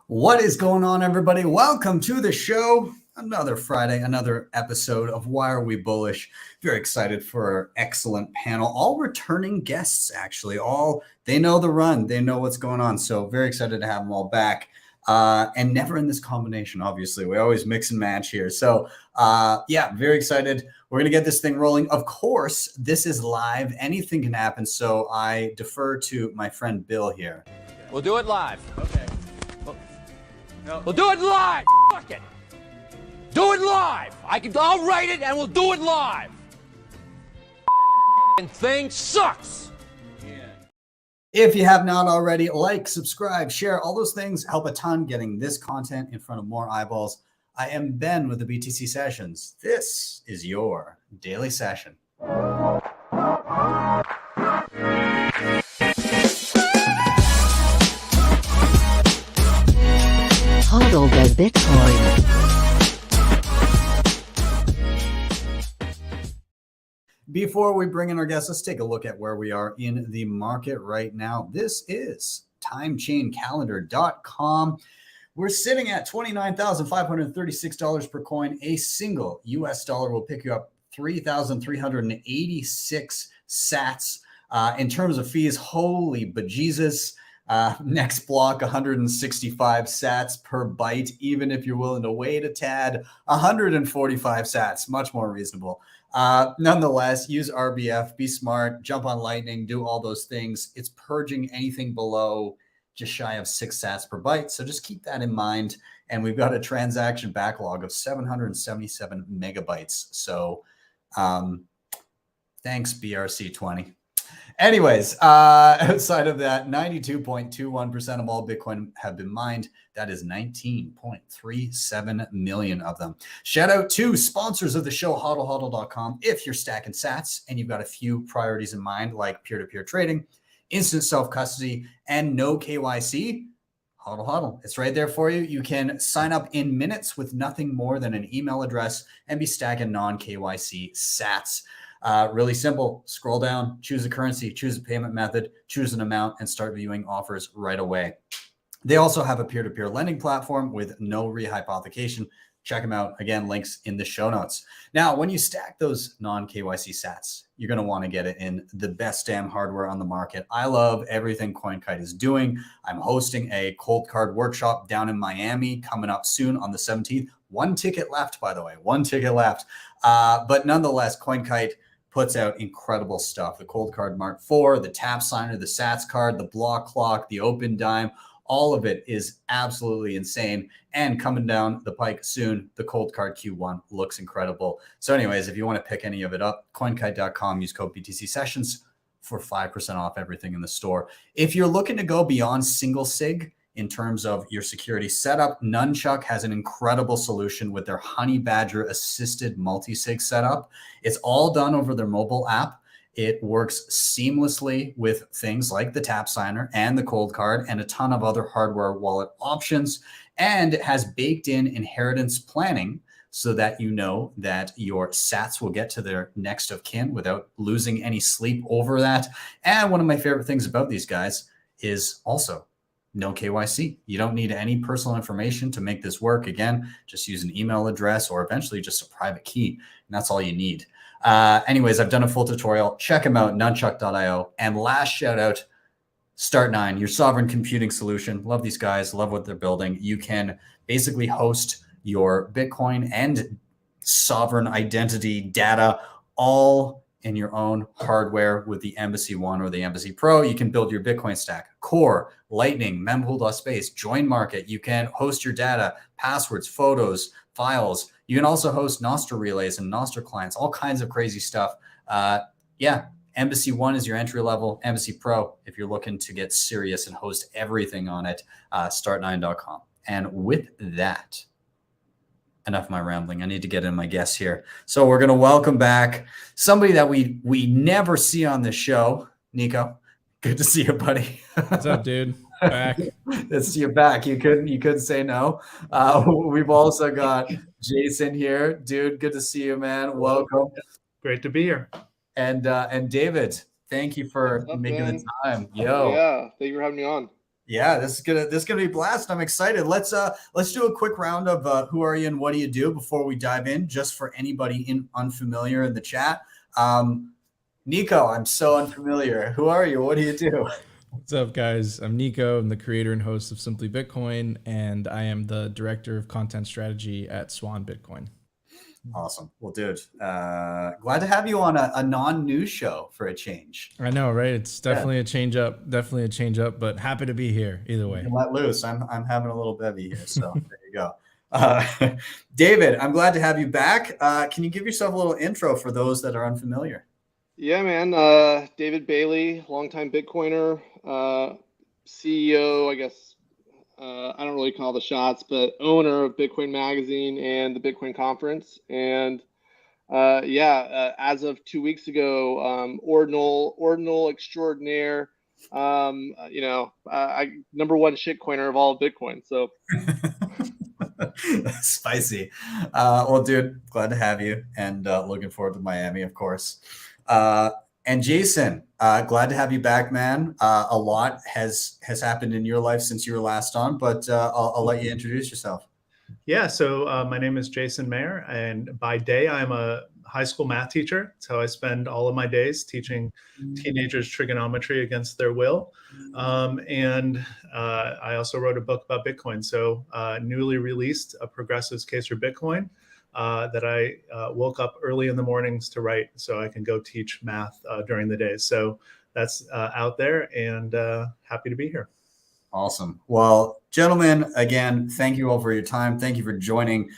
What is going on, everybody? Welcome to the show. Another Friday, another episode of Why Are We Bullish? Very excited for our excellent panel. All returning guests, actually. They know the run. They know what's going on. So very excited to have them all back. And never in this combination, obviously. We always mix and match here. So yeah, very excited. We're going to get this thing rolling. Of course, this is live. Anything can happen. So I defer to my friend Bill here. We'll do it live. Okay. We'll do it live. Fuck it. Do it live. I'll write it and we'll do it live. And thing sucks. If you have not already, like, subscribe, share, all those things help a ton getting this content in front of more eyeballs. I am Ben with the BTC Sessions. This is your daily session. HODL the Bitcoin. Before we bring in our guests, let's take a look at where we are in the market right now. This is timechaincalendar.com. We're sitting at $29,536 per coin. A single US dollar will pick you up 3,386 sats. In terms of fees, holy bejesus. Next block, 165 sats per byte. Even if you're willing to wait a tad, 145 sats, much more reasonable. Nonetheless, use RBF, be smart, jump on Lightning, do all those things. It's purging anything below just shy of 6 sats per byte. So just keep that in mind. And we've got a transaction backlog of 777 megabytes. So thanks, BRC20. Anyways, outside of that, 92.21% of all Bitcoin have been mined. That is 19.37 million of them. Shout out to sponsors of the show, HodlHodl.com. If you're stacking sats and you've got a few priorities in mind, like peer-to-peer trading, instant self-custody, and no KYC, HodlHodl. It's right there for you. You can sign up in minutes with nothing more than an email address and be stacking non-KYC sats. Really simple. Scroll down, choose a currency, choose a payment method, choose an amount, and start viewing offers right away. They also have a peer-to-peer lending platform with no rehypothecation. Check them out. Again, links in the show notes. Now, when you stack those non-KYC sats, you're going to want to get it in the best damn hardware on the market. I love everything CoinKite is doing. I'm hosting a cold card workshop down in Miami coming up soon on the 17th. One ticket left, by the way. One ticket left. But nonetheless, CoinKite puts out incredible stuff. The Cold Card Mark IV, the Tap Signer, the Sats card, the Block Clock, the Open Dime, all of it is absolutely insane. And coming down the pike soon, the Cold Card Q1 looks incredible. So anyways, if you want to pick any of it up, coinkite.com, use code BTC Sessions for 5% off everything in the store. If you're looking to go beyond single sig, in terms of your security setup, Nunchuk has an incredible solution with their Honey Badger assisted multi-sig setup. It's all done over their mobile app. It works seamlessly with things like the Tap Signer and the Cold Card and a ton of other hardware wallet options. And it has baked in inheritance planning so that you know that your sats will get to their next of kin without losing any sleep over that. And one of my favorite things about these guys is also no KYC. You don't need any personal information to make this work. Again, just use an email address or eventually just a private key. And that's all you need. Anyways, I've done a full tutorial. Check them out, nunchuk.io. And last shout out, Start9, your sovereign computing solution. Love these guys. Love what they're building. You can basically host your Bitcoin and sovereign identity data all in your own hardware with the Embassy One or the Embassy Pro. You can build your Bitcoin stack, Core, Lightning, mempool.space, Join Market. You can host your data, passwords, photos, files. You can also host Nostr relays and Nostr clients, all kinds of crazy stuff. Yeah, Embassy One is your entry level. Embassy Pro, if you're looking to get serious and host everything on it, start9.com. And with that, enough of my rambling. I need to get in my guests here. So we're going to welcome back somebody that we never see on this show. Nico, good to see you, buddy. What's up, dude? Back. Good to see you back. You couldn't say no. We've also got Jason here. Dude, good to see you, man. Welcome. Great to be here. And David, thank you for making the time. Yo. Yeah, thank you for having me on. Yeah, this is gonna be a blast. I'm excited. Let's do a quick round of who are you and what do you do before we dive in, just for anybody unfamiliar in the chat. Nico, I'm so unfamiliar. Who are you? What do you do? What's up, guys? I'm Nico. I'm the creator and host of Simply Bitcoin, and I am the director of content strategy at Swan Bitcoin. Awesome. Well, dude, glad to have you on a non-news show for a change. I know, right? It's definitely a change up. Definitely a change up, but happy to be here either way. Let loose. I'm having a little bevy here, so there you go. David, I'm glad to have you back. Can you give yourself a little intro for those that are unfamiliar? Yeah, man. David Bailey, longtime Bitcoiner, CEO, I guess. I don't really call the shots, but owner of Bitcoin Magazine and the Bitcoin Conference. And as of 2 weeks ago, ordinal extraordinaire, I number one shitcoiner of all of Bitcoin. So spicy. Well, dude, glad to have you, and looking forward to Miami, of course. And Jason, glad to have you back, man. A lot has happened in your life since you were last on, but I'll let you introduce yourself. Yeah, so my name is Jason Maier, and by day I'm a high school math teacher. So I spend all of my days teaching teenagers trigonometry against their will. And I also wrote a book about Bitcoin. So newly released, A Progressive's Case for Bitcoin, that I woke up early in the mornings to write so I can go teach math during the day. So that's out there, and happy to be here. Awesome. Well, gentlemen, again, thank you all for your time. Thank you for joining.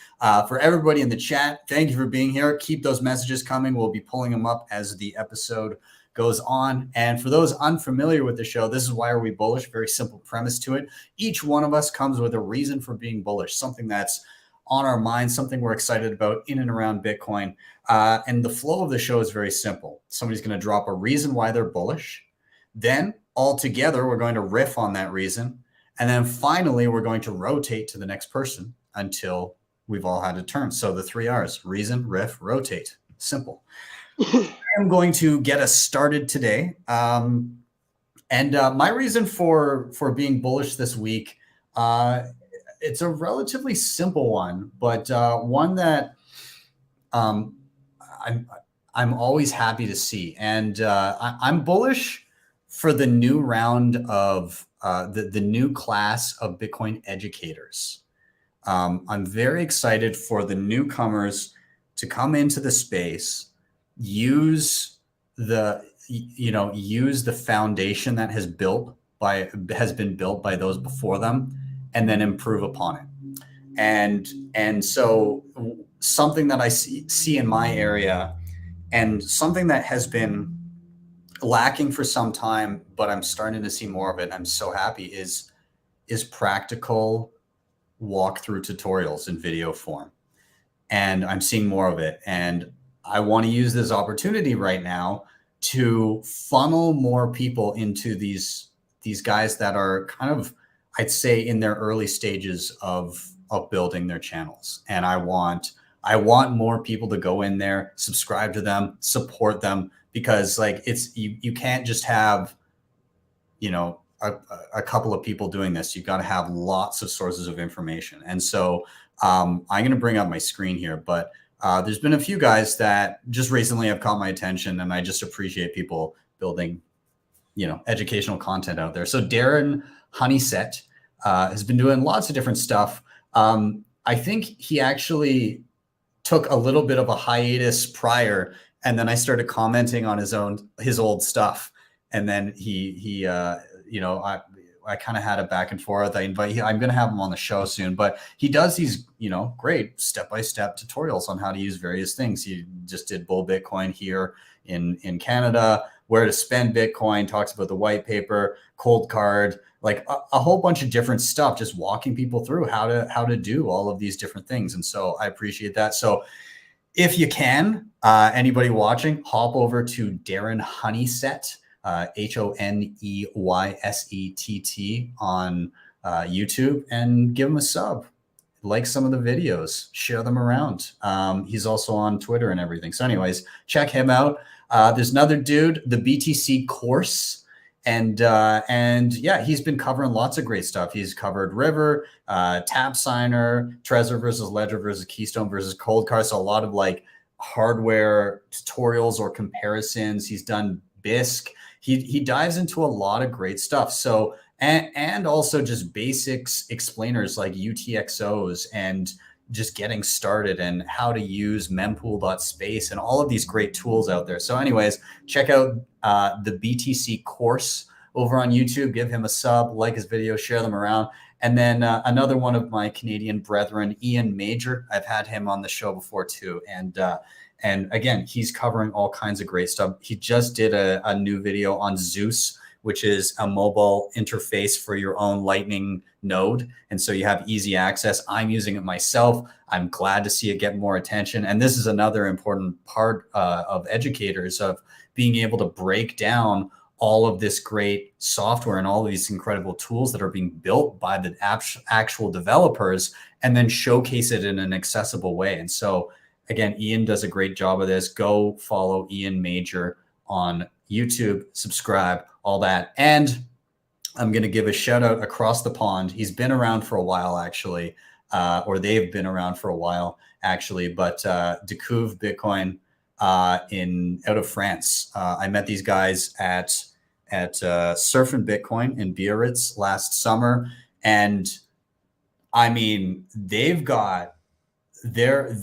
For everybody in the chat, thank you for being here. Keep those messages coming. We'll be pulling them up as the episode goes on. And for those unfamiliar with the show, this is Why Are We Bullish? Very simple premise to it. Each one of us comes with a reason for being bullish, something that's on our mind, something we're excited about in and around Bitcoin. And the flow of the show is very simple. Somebody's going to drop a reason why they're bullish. Then all together, we're going to riff on that reason. And then finally, we're going to rotate to the next person until we've all had a turn. So the 3 R's: reason, riff, rotate. Simple. I'm going to get us started today. And my reason for being bullish this week, it's a relatively simple one, but one that I'm always happy to see. And I'm bullish for the new round of the new class of Bitcoin educators. I'm very excited for the newcomers to come into the space, use the foundation that has been built by those before them, and then improve upon it. And so something that I see in my area, and something that has been lacking for some time, but I'm starting to see more of it, I'm so happy, is practical walkthrough tutorials in video form. And I'm seeing more of it. And I want to use this opportunity right now to funnel more people into these guys that are kind of, I'd say, in their early stages of building their channels. And I want more people to go in there, subscribe to them, support them, because like you can't just have, a couple of people doing this. You've got to have lots of sources of information. And so I'm going to bring up my screen here, but there's been a few guys that just recently have caught my attention, and I just appreciate people building, educational content out there. So Darren Honeysett has been doing lots of different stuff. I think he actually took a little bit of a hiatus prior, and then I started commenting on his old stuff. And then I kind of had a back and forth. I'm going to have him on the show soon, but he does these, great step-by-step tutorials on how to use various things. He just did Bull Bitcoin here in Canada, where to spend Bitcoin, talks about the white paper, cold card, like a whole bunch of different stuff, just walking people through how to do all of these different things. And so I appreciate that. So if you can, anybody watching, hop over to Darren Honeysett, HONEYSETT on YouTube, and give him a sub. Like some of the videos, share them around. He's also on Twitter and everything. So anyways, check him out. There's another dude, the BTC course And yeah, he's been covering lots of great stuff. He's covered River, Tap Signer, Trezor versus Ledger versus Keystone versus Cold Card. So a lot of like hardware tutorials or comparisons. He's done BISC. He dives into a lot of great stuff. So and also just basics explainers like UTXOs and just getting started and how to use mempool.space and all of these great tools out there. So anyways, check out the BTC course over on YouTube. Give him a sub, like his video, share them around. And then another one of my Canadian brethren, Ian Maier. I've had him on the show before too. And again, he's covering all kinds of great stuff. He just did a new video on Zeus, which is a mobile interface for your own Lightning node. And so you have easy access. I'm using it myself. I'm glad to see it get more attention. And this is another important part of educators, of being able to break down all of this great software and all of these incredible tools that are being built by the actual developers, and then showcase it in an accessible way. And so again, Ian does a great job of this. Go follow Ian Maier on YouTube, subscribe, all that. And I'm going to give a shout out across the pond. He's been around for a while, actually, or they've been around for a while, actually. But Découvre Bitcoin out of France. I met these guys at Surf and Bitcoin in Biarritz last summer, and I mean, they've got their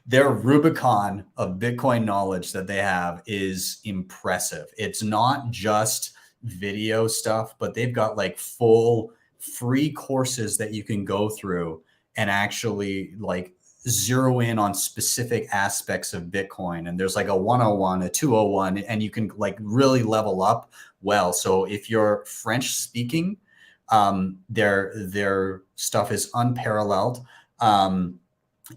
Rubicon of Bitcoin knowledge that they have is impressive. It's not just video stuff, but they've got like full free courses that you can go through and actually like zero in on specific aspects of Bitcoin. And there's like a 101, a 201, and you can like really level up well. So if you're French speaking, their stuff is unparalleled.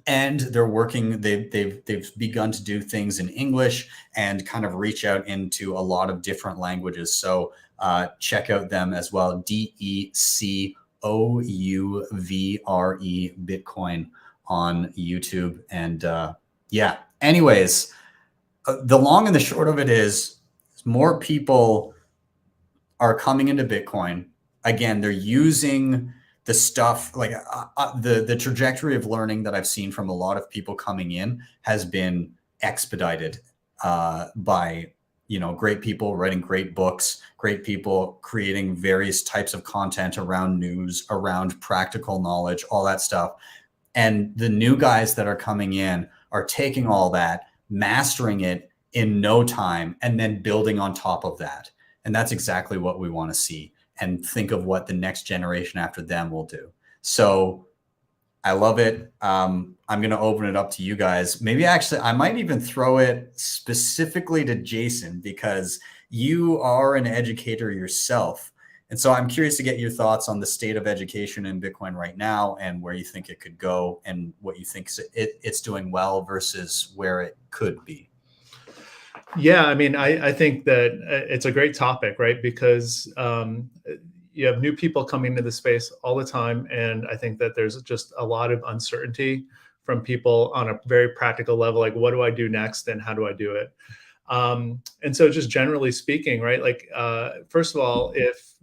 And they're working, they've begun to do things in English and kind of reach out into a lot of different languages. So check out them as well. DECOUVRE Bitcoin on YouTube. And yeah, anyways, the long and the short of it is more people are coming into Bitcoin. Again, they're using the stuff like the trajectory of learning that I've seen from a lot of people coming in has been expedited by, you know, great people writing great books, great people creating various types of content around news, around practical knowledge, all that stuff. And the new guys that are coming in are taking all that, mastering it in no time, and then building on top of that. And that's exactly what we want to see, and think of what the next generation after them will do. So I love it. I'm going to open it up to you guys. Maybe actually, I might even throw it specifically to Jason, because you are an educator yourself. And so I'm curious to get your thoughts on the state of education in Bitcoin right now, and where you think it could go, and what you think it's doing well versus where it could be. Yeah, I mean, I think that it's a great topic, right? Because you have new people coming into the space all the time. And I think that there's just a lot of uncertainty from people on a very practical level, like, what do I do next and how do I do it? And so just generally speaking, right, like, first of all, if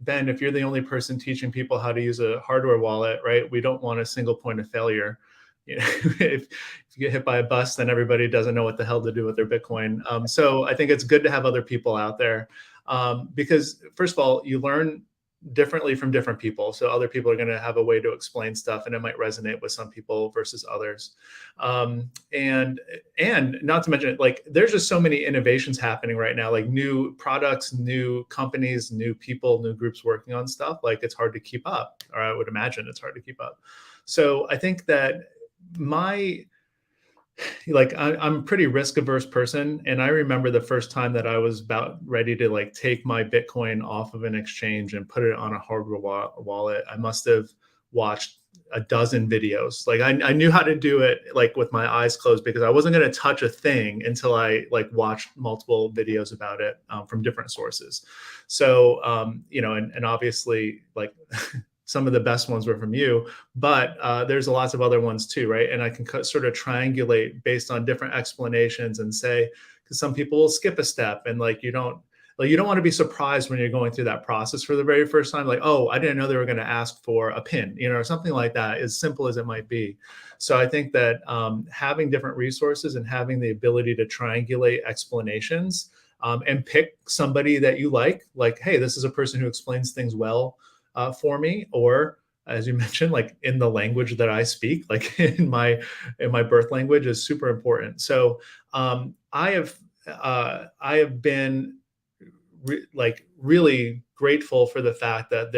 Ben, if you're the only person teaching people how to use a hardware wallet, right, we don't want a single point of failure. You know, if you get hit by a bus, then everybody doesn't know what the hell to do with their Bitcoin. So I think it's good to have other people out there, because first of all, you learn differently from different people. So other people are going to have a way to explain stuff, and it might resonate with some people versus others. And not to mention, like, there's just so many innovations happening right now, like new products, new companies, new people, new groups working on stuff. Like, it's hard to keep up, or I would imagine it's hard to keep up. So I think that I'm a pretty risk averse person. And I remember the first time that I was about ready to like take my Bitcoin off of an exchange and put it on a hardware wallet. I must have watched a dozen videos. Like I knew how to do it like with my eyes closed, because I wasn't going to touch a thing until I like watched multiple videos about it from different sources. So, you know, and obviously like some of the best ones were from you, but there's lots of other ones too, right? And I can sort of triangulate based on different explanations and say, because some people will skip a step, and like you don't want to be surprised when you're going through that process for the very first time. Like, oh, I didn't know they were going to ask for a pin, you know, or something like that, as simple as it might be. So I think that having different resources and having the ability to triangulate explanations and pick somebody that you like, hey, this is a person who explains things well for me, or as you mentioned, like in the language that I speak, like in my birth language, is super important. So I have been really grateful for the fact that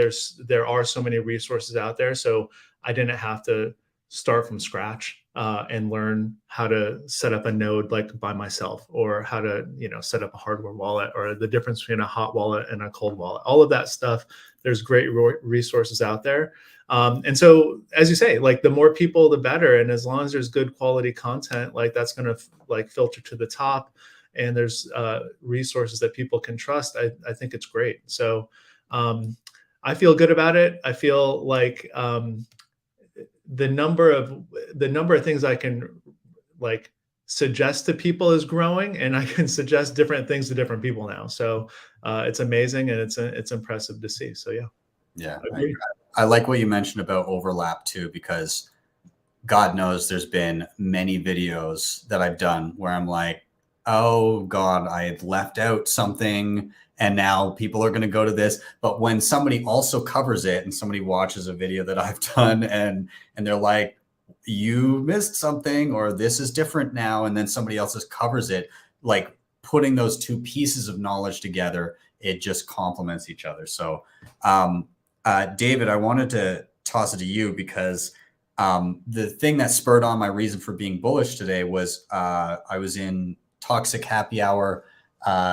there are so many resources out there. So I didn't have to start from scratch and learn how to set up a node like by myself, or how to, you know, set up a hardware wallet, or the difference between a hot wallet and a cold wallet. All of that stuff, there's great resources out there. And so, as you say, like the more people, the better. And as long as there's good quality content, like that's going to like filter to the top, and there's resources that people can trust, I think it's great. So I feel good about it. I feel like the number of things I can like suggest to people is growing, and I can suggest different things to different people now. So it's amazing, and it's impressive to see. So yeah. I like what you mentioned about overlap too, because God knows there's been many videos that I've done where I'm like, oh God, I had left out something and now people are going to go to this. But when somebody also covers it and somebody watches a video that I've done and they're like, you missed something, or this is different now, and then somebody else covers it, like putting those two pieces of knowledge together, it just complements each other. So David, I wanted to toss it to you, because the thing that spurred on my reason for being bullish today was I was in Toxic Happy Hour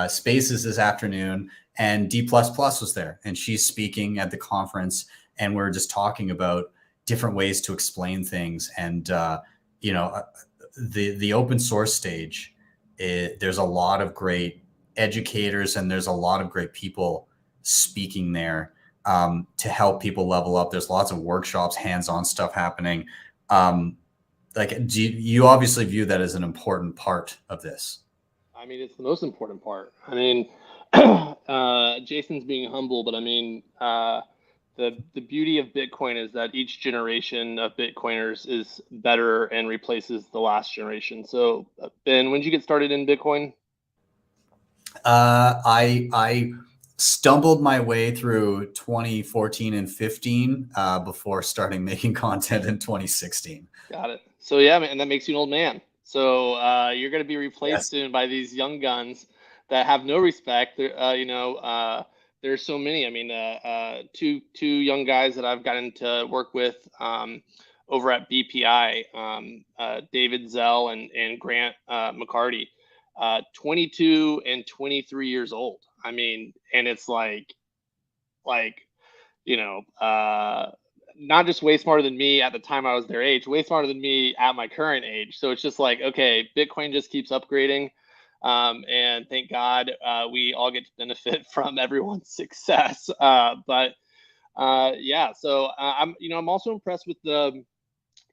spaces this afternoon, and D++ was there, and she's speaking at the conference, and we're just talking about different ways to explain things. And you know, the open source stage, there's a lot of great educators, and there's a lot of great people speaking there to help people level up. There's lots of workshops, hands-on stuff happening. Like, you obviously view that as an important part of this? I mean, it's the most important part. I mean, Jason's being humble, but I mean, the beauty of Bitcoin is that each generation of Bitcoiners is better and replaces the last generation. So Ben, when did you get started in Bitcoin? I stumbled my way through 2014 and 15 before starting making content in 2016. Got it. So yeah, man, and that makes you an old man. So you're going to be replaced soon by these young guns that have no respect. You know, there's so many. I mean, two young guys that I've gotten to work with over at BPI, David Zell and Grant McCarty, 22 and 23 years old. I mean, and it's like, you know, not just way smarter than me at the time I was their age, way smarter than me at my current age. So it's just like, okay, Bitcoin just keeps upgrading. And thank God we all get to benefit from everyone's success. But yeah, so I'm also impressed with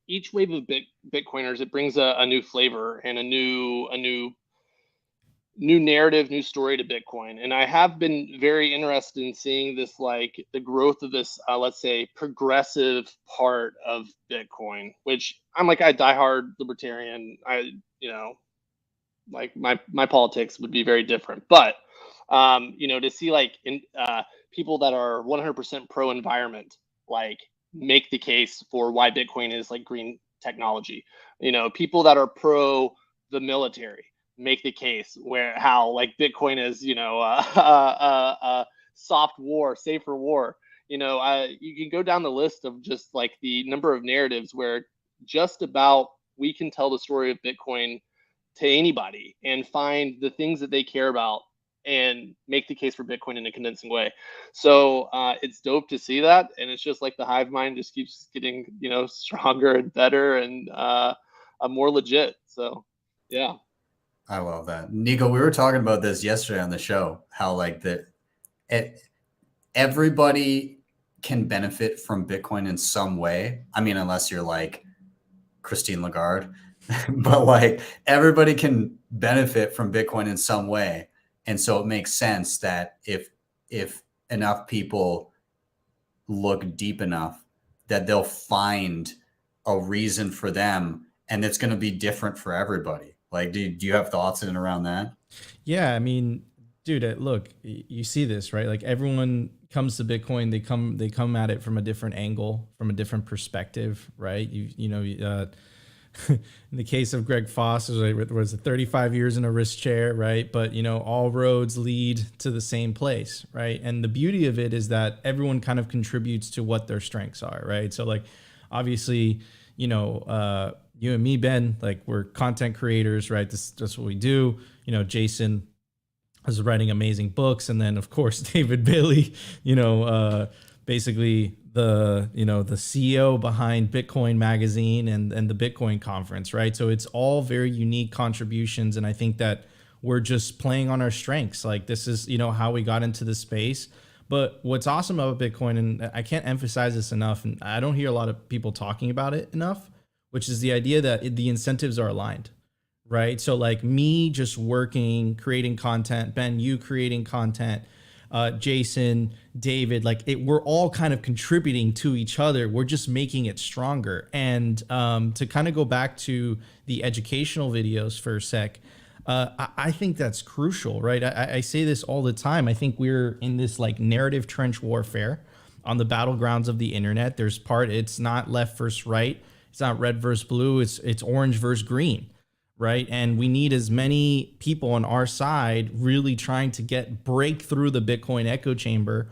each wave of Bitcoiners. It brings a new flavor and a new narrative, new story to Bitcoin. And I have been very interested in seeing this, like the growth of this, let's say, progressive part of Bitcoin, which I'm like a diehard libertarian. You know, like my politics would be very different, but you know, to see like people that are 100% pro environment, like make the case for why Bitcoin is like green technology, you know, people that are pro the military, make the case how like Bitcoin is, you know, soft war, safer war. You know, you can go down the list of just like the number of narratives where just about we can tell the story of Bitcoin to anybody and find the things that they care about and make the case for Bitcoin in a convincing way. So it's dope to see that, and it's just like the hive mind just keeps getting, you know, stronger and better and more legit. So yeah. I love that. Nico, we were talking about this yesterday on the show, how like everybody can benefit from Bitcoin in some way. I mean, unless you're like Christine Lagarde, but like everybody can benefit from Bitcoin in some way. And so it makes sense that if enough people look deep enough, that they'll find a reason for them, and it's going to be different for everybody. Like, do you have thoughts in and around that? Yeah, I mean, dude, look, you see this, right? Like everyone comes to Bitcoin, they come at it from a different angle, from a different perspective, right? In the case of Greg Foss, was 35 years in a risk chair, right? But all roads lead to the same place, right? And the beauty of it is that everyone kind of contributes to what their strengths are, right? So like, obviously, you and me, Ben, like we're content creators, right? That's what we do. Jason is writing amazing books, and then of course David Bailey, basically the CEO behind Bitcoin Magazine and the Bitcoin Conference, right? So it's all very unique contributions, and I think that we're just playing on our strengths. Like this is how we got into this space. But what's awesome about Bitcoin, and I can't emphasize this enough, and I don't hear a lot of people talking about it enough, which is the idea that the incentives are aligned, right? So like me just working, creating content, Ben, you creating content, Jason, David, like we're all kind of contributing to each other. We're just making it stronger. And to kind of go back to the educational videos for a sec, I think that's crucial, right? I say this all the time. I think we're in this like narrative trench warfare on the battlegrounds of the internet. It's not left versus right. It's not red versus blue. It's orange versus green, right? And we need as many people on our side really trying to break through the Bitcoin echo chamber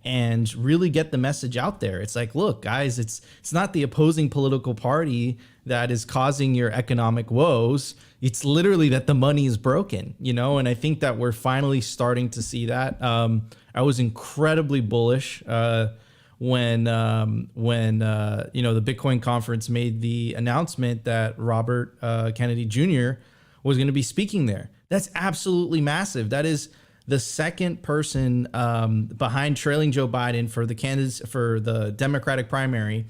and really get the message out there. It's like, look, guys, it's not the opposing political party that is causing your economic woes. It's literally that the money is broken, and I think that we're finally starting to see that. I was incredibly bullish when the Bitcoin conference made the announcement that Robert Kennedy Jr. was going to be speaking there. That's absolutely massive. That is the second person behind trailing Joe Biden for the Democratic primary.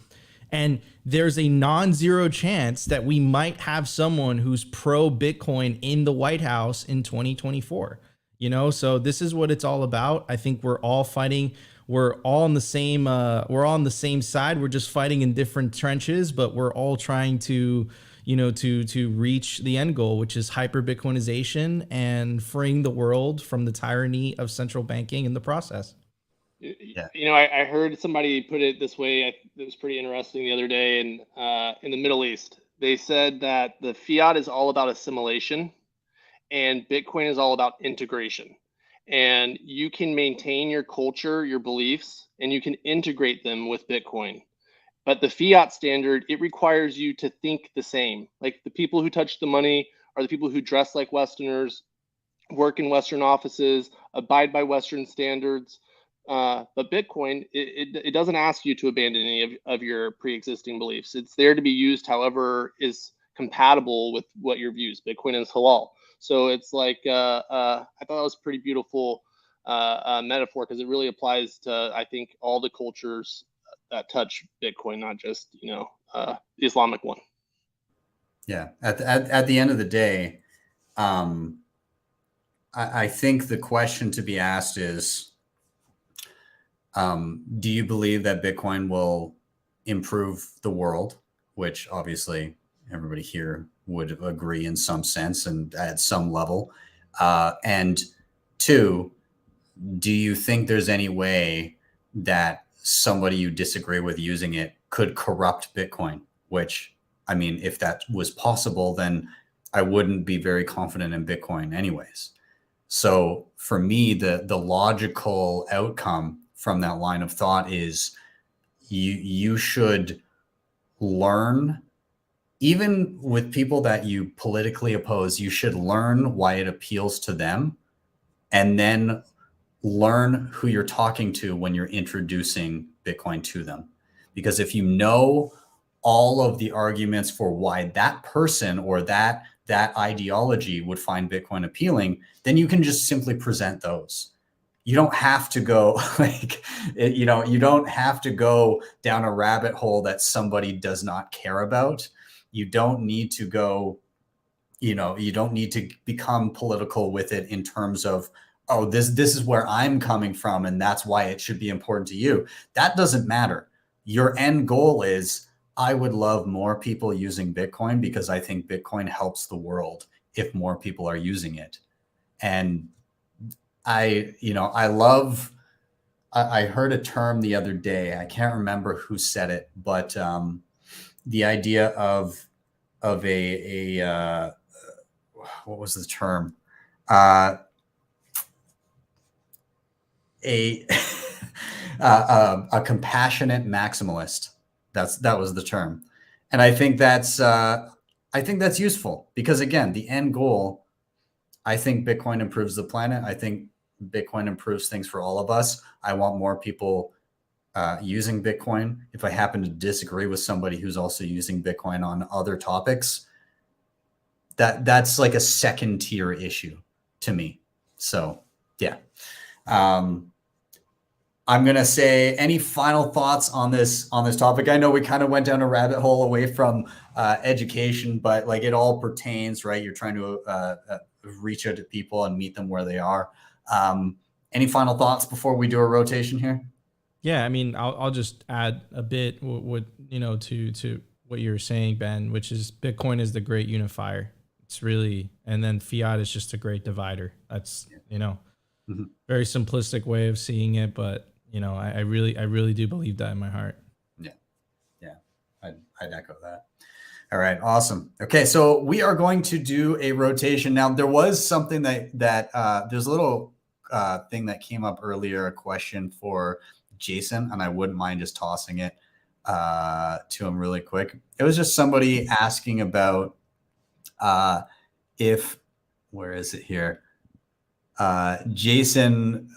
And there's a non-zero chance that we might have someone who's pro Bitcoin in the White House in 2024. So this is what it's all about. I think we're all fighting. We're all on the same. We're all on the same side. We're just fighting in different trenches, but we're all trying to, to reach the end goal, which is hyper Bitcoinization and freeing the world from the tyranny of central banking in the process. Yeah. I heard somebody put it this way. It was pretty interesting the other day in the Middle East. They said that the fiat is all about assimilation, and Bitcoin is all about integration. And you can maintain your culture, your beliefs, and you can integrate them with Bitcoin. But the fiat standard, it requires you to think the same. Like the people who touch the money are the people who dress like Westerners, work in Western offices, abide by Western standards. But Bitcoin, it doesn't ask you to abandon any of your pre-existing beliefs. It's there to be used however is compatible with what your views. Bitcoin is halal. So it's like, I thought that was a pretty beautiful metaphor, because it really applies to, I think, all the cultures that touch Bitcoin, not just, the Islamic one. Yeah. At the end of the day, I think the question to be asked is, do you believe that Bitcoin will improve the world? Which obviously everybody here would agree in some sense and at some level. And two, do you think there's any way that somebody you disagree with using it could corrupt Bitcoin? Which, I mean, if that was possible, then I wouldn't be very confident in Bitcoin anyways. So for me, the logical outcome from that line of thought is you should learn, even with people that you politically oppose, you should learn why it appeals to them, and then learn who you're talking to when you're introducing Bitcoin to them. Because if you know all of the arguments for why that person or that ideology would find Bitcoin appealing, then you can just simply present those. You don't have to go you don't have to go down a rabbit hole that somebody does not care about. You don't need to go, you don't need to become political with it in terms of, oh, this is where I'm coming from, and that's why it should be important to you. That doesn't matter. Your end goal is, I would love more people using Bitcoin because I think Bitcoin helps the world if more people are using it. And I heard a term the other day. I can't remember who said it, but the idea of a what was the term? A compassionate maximalist. That was the term. And I think that's useful because, again, the end goal, I think Bitcoin improves the planet. I think Bitcoin improves things for all of us. I want more people using Bitcoin. If I happen to disagree with somebody who's also using Bitcoin on other topics, that's like a second tier issue to me. So yeah. I'm going to say, any final thoughts on this topic? I know we kind of went down a rabbit hole away from education, but like it all pertains, right? You're trying to reach out to people and meet them where they are. Any final thoughts before we do a rotation here? Yeah, I mean, I'll just add a bit to what you're saying, Ben, which is Bitcoin is the great unifier. It's really, and then fiat is just a great divider. That's, very simplistic way of seeing it, but I really do believe that in my heart. Yeah, I'd echo that. All right, awesome. Okay, so we are going to do a rotation now. There was something that there's a little thing that came up earlier, a question for Jason, and I wouldn't mind just tossing it to him really quick. It was just somebody asking about where is it here? Jason,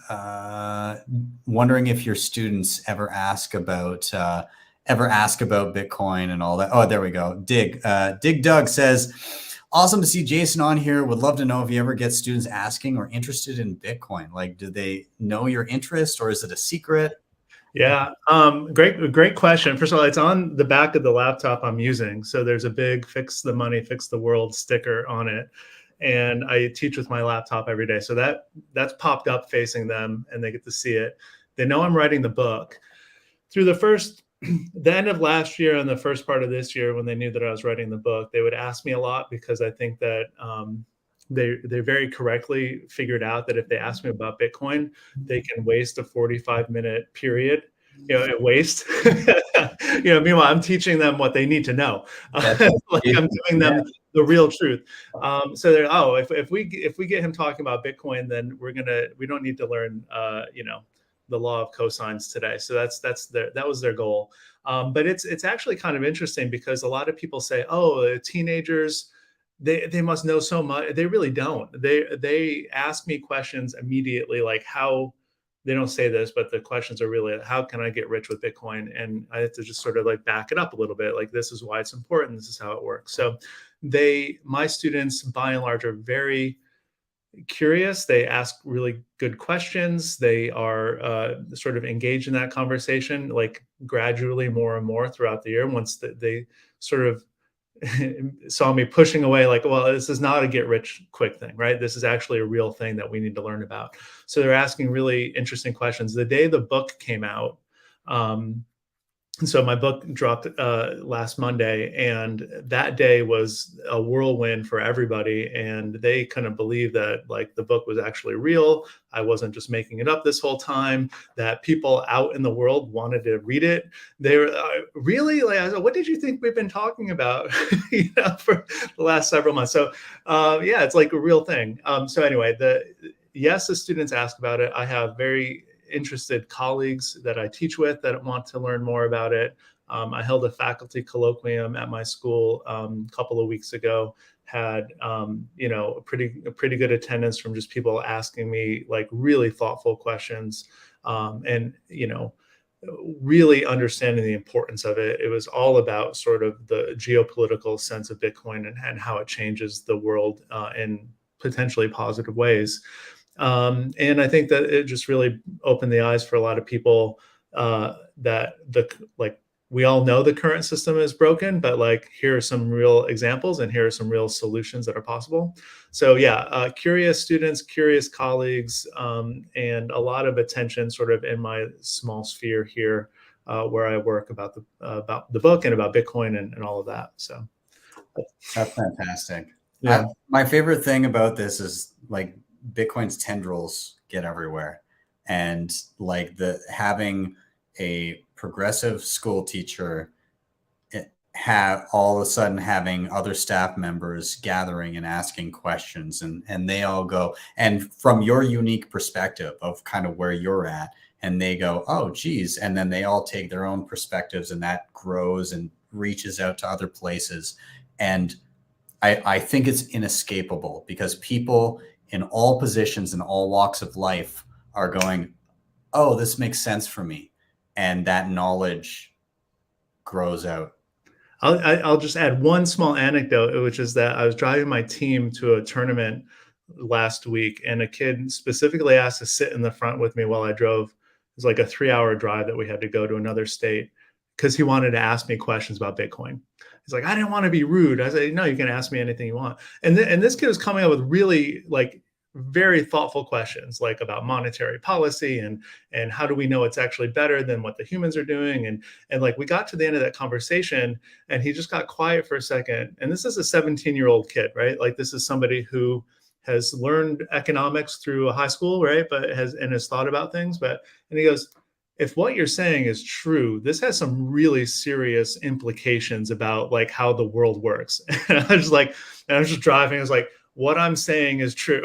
wondering if your students ever ask about Bitcoin and all that. Oh, there we go. Dig Doug says, awesome to see Jason on here. Would love to know if you ever get students asking or interested in Bitcoin. Like, do they know your interest or is it a secret? Yeah, great question. First of all, it's on the back of the laptop I'm using. So there's a big "Fix the Money, Fix the World" sticker on it. And I teach with my laptop every day. So that's popped up facing them and they get to see it. They know I'm writing the book. Through the end of last year and the first part of this year, when they knew that I was writing the book, they would ask me a lot because I think that they very correctly figured out that if they ask me about Bitcoin, they can waste a 45-minute period, at waste. Meanwhile, I'm teaching them what they need to know. Like I'm giving them the real truth. So they're, if we get him talking about Bitcoin, then we don't need to learn the law of cosines today. So that was their goal. But it's actually kind of interesting because a lot of people say, oh, teenagers, they must know so much. They really don't. They ask me questions immediately, like how. They don't say this, but the questions are really, how can I get rich with Bitcoin? And I have to just sort of like back it up a little bit. Like, this is why it's important. This is how it works. So my students by and large are very curious. They ask really good questions. They are sort of engaged in that conversation, like gradually more and more throughout the year. Once they sort of saw me pushing away, like, well, this is not a get rich quick thing, right? This is actually a real thing that we need to learn about. So they're asking really interesting questions. The day the book came out, and so my book dropped last Monday, and that day was a whirlwind for everybody. And they couldn't believe that like the book was actually real. I wasn't just making it up this whole time, that people out in the world wanted to read it. They were really like, I said, what did you think we've been talking about for the last several months? So yeah, it's like a real thing. So anyway, yes, the students ask about it. I have very interested colleagues that I teach with that want to learn more about it. I held a faculty colloquium at my school a couple of weeks ago, had a pretty good attendance from just people asking me like really thoughtful questions, and really understanding the importance of it. It was all about sort of the geopolitical sense of Bitcoin and how it changes the world in potentially positive ways. And I think that it just really opened the eyes for a lot of people that we all know the current system is broken, but like, here are some real examples and here are some real solutions that are possible. So yeah, curious students, curious colleagues, and a lot of attention sort of in my small sphere here, where I work about the book and about Bitcoin and all of that. So that's fantastic. Yeah. My favorite thing about this is like Bitcoin's tendrils get everywhere, and like having a progressive school teacher have all of a sudden having other staff members gathering and asking questions, and they all go, and from your unique perspective of kind of where you're at, and they go, oh geez, and then they all take their own perspectives, and that grows and reaches out to other places. And I think it's inescapable, because people in all positions and all walks of life are going, oh, this makes sense for me. And that knowledge grows out. I'll just add one small anecdote, which is that I was driving my team to a tournament last week, and a kid specifically asked to sit in the front with me while I drove. It was like a 3-hour drive that we had to go to another state, because he wanted to ask me questions about Bitcoin. He's like, I didn't want to be rude. I said, no, you can ask me anything you want. And this kid was coming up with really like very thoughtful questions, like about monetary policy and how do we know it's actually better than what the humans are doing. And like, we got to the end of that conversation and he just got quiet for a second. And this is a 17-year-old kid, right? Like, this is somebody who has learned economics through a high school, right? But has thought about things. And he goes, if what you're saying is true, this has some really serious implications about like how the world works. And I was just driving. I was like, what I'm saying is true.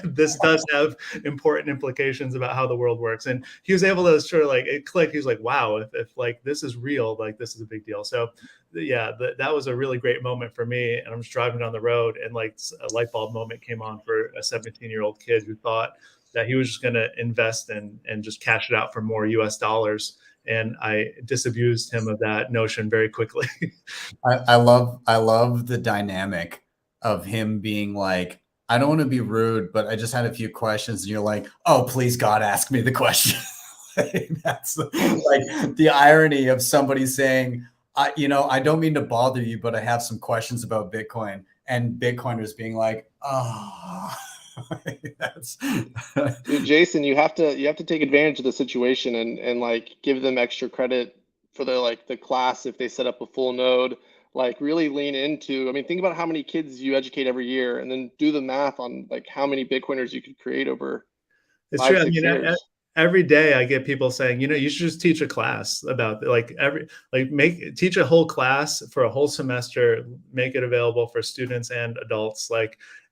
This does have important implications about how the world works. And he was able to sort of like, it clicked. He was like, wow, if like this is real, like this is a big deal. So yeah, that was a really great moment for me. And I'm just driving down the road, and like a light bulb moment came on for a 17-year-old kid who thought that he was just going to invest and just cash it out for more US dollars. And I disabused him of that notion very quickly. I love the dynamic of him being like, I don't want to be rude, but I just had a few questions. And you're like, oh, please God, ask me the question. That's like the irony of somebody saying, I don't mean to bother you, but I have some questions about Bitcoin, and Bitcoiners being like, oh. Dude, Jason, you have to take advantage of the situation and like give them extra credit for the class if they set up a full node. Like, really lean into, I mean, think about how many kids you educate every year, and then do the math on like how many Bitcoiners you could create over. It's 5, true. 6 years. Every day I get people saying, you should just teach a class about teach a whole class for a whole semester, make it available for students and adults.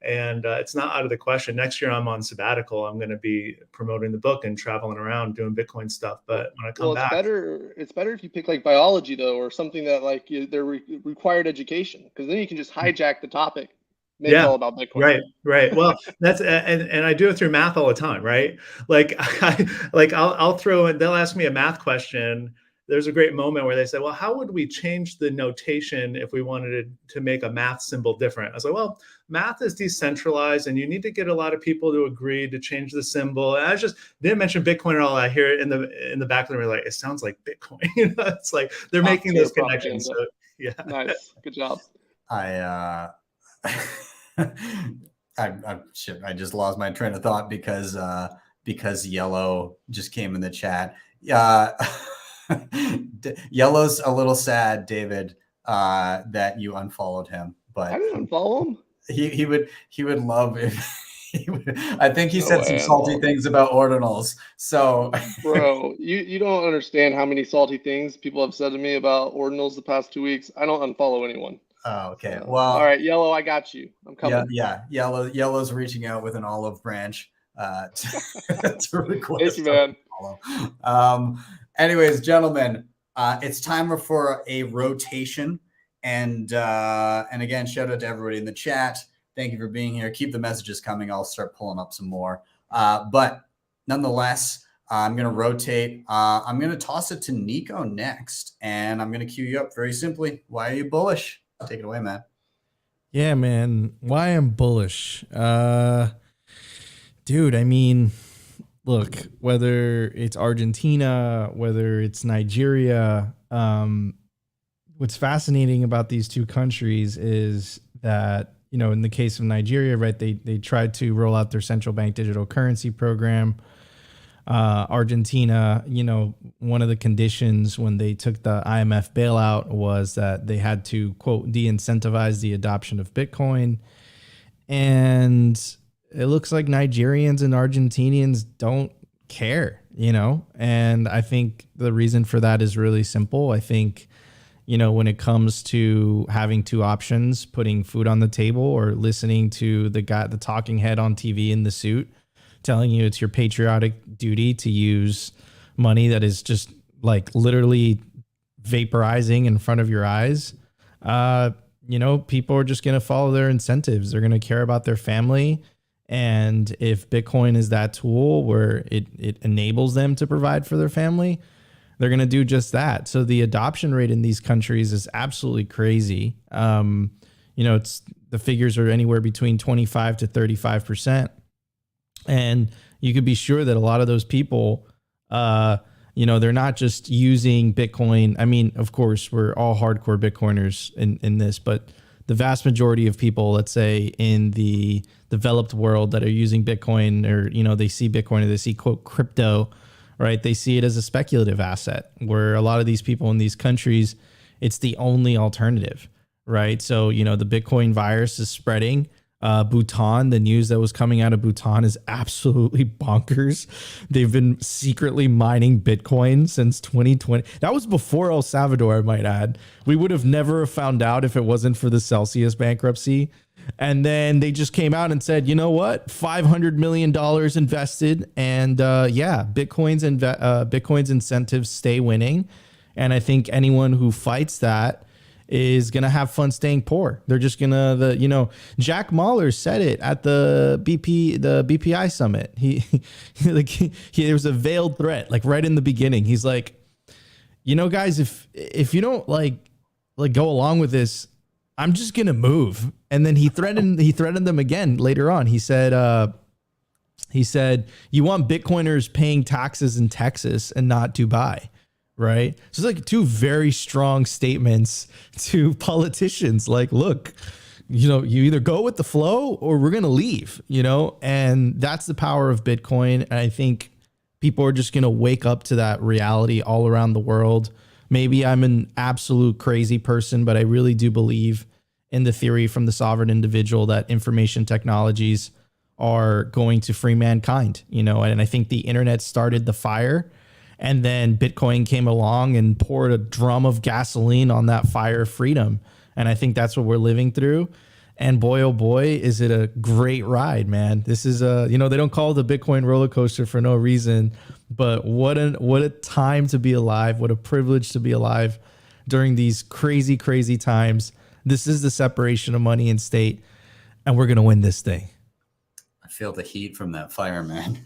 And it's not out of the question. Next year I'm on sabbatical. I'm going to be promoting the book and traveling around doing Bitcoin stuff. But when I come back, it's better if you pick like biology though, or something that like they're required education, because then you can just hijack the topic. Make it all about Bitcoin. Right. Well, that's and I do it through math all the time, right? Like I'll throw in. They'll ask me a math question. There's a great moment where they say, well, how would we change the notation if we wanted to make a math symbol different? I was like, well, math is decentralized, and you need to get a lot of people to agree to change the symbol. And I just didn't mention Bitcoin at all. I hear it in the back of them, like, it sounds like Bitcoin. It's like they're making those connections. So, yeah. Nice. Good job. I just lost my train of thought because Yellow just came in the chat. Yellow's a little sad, David, that you unfollowed him, but I didn't unfollow him. He would love if I think he said some salty things about ordinals. So bro, you don't understand how many salty things people have said to me about ordinals the past 2 weeks. I don't unfollow anyone. Oh, okay. Well, all right, Yellow, I got you. I'm coming. Yeah. Yellow's reaching out with an olive branch to request. Thank you, man. Anyways, gentlemen, it's time for a rotation, and again, shout out to everybody in the chat. Thank you for being here. Keep the messages coming. I'll start pulling up some more. But nonetheless, I'm going to rotate. I'm going to toss it to Nico next, and I'm going to cue you up very simply. Why are you bullish? Take it away, man. Yeah, man. Why I'm bullish? Dude, I mean, look, whether it's Argentina, whether it's Nigeria, what's fascinating about these two countries is that, you know, in the case of Nigeria, right, they tried to roll out their central bank digital currency program. Argentina, you know, one of the conditions when they took the IMF bailout was that they had to, quote, de-incentivize the adoption of Bitcoin. And it looks like Nigerians and Argentinians don't care, you know, and I think the reason for that is really simple. I think, you know, when it comes to having two options, putting food on the table or listening to the guy, the talking head on TV in the suit, telling you it's your patriotic duty to use money that is just like literally vaporizing in front of your eyes, you know, people are just going to follow their incentives. They're going to care about their family. And if Bitcoin is that tool where it enables them to provide for their family, they're going to do just that. So the adoption rate in these countries is absolutely crazy. You know, the figures are anywhere between 25 to 35%. And you could be sure that a lot of those people, you know, they're not just using Bitcoin. I mean, of course, we're all hardcore Bitcoiners in this, but the vast majority of people, let's say in the developed world that are using Bitcoin, or, you know, they see Bitcoin or they see, quote, crypto, right? They see it as a speculative asset, where a lot of these people in these countries, it's the only alternative, right? So, you know, the Bitcoin virus is spreading. Bhutan, the news that was coming out of Bhutan is absolutely bonkers. They've been secretly mining Bitcoin since 2020. That was before El Salvador, I might add. We would have never found out if it wasn't for the Celsius bankruptcy. And then they just came out and said, you know what, $500 million invested. And yeah, Bitcoin's incentives stay winning. And I think anyone who fights that is going to have fun staying poor. They're just going to, you know, Jack Mahler said it at the BPI summit. There was a veiled threat, like right in the beginning. He's like, you know, guys, if you don't like go along with this, I'm just going to move. And then he threatened them again later on. He said, you want Bitcoiners paying taxes in Texas and not Dubai. Right. So it's like two very strong statements to politicians. Like, look, you know, you either go with the flow or we're going to leave, you know, and that's the power of Bitcoin. And I think people are just going to wake up to that reality all around the world. Maybe I'm an absolute crazy person, but I really do believe in the theory from the sovereign individual that information technologies are going to free mankind, you know, and I think the internet started the fire. And then Bitcoin came along and poured a drum of gasoline on that fire of freedom. And I think that's what we're living through. And boy, oh boy, is it a great ride, man. This is you know, they don't call it the Bitcoin roller coaster for no reason, but what a time to be alive. What a privilege to be alive during these crazy, crazy times. This is the separation of money and state, and we're going to win this thing. I feel the heat from that fire, man.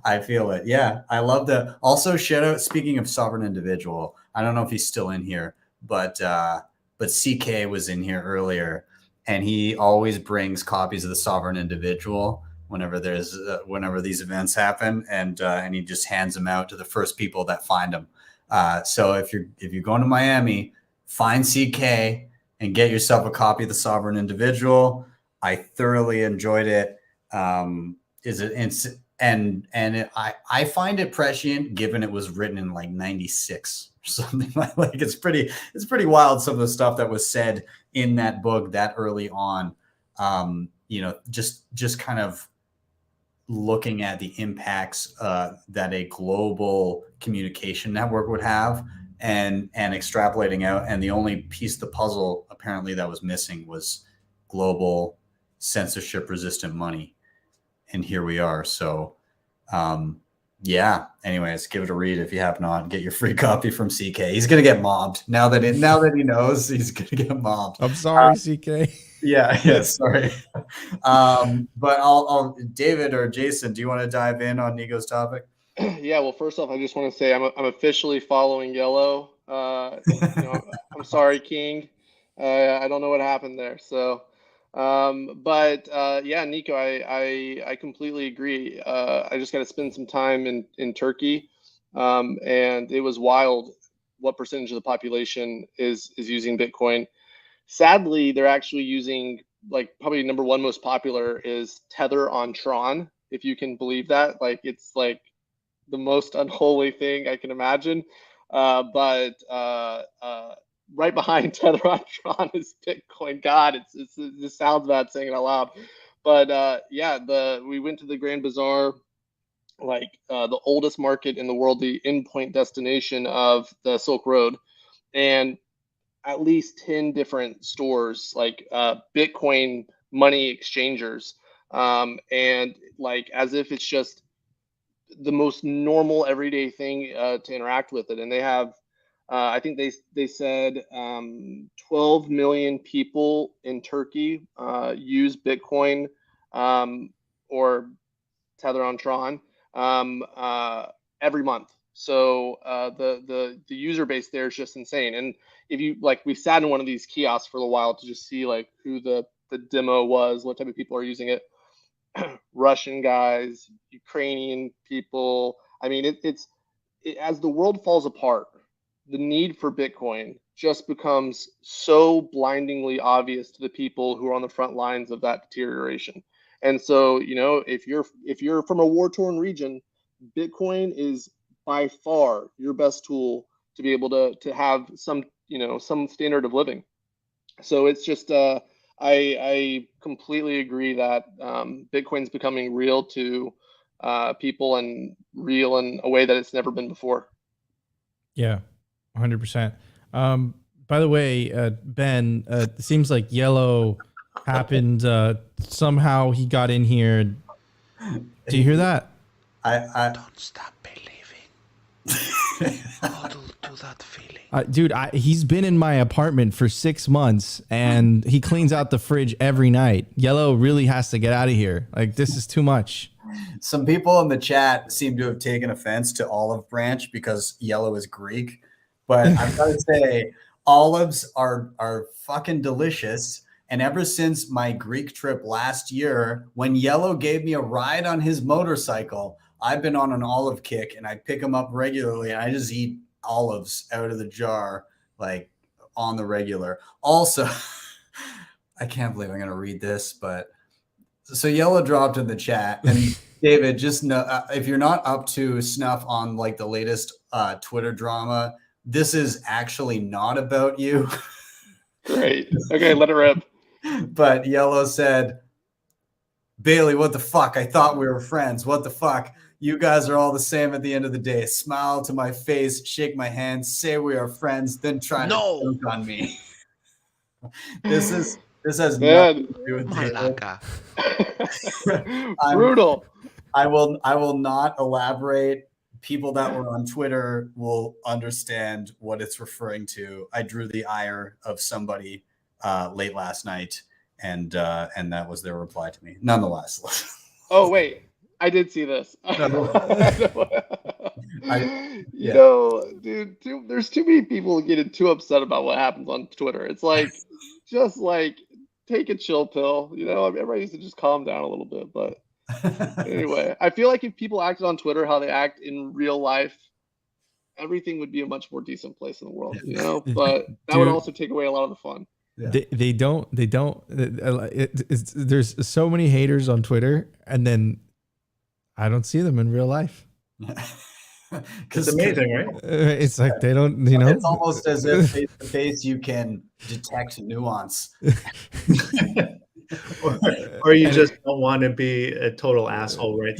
I feel it. Yeah, I love that. Also, shout out, speaking of sovereign individual, I don't know if he's still in here, but CK was in here earlier, and he always brings copies of the sovereign individual whenever these events happen, and he just hands them out to the first people that find them. So if you're going to Miami, find CK and get yourself a copy of the sovereign individual. I thoroughly enjoyed it. I find it prescient, given it was written in like 96 or something. Like it's pretty wild, some of the stuff that was said in that book that early on. You know, just kind of looking at the impacts that a global communication network would have, and extrapolating out. And the only piece of the puzzle apparently that was missing was global censorship resistant money, and here we are. So yeah, anyways, give it a read if you have not. Get your free copy from CK. He's gonna get mobbed now that he knows he's gonna get mobbed. I'm sorry, CK. Yeah, sorry. But I'll David or Jason, do you want to dive in on Nico's topic? Yeah, well, first off, I just want to say I'm officially following Yellow. You know, I'm sorry, King. I don't know what happened there. So yeah, Nico, I completely agree. I just got to spend some time in Turkey, and it was wild what percentage of the population is using Bitcoin. Sadly, they're actually using, like, probably number one most popular is Tether on Tron, if you can believe that. Like, it's like the most unholy thing I can imagine. But right behind Tether on Tron is Bitcoin. God, it just sounds bad saying it out loud. But yeah, we went to the Grand Bazaar, like the oldest market in the world, the endpoint destination of the Silk Road, and at least 10 different stores, like Bitcoin money exchangers, and like as if it's just the most normal everyday thing to interact with it. And they have, I think they said 12 million people in Turkey use Bitcoin or Tether on Tron every month. So the user base there is just insane. And if you like, we sat in one of these kiosks for a while to just see like who the demo was, what type of people are using it. Russian guys, Ukrainian people. I mean, as the world falls apart, the need for Bitcoin just becomes so blindingly obvious to the people who are on the front lines of that deterioration. And so, you know, if you're from a war-torn region, Bitcoin is by far your best tool to be able to have some, you know, some standard of living. So it's just I completely agree that Bitcoin's becoming real to people, and real in a way that it's never been before. Yeah, 100%. By the way, Ben, it seems like Yellow happened. Somehow he got in here. Do you hear that? I Don't stop believing. Hodl to that feeling. Dude, he's been in my apartment for 6 months and he cleans out the fridge every night. Yellow really has to get out of here. Like, this is too much. Some people in the chat seem to have taken offense to olive branch because Yellow is Greek. But I've got to say, olives are fucking delicious. And ever since my Greek trip last year, when Yellow gave me a ride on his motorcycle, I've been on an olive kick, and I pick them up regularly, and I just eat olives out of the jar, like on the regular. Also, I can't believe I'm going to read this, but so Yellow dropped in the chat, and David, just know, if you're not up to snuff on like the latest Twitter drama, this is actually not about you. Great. Okay, let it rip. But Yellow said, Bailey, what the fuck? I thought we were friends. What the fuck? You guys are all the same at the end of the day. Smile to my face, shake my hand, say we are friends, then try to dunk on me. This has nothing to do with David. Brutal. I will not elaborate. People that were on Twitter will understand what it's referring to. I drew the ire of somebody late last night, and that was their reply to me. Nonetheless. Oh wait, I did see this. Yeah. You know, dude, there's too many people getting too upset about what happens on Twitter. It's like, just like, take a chill pill. You know, everybody needs to just calm down a little bit. But anyway, I feel like if people acted on Twitter how they act in real life, everything would be a much more decent place in the world. You know, but that would also take away a lot of the fun. Yeah. They don't. There's so many haters on Twitter, and then I don't see them in real life. It's amazing, right? It's like they don't, you know. It's almost as if face to face you can detect nuance. or you just don't want to be a total asshole, right?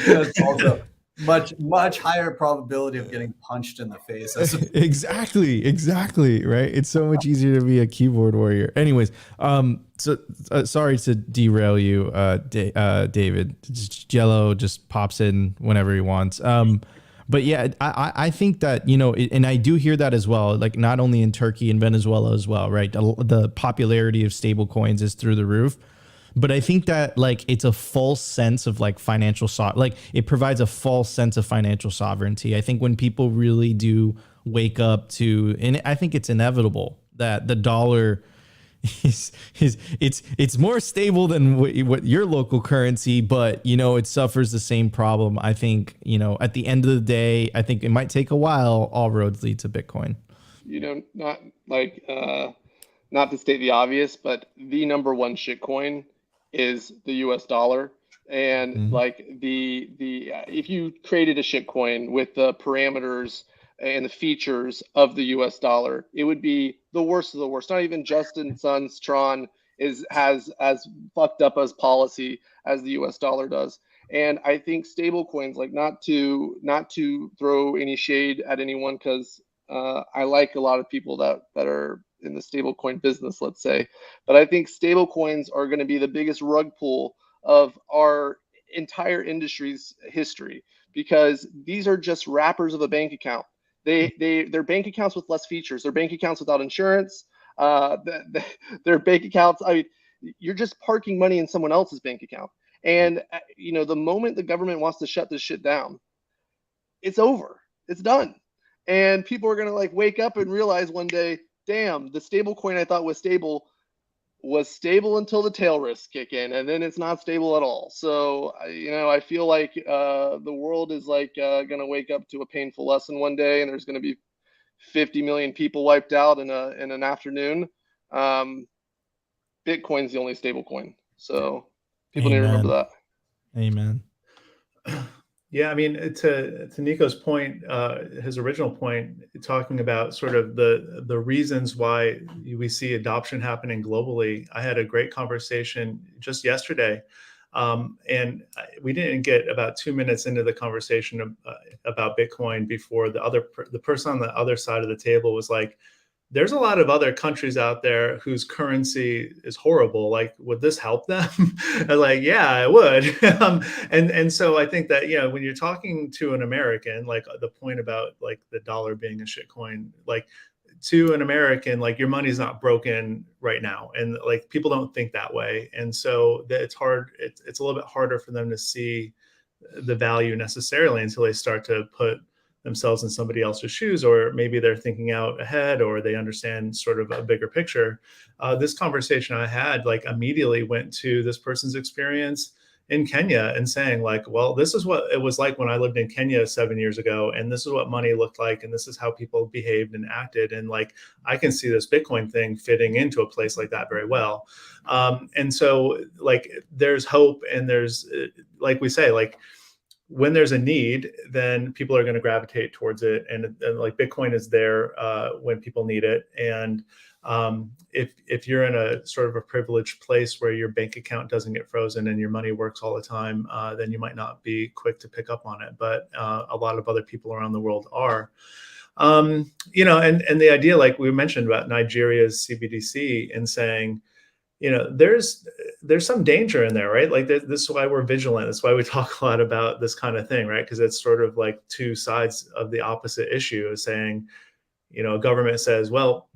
That's also much higher probability of getting punched in the face. Exactly, right? It's so much easier to be a keyboard warrior. Anyways, so sorry to derail you, David. Jello just pops in whenever he wants. But yeah, I think that, you know, and I do hear that as well, like not only in Turkey and Venezuela as well, right? The popularity of stable coins is through the roof. But I think that like it's a false sense of like like it provides a false sense of financial sovereignty. I think when people really do wake up to, and I think it's inevitable that the dollar it's more stable than what your local currency, but it suffers the same problem. I think at the end of the day, I think it might take a while. All roads lead to Bitcoin. Not like not to state the obvious, but the number one shitcoin is the US dollar. And like if you created a shitcoin with the parameters and the features of the US dollar, it would be the worst of the worst. Not even Justin Sun's Tron has as fucked up as policy as the US dollar does. And I think stable coins, like not to throw any shade at anyone, because I like a lot of people that are in the stablecoin business, let's say, but I think stablecoins are going to be the biggest rug pull of our entire industry's history, because these are just wrappers of a bank account. They're bank accounts with less features. They're bank accounts without insurance. They're bank accounts. I mean, you're just parking money in someone else's bank account. And the moment the government wants to shut this shit down, it's over. It's done. And people are gonna like wake up and realize one day, damn, the stable coin I thought was stable until the tail risks kick in, and then it's not stable at all. So I feel like the world is like gonna wake up to a painful lesson one day, and there's gonna be 50 million people wiped out in an afternoon. Bitcoin's the only stable coin, so people need to remember that. Amen. Yeah, I mean, to Nico's point, his original point, talking about sort of the reasons why we see adoption happening globally. I had a great conversation just yesterday, and we didn't get about 2 minutes into the conversation about Bitcoin before the person on the other side of the table was like, there's a lot of other countries out there whose currency is horrible. Like, would this help them? I'm like, yeah, it would. And so I think that, when you're talking to an American, like the point about like the dollar being a shit coin, like to an American, like your money's not broken right now. And like people don't think that way. And so that it's hard. It's a little bit harder for them to see the value necessarily until they start to put themselves in somebody else's shoes, or maybe they're thinking out ahead, or they understand sort of a bigger picture. This conversation I had like immediately went to this person's experience in Kenya and saying like, well, this is what it was like when I lived in Kenya 7 years ago, and this is what money looked like, and this is how people behaved and acted, and like I can see this Bitcoin thing fitting into a place like that very well. And so like there's hope, and there's like we say, like when there's a need, then people are going to gravitate towards it. And like Bitcoin is there when people need it. And if you're in a sort of a privileged place where your bank account doesn't get frozen and your money works all the time, then you might not be quick to pick up on it. But a lot of other people around the world are. And the idea, like we mentioned about Nigeria's CBDC, and saying, there's some danger in there, right? Like this is why we're vigilant. That's why we talk a lot about this kind of thing, right? Because it's sort of like two sides of the opposite issue, is saying, a government says, well,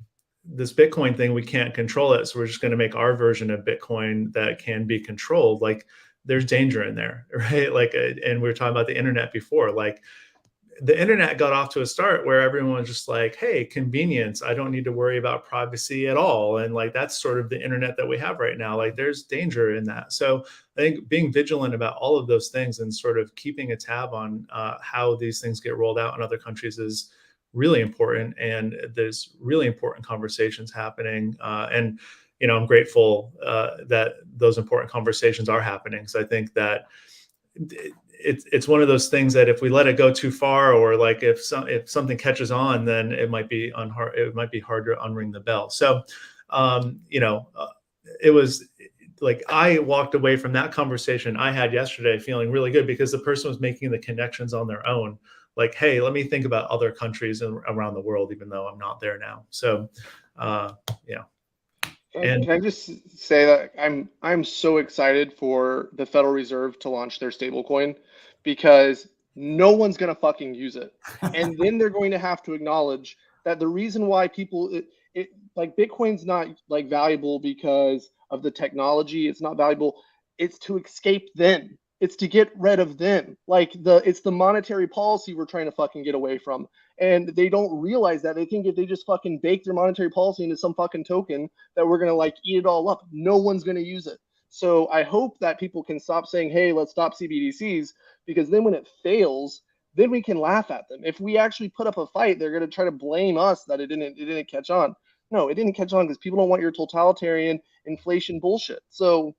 this Bitcoin thing, we can't control it, so we're just going to make our version of Bitcoin that can be controlled. Like there's danger in there, right? Like, and we were talking about the internet before, like the internet got off to a start where everyone was just like, hey, convenience, I don't need to worry about privacy at all. And like, that's sort of the internet that we have right now. Like there's danger in that. So I think being vigilant about all of those things and sort of keeping a tab on how these things get rolled out in other countries is really important. And there's really important conversations happening. And I'm grateful that those important conversations are happening. So I think that it's one of those things that if we let it go too far, or like if something catches on, then it might be hard to unring the bell. So, it was like I walked away from that conversation I had yesterday feeling really good, because the person was making the connections on their own. Like, hey, let me think about other countries around the world, even though I'm not there now. So, yeah. And can I just say that I'm so excited for the Federal Reserve to launch their stablecoin, because no one's gonna fucking use it, and then they're going to have to acknowledge that the reason why people like Bitcoin's not like valuable because of the technology. It's not valuable. It's to escape them. It's to get rid of them. Like it's the monetary policy we're trying to fucking get away from. And they don't realize that. They think if they just fucking bake their monetary policy into some fucking token that we're going to like eat it all up. No one's going to use it. So I hope that people can stop saying, hey, let's stop CBDCs, because then when it fails, then we can laugh at them. If we actually put up a fight, they're going to try to blame us that it didn't catch on. No, it didn't catch on because people don't want your totalitarian inflation bullshit. So,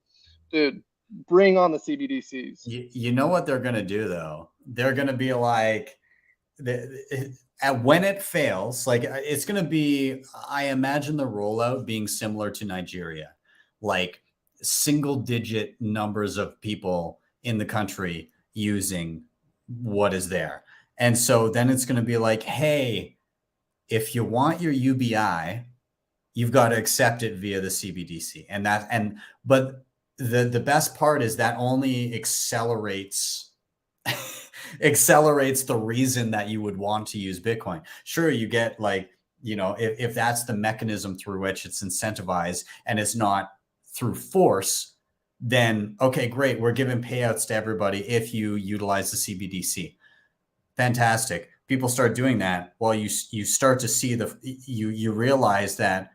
dude, bring on the CBDCs. You know what they're going to do, though? They're going to be like, when it fails, like it's going to be, I imagine the rollout being similar to Nigeria, like single digit numbers of people in the country using what is there. And so then it's going to be like, hey, if you want your UBI, you've got to accept it via the CBDC. But the best part is that only accelerates the reason that you would want to use Bitcoin. Sure, you get like, you know, if that's the mechanism through which it's incentivized and it's not through force, then okay, great. We're giving payouts to everybody if you utilize the CBDC. Fantastic. People start doing that. Well, you start to see you realize that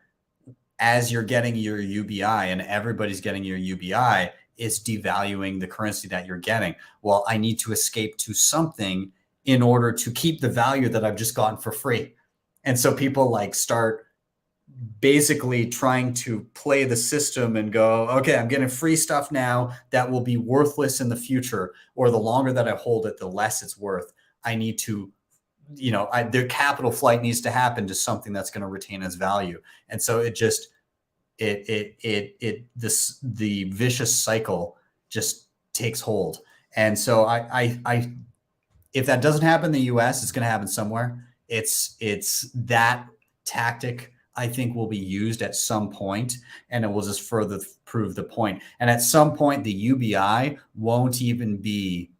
as you're getting your UBI and everybody's getting your UBI, it's devaluing the currency that you're getting. Well, I need to escape to something in order to keep the value that I've just gotten for free. And so people like start basically trying to play the system and go, okay, I'm getting free stuff now that will be worthless in the future, or the longer that I hold it, the less it's worth. I need to, you know, the capital flight needs to happen to something that's going to retain its value. And so it just, the vicious cycle just takes hold. And so I if that doesn't happen in the US, it's going to happen somewhere. It's that tactic, I think, will be used at some point, and it will just further prove the point. And at some point, the UBI won't even be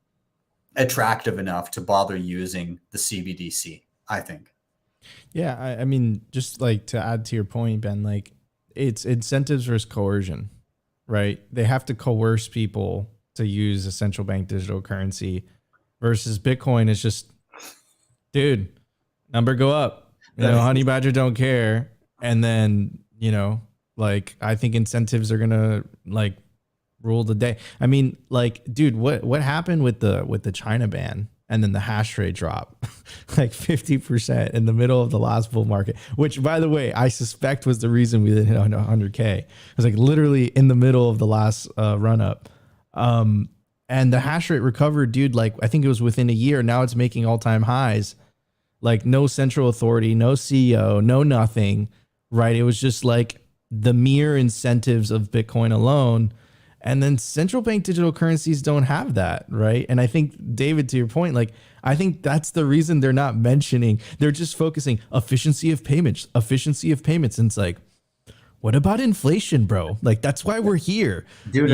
attractive enough to bother using the CBDC, I think. Yeah, I mean, just like to add to your point, Ben, like it's incentives versus coercion, right? They have to coerce people to use a central bank digital currency, versus Bitcoin is just, dude, number go up. You know, honey badger don't care. And then, you know, like I think incentives are gonna like rule the day. I mean, like, dude, what happened with the China ban and then the hash rate drop like 50% in the middle of the last bull market, which, by the way, I suspect was the reason we didn't hit 100K. It was like literally in the middle of the last run up. And the hash rate recovered, dude, like I think it was within a year. Now it's making all-time highs, like no central authority, no CEO, no nothing, right? It was just like the mere incentives of Bitcoin alone. And then central bank digital currencies don't have that, right? And I think, David, to your point, like, I think that's the reason they're not mentioning, they're just focusing efficiency of payments. And it's like, what about inflation, bro? Like, that's why we're here. Dude,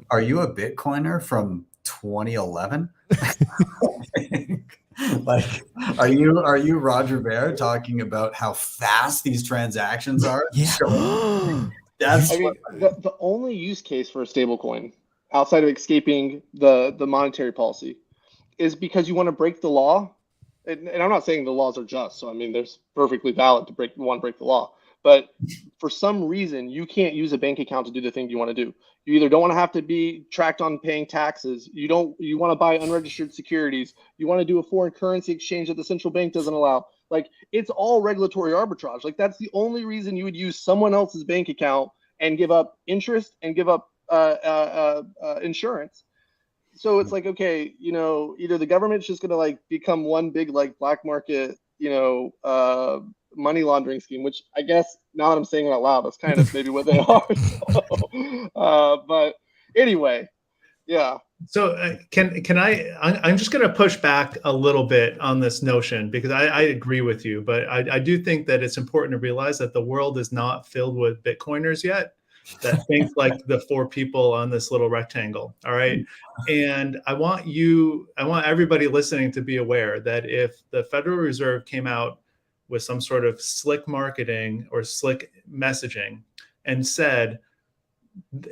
are you a Bitcoiner from 2011? Like, are you Roger Ver talking about how fast these transactions are? Yeah. I mean, the only use case for a stablecoin outside of escaping the monetary policy is because you want to break the law. And I'm not saying the laws are just. So, I mean, there's perfectly valid to want to break the law. But for some reason, you can't use a bank account to do the thing you want to do. You either don't want to have to be tracked on paying taxes. You want to buy unregistered securities. You want to do a foreign currency exchange that the central bank doesn't allow. Like, it's all regulatory arbitrage. Like, that's the only reason you would use someone else's bank account and give up interest and give up insurance. So it's like, okay, you know, either the government's just going to like become one big like black market, you know, money laundering scheme, which I guess now that I'm saying it out loud, that's kind of maybe what they are. So, but anyway, yeah. So I'm just going to push back a little bit on this notion, because I agree with you, but I do think that it's important to realize that the world is not filled with Bitcoiners yet that think like the four people on this little rectangle. All right. And I want everybody listening to be aware that if the Federal Reserve came out with some sort of slick marketing or slick messaging and said,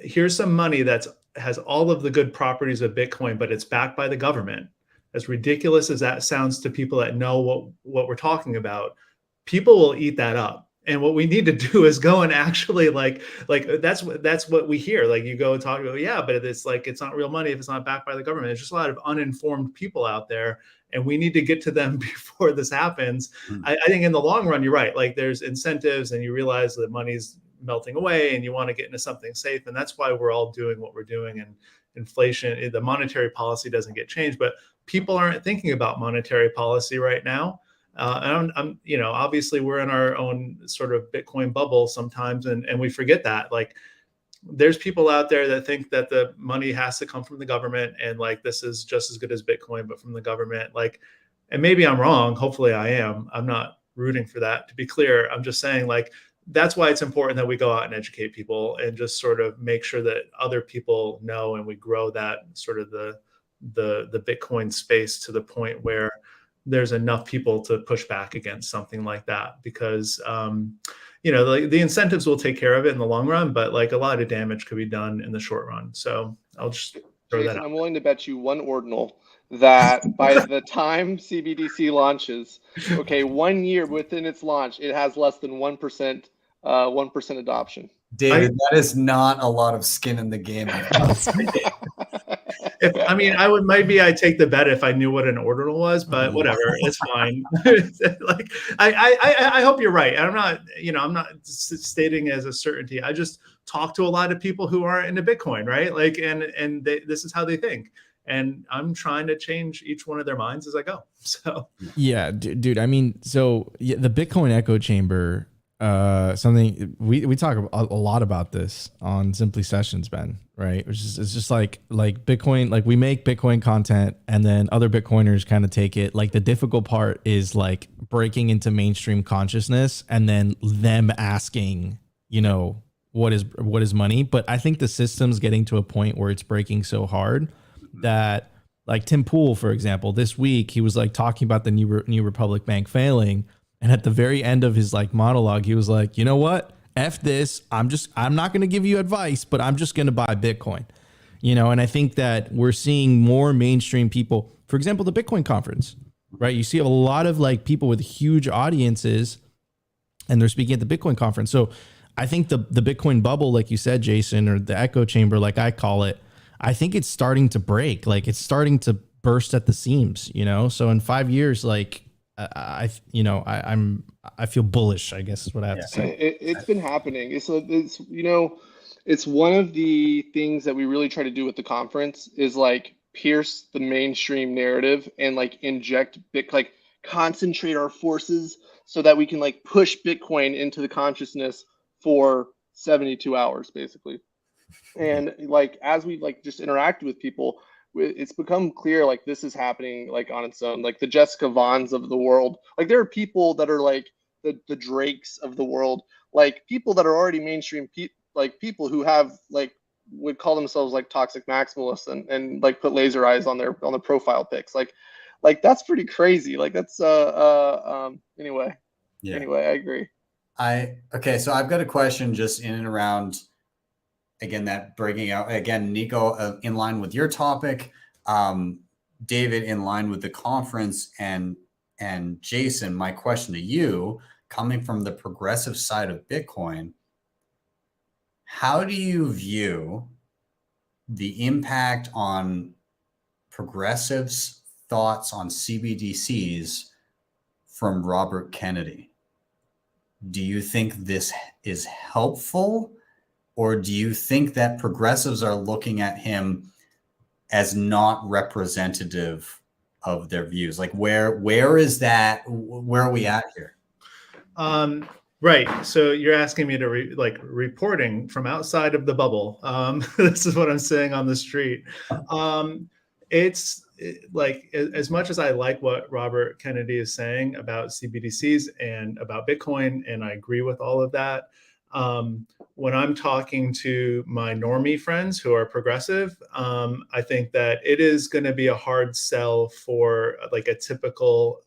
here's some money that's has all of the good properties of Bitcoin, but it's backed by the government. As ridiculous as that sounds to people that know what we're talking about, people will eat that up. And what we need to do is go and actually like that's what we hear. Like you go and talk about, yeah, but it's like, it's not real money if it's not backed by the government. There's just a lot of uninformed people out there, and we need to get to them before this happens. I think in the long run, you're right. Like there's incentives, and you realize that money's melting away, and you want to get into something safe. And that's why we're all doing what we're doing. And inflation, the monetary policy doesn't get changed, but people aren't thinking about monetary policy right now. And I'm, you know, obviously we're in our own sort of Bitcoin bubble sometimes, and we forget that. Like, there's people out there that think that the money has to come from the government, and like this is just as good as Bitcoin, but from the government. Like, and maybe I'm wrong. Hopefully I am. I'm not rooting for that, to be clear. I'm just saying, like, that's why it's important that we go out and educate people and just sort of make sure that other people know, and we grow that sort of the Bitcoin space to the point where there's enough people to push back against something like that, because you know, the incentives will take care of it in the long run, but like a lot of damage could be done in the short run. So I'll just throw that out. I'm willing to bet you one ordinal that by the time CBDC launches, okay, 1 year within its launch, it has less than 1% adoption. David, that is not a lot of skin in the game. I mean, I'd take the bet if I knew what an ordinal was, but whatever, it's fine. Like, I hope you're right. I'm not stating as a certainty. I just talk to a lot of people who aren't into Bitcoin, right? Like, and this is how they think, and I'm trying to change each one of their minds as I go. So yeah, dude. I mean, so yeah, the Bitcoin echo chamber. Something we talk a lot about this on Simply Sessions, Ben, right? Which is, it's just like Bitcoin, like we make Bitcoin content and then other Bitcoiners kind of take it. Like the difficult part is like breaking into mainstream consciousness and then them asking, you know, what is money? But I think the system's getting to a point where it's breaking so hard that, like Tim Pool, for example, this week, he was like talking about the New Republic Bank failing. And at the very end of his like monologue, he was like, you know what? F this. I'm not going to give you advice, but I'm just going to buy Bitcoin, you know? And I think that we're seeing more mainstream people, for example, the Bitcoin conference, right? You see a lot of like people with huge audiences and they're speaking at the Bitcoin conference. So I think the Bitcoin bubble, like you said, Jason, or the echo chamber, like I call it, I think it's starting to break. Like it's starting to burst at the seams, you know? So in 5 years, like, I feel bullish, I guess is what I have to say. It's been happening. It's you know, it's one of the things that we really try to do with the conference is like pierce the mainstream narrative and like inject like concentrate our forces so that we can like push Bitcoin into the consciousness for 72 hours basically. And like as we like just interacted with people, it's become clear like this is happening like on its own. Like the Jessica Vaughns of the world, like there are people that are like the Drakes of the world, like people that are already mainstream like people who have like would call themselves like toxic maximalists and like put laser eyes on their profile pics. Like that's pretty crazy. Like that's anyway. Yeah. Anyway, I agree. Okay, so I've got a question just in and around, again, that breaking out, again, Nico, in line with your topic, David, in line with the conference, and Jason, my question to you, coming from the progressive side of Bitcoin, how do you view the impact on progressives' thoughts on CBDCs from Robert Kennedy? Do you think this is helpful? Or do you think that progressives are looking at him as not representative of their views? Like where is that? Where are we at here? Right. So you're asking me to reporting from outside of the bubble. This is what I'm saying on the street. It's like, as much as I like what Robert Kennedy is saying about CBDCs and about Bitcoin, and I agree with all of that. When I'm talking to my normie friends who are progressive, I think that it is going to be a hard sell for like a typical,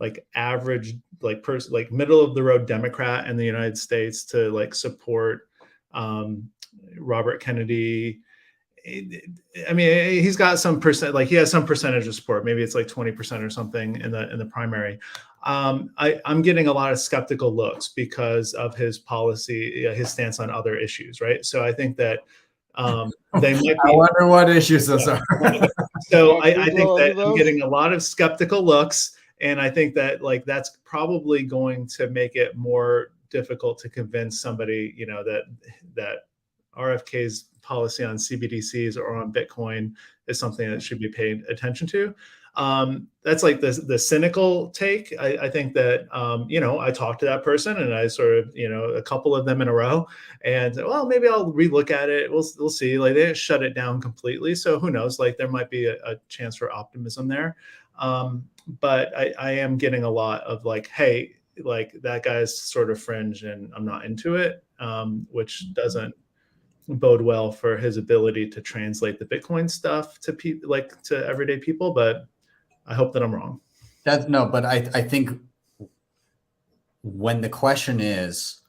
like average, like person, like middle of the road Democrat in the United States to like support Robert Kennedy I mean, he's got some percent, like he has some percentage of support. Maybe it's like 20% or something in the primary. I'm getting a lot of skeptical looks because of his policy, his stance on other issues, right? So I think that they might be. I wonder what issues those are. So I think that I'm getting a lot of skeptical looks, and I think that like that's probably going to make it more difficult to convince somebody, you know, that RFK's policy on CBDCs or on Bitcoin is something that should be paid attention to. That's like the cynical take. I think that, you know, I talked to that person and I sort of, you know, a couple of them in a row and well, maybe I'll relook at it. We'll see. Like they didn't shut it down completely. So who knows, like there might be a chance for optimism there. But I am getting a lot of like, hey, like that guy's sort of fringe and I'm not into it, which doesn't bode well for his ability to translate the Bitcoin stuff to people, like to everyday people. But I hope that I'm wrong. But I think when the question is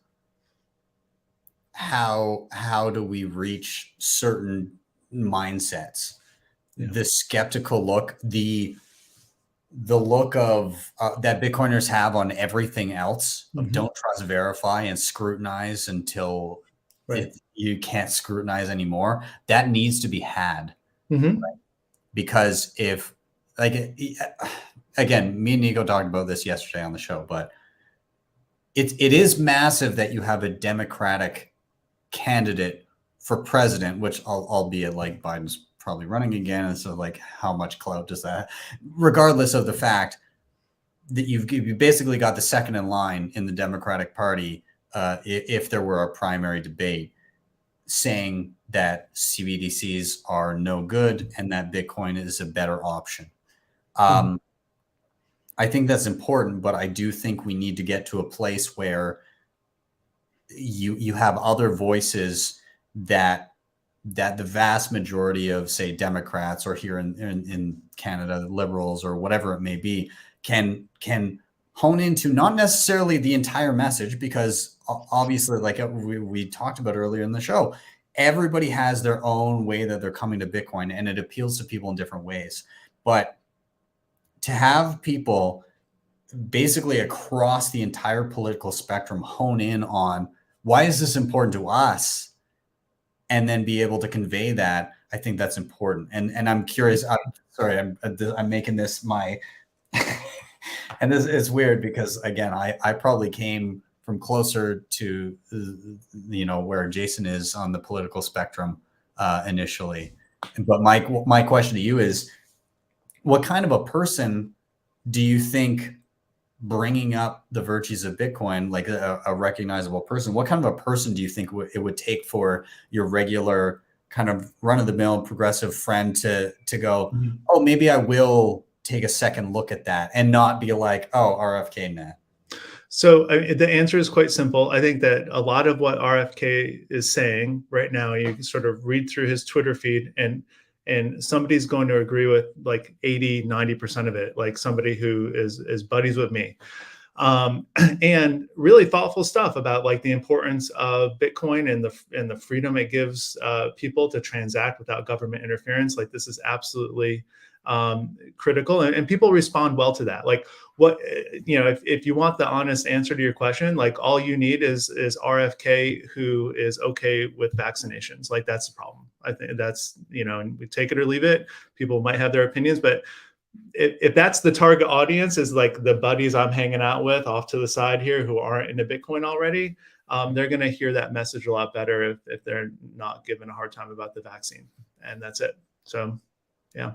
how do we reach certain mindsets, the skeptical look, the look of that Bitcoiners have on everything else, of don't trust, verify, and scrutinize until you can't scrutinize anymore, that needs to be had. Right? Because if, like, again, me and Nico talked about this yesterday on the show, but it is massive that you have a Democratic candidate for president, which albeit like Biden's probably running again. And so like, how much clout does that, regardless of the fact that you basically got the second in line in the Democratic Party, if there were a primary debate, saying that CBDCs are no good and that Bitcoin is a better option. I think that's important, but I do think we need to get to a place where you have other voices that the vast majority of, say, Democrats, or here in Canada, liberals, or whatever it may be, can hone into, not necessarily the entire message, because obviously, like we talked about earlier in the show, everybody has their own way that they're coming to Bitcoin, and it appeals to people in different ways. But to have people basically across the entire political spectrum hone in on why is this important to us, and then be able to convey that, I think that's important. And I'm curious. I'm making this my, and this is weird because again, I probably came from closer to, you know, where Jason is on the political spectrum initially. But my question to you is, what kind of a person do you think, bringing up the virtues of Bitcoin, like a recognizable person, what kind of a person do you think it would take for your regular kind of run-of-the-mill progressive friend to go, oh, maybe I will take a second look at that, and not be like, oh, RFK net? So the answer is quite simple. I think that a lot of what RFK is saying right now, you can sort of read through his Twitter feed, and somebody's going to agree with like 80-90% of it, like somebody who is buddies with me, and really thoughtful stuff about like the importance of Bitcoin and the freedom it gives people to transact without government interference. Like this is absolutely critical, and people respond well to that. Like what, you know, if you want the honest answer to your question, like all you need is RFK who is okay with vaccinations. Like that's the problem. I think that's, you know, and we take it or leave it. People might have their opinions, but if that's the target audience, is like the buddies I'm hanging out with off to the side here who aren't into Bitcoin already, they're going to hear that message a lot better if they're not given a hard time about the vaccine. And that's it. So, yeah.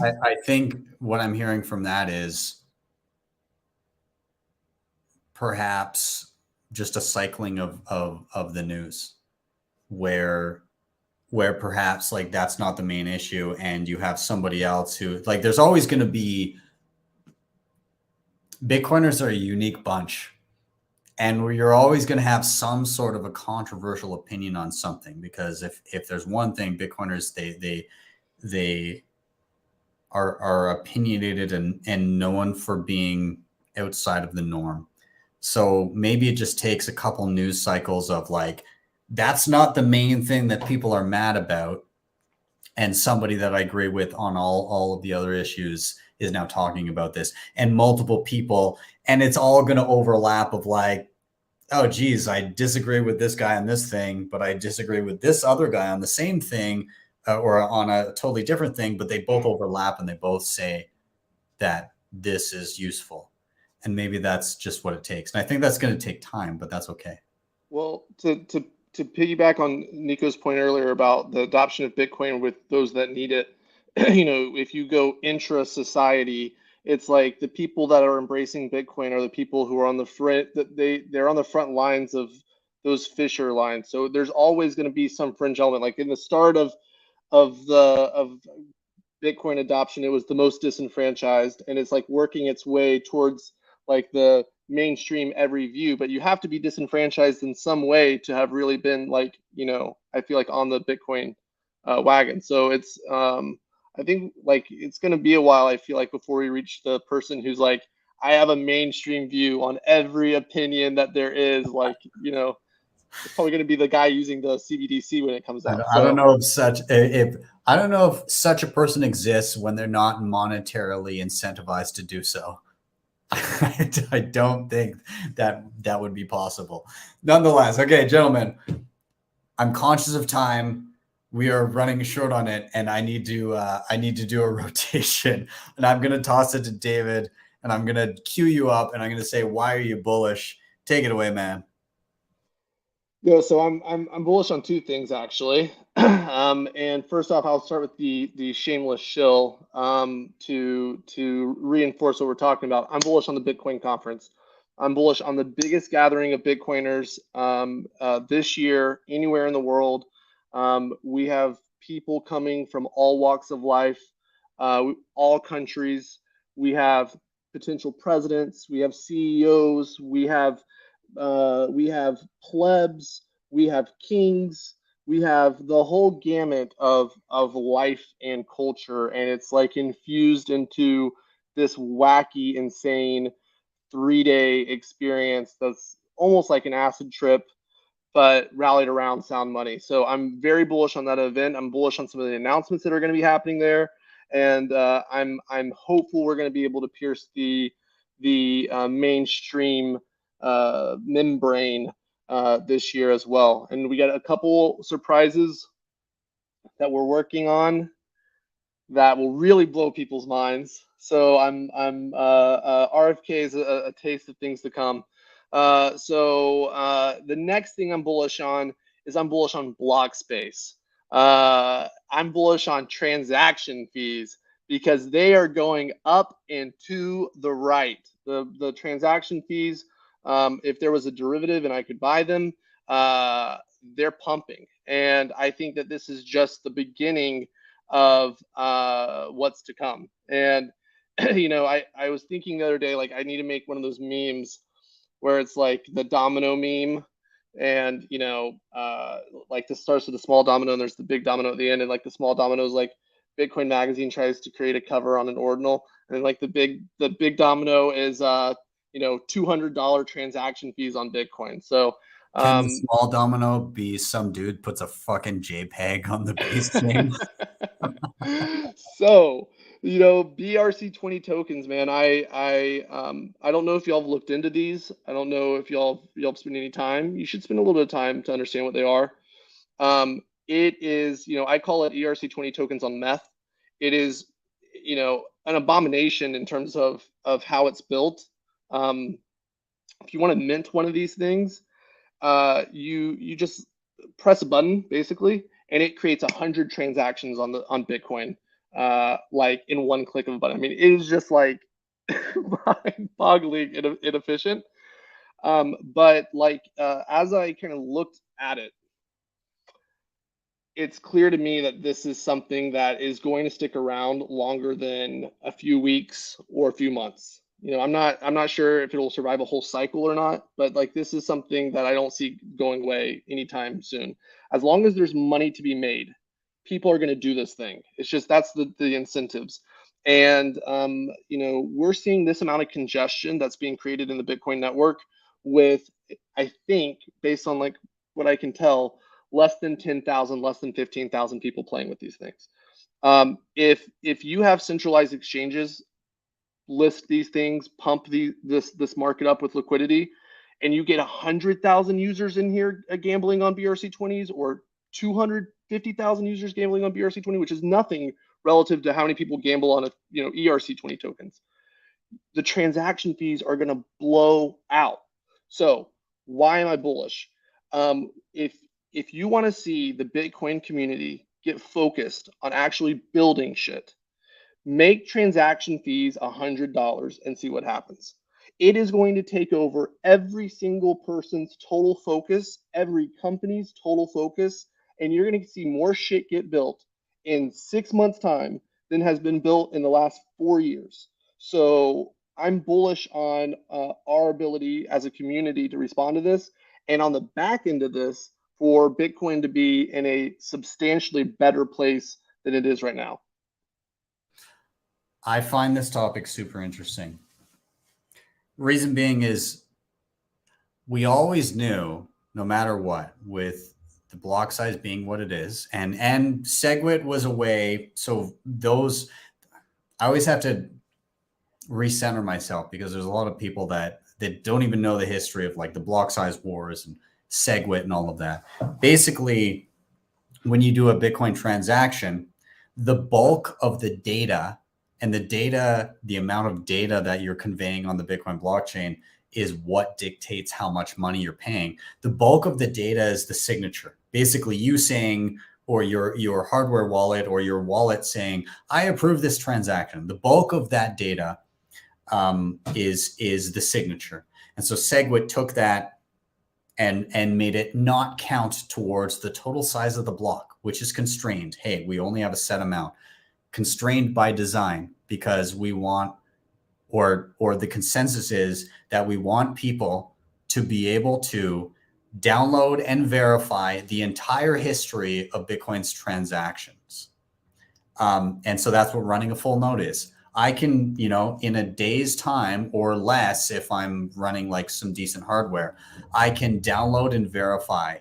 I think what I'm hearing from that is perhaps just a cycling of the news, where perhaps like that's not the main issue, and you have somebody else who, like, there's always going to be, Bitcoiners are a unique bunch, and you're always going to have some sort of a controversial opinion on something, because if there's one thing, Bitcoiners, they are opinionated and known for being outside of the norm. So maybe it just takes a couple news cycles of like, that's not the main thing that people are mad about, and somebody that I agree with on all of the other issues is now talking about this, and multiple people, and it's all going to overlap of like, oh geez, I disagree with this guy on this thing, but I disagree with this other guy on the same thing, or on a totally different thing, but they both overlap and they both say that this is useful. And maybe that's just what it takes. And I think that's going to take time, but that's okay. Well, to piggyback on Nico's point earlier about the adoption of Bitcoin with those that need it, if you go intra-society, it's like the people that are embracing Bitcoin are the people who are on the front, that they're on the front lines of those Fisher lines. So there's always going to be some fringe element. Like in the start of Bitcoin adoption, it was the most disenfranchised, and it's like working its way towards like the mainstream every view, but you have to be disenfranchised in some way to have really been like, I feel like on the Bitcoin wagon. So it's, I think like it's going to be a while, I feel like, before we reach the person who's like, I have a mainstream view on every opinion that there is, like, it's probably going to be the guy using the CBDC when it comes out. I don't know if such a person exists when they're not monetarily incentivized to do so. I don't think that would be possible. Nonetheless, okay, gentlemen, I'm conscious of time. We are running short on it, and I need to do a rotation. And I'm gonna toss it to David, and I'm gonna cue you up, and I'm gonna say, why are you bullish? Take it away, man. Yeah, so I'm bullish on two things actually. And first off, I'll start with the shameless shill to reinforce what we're talking about. I'm bullish on the Bitcoin conference. I'm bullish on the biggest gathering of Bitcoiners this year anywhere in the world. We have people coming from all walks of life, all countries. We have potential presidents. We have CEOs. We have plebs, we have kings, we have the whole gamut of life and culture, and it's like infused into this wacky, insane 3-day experience that's almost like an acid trip, but rallied around sound money. So I'm very bullish on that event. I'm bullish on some of the announcements that are going to be happening there, and I'm hopeful we're going to be able to pierce the mainstream membrane this year as well. And we got a couple surprises that we're working on that will really blow people's minds. So RFK is a taste of things to come. So the next thing I'm bullish on is I'm bullish on block space. I'm bullish on transaction fees because they are going up and to the right. The transaction fees, if there was a derivative and I could buy them, they're pumping. And I think that this is just the beginning of what's to come. And, I was thinking the other day, like, I need to make one of those memes where it's like the domino meme. And, like this starts with a small domino and there's the big domino at the end. And like the small domino is like Bitcoin Magazine tries to create a cover on an ordinal. And then like the big domino is, $200 transaction fees on Bitcoin. So can the small domino be some dude puts a fucking JPEG on the base chain? So, BRC20 tokens, man. I don't know if y'all have looked into these. I don't know if y'all spend any time. You should spend a little bit of time to understand what they are. It is, I call it ERC20 tokens on meth. It is, an abomination in terms of how it's built. If you want to mint one of these things, you just press a button basically, and it creates 100 transactions on Bitcoin, like in one click of a button. I mean, it is just like mind-boggling inefficient. But like as I kind of looked at it, it's clear to me that this is something that is going to stick around longer than a few weeks or a few months. I'm not sure if it'll survive a whole cycle or not, but like this is something that I don't see going away anytime soon. As long as there's money to be made, people are going to do this thing. It's just that's the incentives. And we're seeing this amount of congestion that's being created in the Bitcoin network with, I think, based on like what I can tell, less than 10,000, less than 15,000 people playing with these things. If you have centralized exchanges list these things, pump this market up with liquidity, and you get 100,000 users in here gambling on BRC20s, or 250,000 users gambling on BRC20, which is nothing relative to how many people gamble on ERC20 tokens. The transaction fees are going to blow out. So why am I bullish? If you want to see the Bitcoin community get focused on actually building shit, make transaction fees $100 and see what happens. It is going to take over every single person's total focus, every company's total focus, and you're going to see more shit get built in 6 months' time than has been built in the last 4 years. So I'm bullish on our ability as a community to respond to this, and on the back end of this, for Bitcoin to be in a substantially better place than it is right now. I find this topic super interesting. Reason being is we always knew, no matter what, with the block size being what it is, and SegWit was a way. So those, I always have to recenter myself, because there's a lot of people that don't even know the history of like the block size wars and SegWit and all of that. Basically, when you do a Bitcoin transaction, the bulk of the data and the amount of data that you're conveying on the Bitcoin blockchain is what dictates how much money you're paying. The bulk of the data is the signature. Basically, you saying, or your hardware wallet or your wallet saying, I approve this transaction. The bulk of that data is the signature. And so SegWit took that and made it not count towards the total size of the block, which is constrained. Hey, we only have a set amount. Constrained by design, because we want, or the consensus is that we want people to be able to download and verify the entire history of Bitcoin's transactions. And so that's what running a full node is. I can, in a day's time or less, if I'm running like some decent hardware, I can download and verify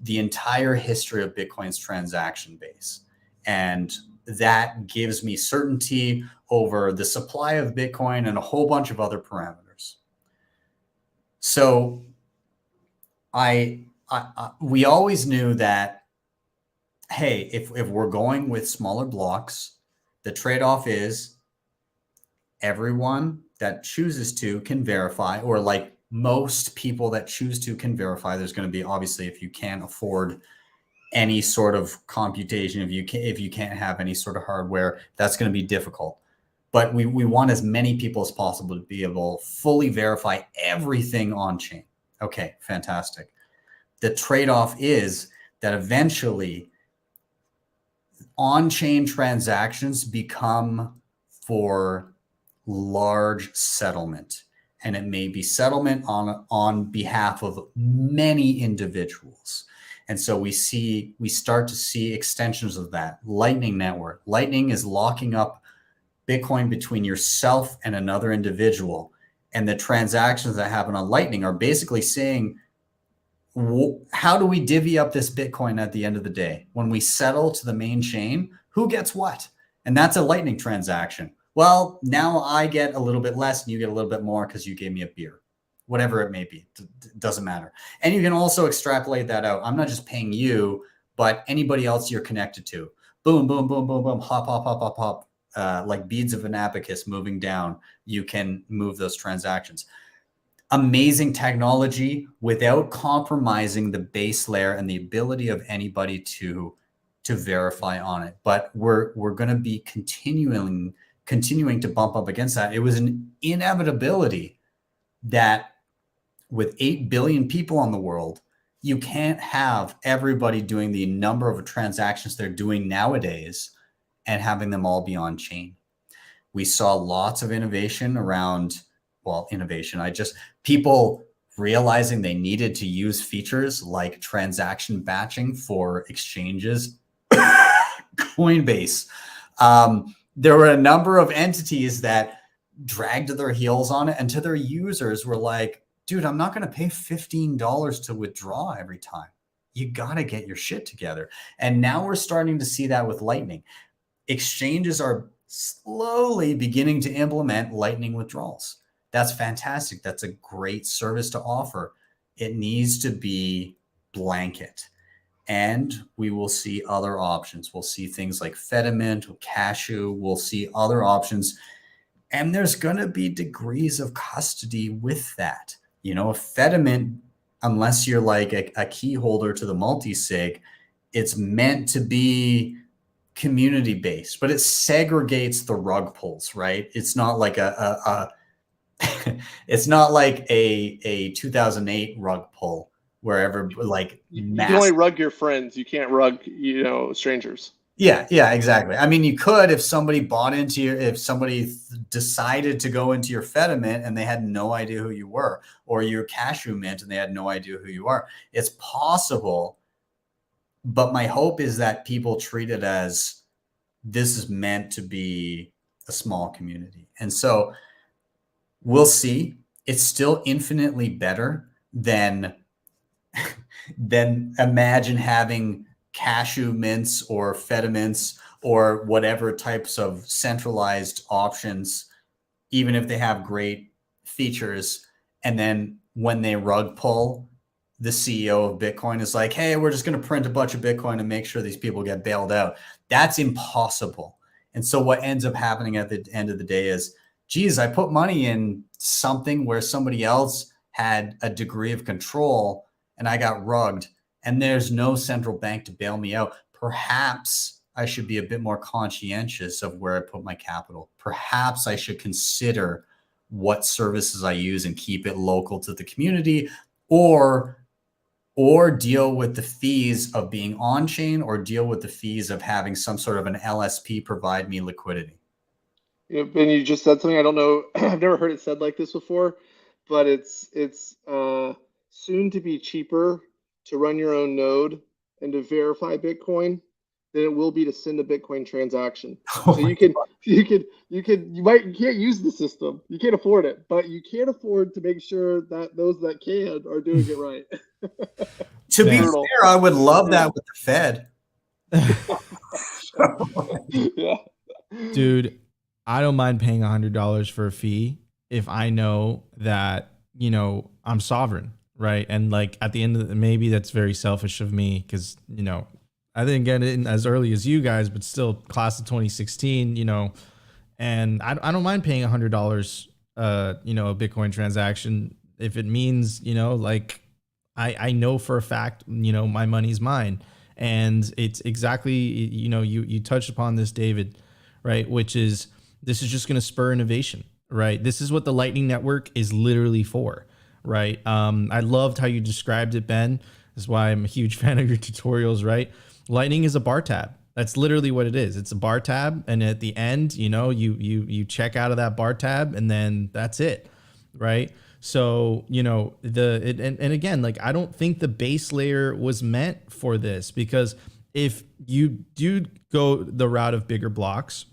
the entire history of Bitcoin's transaction base. And that gives me certainty over the supply of Bitcoin and a whole bunch of other parameters. So we always knew that, hey, if we're going with smaller blocks, the trade-off is everyone that chooses to can verify, or like most people that choose to can verify. There's going to be, obviously, if you can't afford any sort of computation, if you can't have any sort of hardware, that's going to be difficult. But we want as many people as possible to be able to fully verify everything on chain. Okay, fantastic. The trade-off is that eventually on-chain transactions become for large settlement, and it may be settlement on behalf of many individuals. And so we start to see extensions of that. Lightning Network. Lightning is locking up Bitcoin between yourself and another individual. And the transactions that happen on Lightning are basically saying, how do we divvy up this Bitcoin at the end of the day? When we settle to the main chain, who gets what? And that's a Lightning transaction. Well, now I get a little bit less and you get a little bit more because you gave me a beer. Whatever it may be, doesn't matter. And you can also extrapolate that out. I'm not just paying you, but anybody else you're connected to. Boom, boom, boom, boom, boom, hop, hop, hop, hop, hop. Like beads of an abacus moving down, you can move those transactions. Amazing technology without compromising the base layer and the ability of anybody to verify on it. But we're going to be continuing to bump up against that. It was an inevitability that with 8 billion people on the world, you can't have everybody doing the number of transactions they're doing nowadays and having them all be on chain. We saw lots of innovation around, people realizing they needed to use features like transaction batching for exchanges. Coinbase. There were a number of entities that dragged their heels on it, and to their users were like, dude, I'm not going to pay $15 to withdraw every time. You got to get your shit together. And now we're starting to see that with Lightning. exchanges are slowly beginning to implement Lightning withdrawals. That's fantastic. That's a great service to offer. It needs to be blanket. And we will see other options. We'll see things like Fedimint, Cashew. We'll see other options. And there's going to be degrees of custody with that. You know, Fedimint, unless you're like a key holder to the multisig, it's meant to be community based, but it segregates the rug pulls, right? It's not like it's not like a 2008 rug pull wherever like you can only rug your friends. You can't rug, you know, strangers. Yeah, exactly. I mean, you could if somebody bought into your, if somebody decided to go into your Fedimint and they had no idea who you were, or your Cashew Mint and they had no idea who you are. It's possible, but my hope is that people treat it as this is meant to be a small community. And so we'll see. It's still infinitely better than imagine having Cashew mints or Fedimints or whatever types of centralized options, even if they have great features. And then when they rug pull, the CEO of Bitcoin is like, hey, we're just going to print a bunch of Bitcoin and make sure these people get bailed out. That's impossible. And so what ends up happening at the end of the day is, geez, I put money in something where somebody else had a degree of control and I got rugged, and there's no central bank to bail me out. Perhaps I should be a bit more conscientious of where I put my capital. Perhaps I should consider what services I use and keep it local to the community, or deal with the fees of being on chain, or deal with the fees of having some sort of an LSP provide me liquidity. And you just said something I don't know. I've never heard it said like this before, but it's soon to be cheaper to run your own node and to verify Bitcoin than it will be to send a Bitcoin transaction. So you can't use the system. You can't afford it, but you can't afford to make sure that those that can are doing it right. To be fair, I would love that with the Fed. Yeah. Dude, I don't mind paying $100 for a fee if I know that, you know, I'm sovereign, right? And like at the end of the, maybe that's very selfish of me because, you know, I didn't get it in as early as you guys, but still class of 2016, you know, and I don't mind paying $100, you know, a Bitcoin transaction if it means, you know, like I know for a fact, you know, my money's mine. And it's exactly, you know, you touched upon this, David, right? Which is, this is just going to spur innovation, right? This is what the Lightning Network is literally for, right? I loved how you described it, Ben. That's why I'm a huge fan of your tutorials, right? Lightning is a bar tab. That's literally what it is. It's a bar tab. And at the end, you know, you check out of that bar tab and then that's it, right? So, you know, and again, like, I don't think the base layer was meant for this, because if you do go the route of bigger blocks,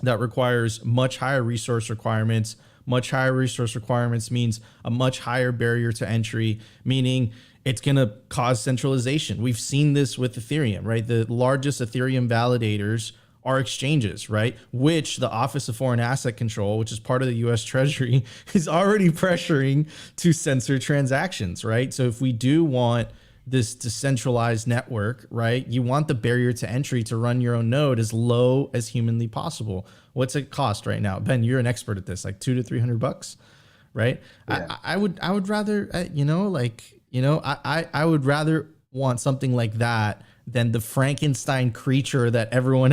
that requires much higher resource requirements. Much higher resource requirements means a much higher barrier to entry, meaning it's going to cause centralization. We've seen this with Ethereum, right? The largest Ethereum validators are exchanges, right? Which the Office of Foreign Asset Control, which is part of the US Treasury, is already pressuring to censor transactions, right? So if we do want this decentralized network, right, you want the barrier to entry to run your own node as low as humanly possible. What's it cost right now? Ben, you're an expert at this, like $200 to $300, right? Yeah. I would rather, you know, like, you know, I would rather want something like that than the Frankenstein creature that everyone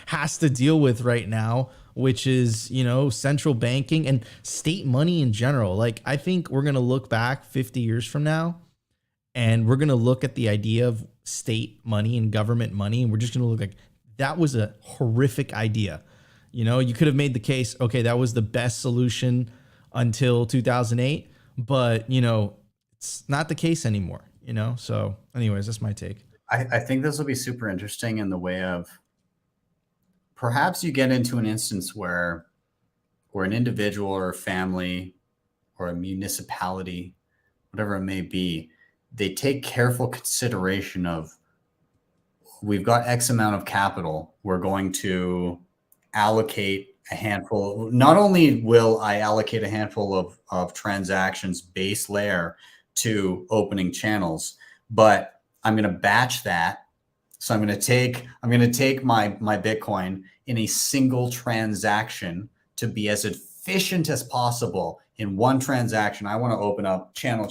has to deal with right now, which is, you know, central banking and state money in general. Like, I think we're going to look back 50 years from now, and we're going to look at the idea of state money and government money, and we're just going to look like that was a horrific idea. You know, you could have made the case, okay, that was the best solution until 2008, but, you know, it's not the case anymore, you know? So anyways, that's my take. I think this will be super interesting in the way of perhaps you get into an instance where an individual or a family or a municipality, whatever it may be, they take careful consideration of we've got X amount of capital. We're going to allocate a handful. Not only will I allocate a handful of transactions base layer to opening channels, but I'm going to batch that. So I'm going to take my Bitcoin in a single transaction to be as efficient as possible. In one transaction, I want to open up channel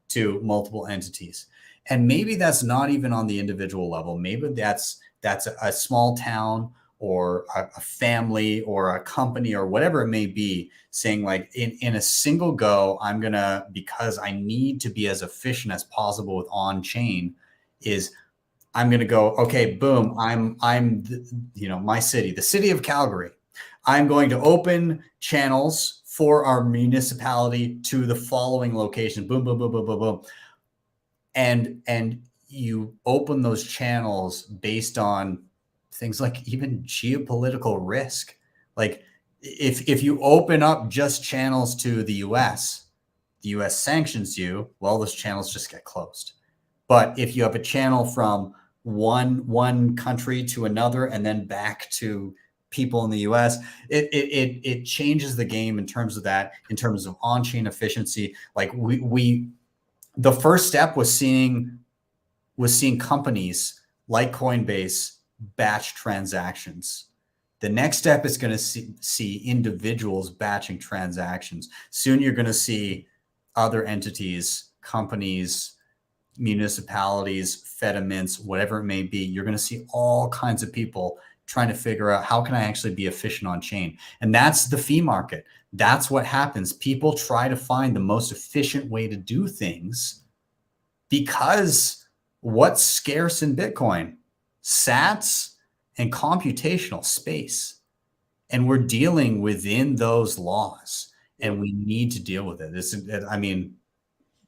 to multiple entities. And maybe that's not even on the individual level. Maybe that's a small town or a family or a company or whatever it may be, saying like in a single go, I'm gonna, because I need to be as efficient as possible with on-chain, is I'm gonna go, okay, boom, my city, the city of Calgary. I'm going to open channels for our municipality to the following location. Boom, boom, boom, boom, boom, boom. And you open those channels based on things like even geopolitical risk. Like if you open up just channels to the US sanctions you, well, those channels just get closed. But if you have a channel from one country to another and then back to people in the US, it changes the game in terms of that, in terms of on-chain efficiency. Like the first step was seeing companies like Coinbase batch transactions. The next step is going to see individuals batching transactions. Soon you're going to see other entities, companies, municipalities, fediments, whatever it may be. You're going to see all kinds of people trying to figure out, how can I actually be efficient on chain? And that's the fee market. That's what happens. People try to find the most efficient way to do things, because what's scarce in Bitcoin? Sats and computational space. And we're dealing within those laws, and we need to deal with it.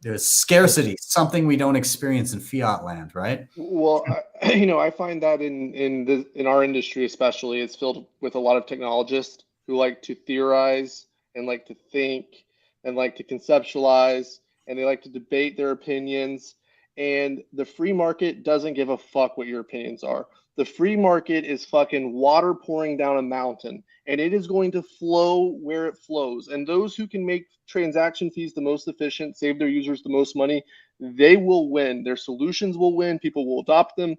There's scarcity, something we don't experience in fiat land, right? Well, I find that in our industry especially, it's filled with a lot of technologists who like to theorize and like to think and like to conceptualize, and they like to debate their opinions. And the free market doesn't give a fuck what your opinions are. The free market is fucking water pouring down a mountain, and it is going to flow where it flows. And those who can make transaction fees the most efficient, save their users the most money, they will win. Their solutions will win. People will adopt them.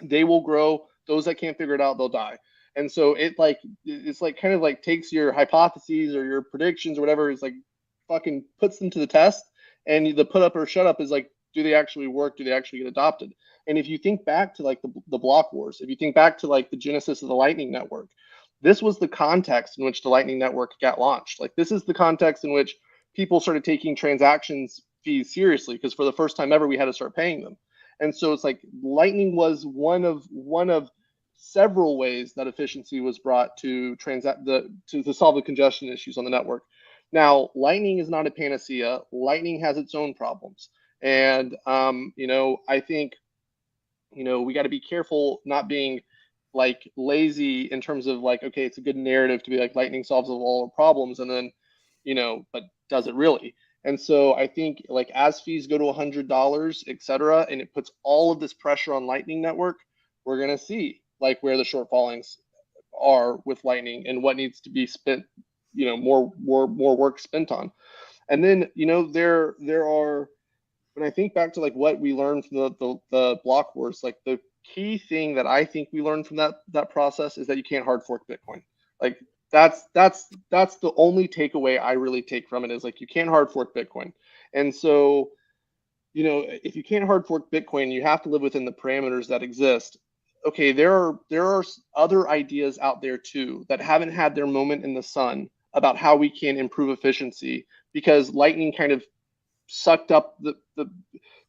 They will grow. Those that can't figure it out, they'll die. And so it's kind of like takes your hypotheses or your predictions or whatever, is like fucking puts them to the test. And the put up or shut up is like, do they actually work? Do they actually get adopted? And if you think back to like the block wars, if you think back to like the genesis of the Lightning Network, this was the context in which the Lightning Network got launched. Like, this is the context in which people started taking transactions fees seriously, because for the first time ever, we had to start paying them. And so it's like Lightning was one of several ways that efficiency was brought to solve the congestion issues on the network. Now, Lightning is not a panacea. Lightning has its own problems. And, I think, we got to be careful not being like lazy in terms of like, okay, it's a good narrative to be like Lightning solves all our problems. And then, but does it really? And so I think like as fees go to $100, et cetera, and it puts all of this pressure on Lightning Network, we're going to see like where the shortfallings are with Lightning and what needs to be spent, more work spent on. And then, there are, when I think back to like what we learned from the block wars, like the key thing that I think we learned from that process is that you can't hard fork Bitcoin. Like that's the only takeaway I really take from it, is like you can't hard fork Bitcoin. And so, if you can't hard fork Bitcoin, you have to live within the parameters that exist. Okay, there are other ideas out there too that haven't had their moment in the sun about how we can improve efficiency, because Lightning kind of sucked up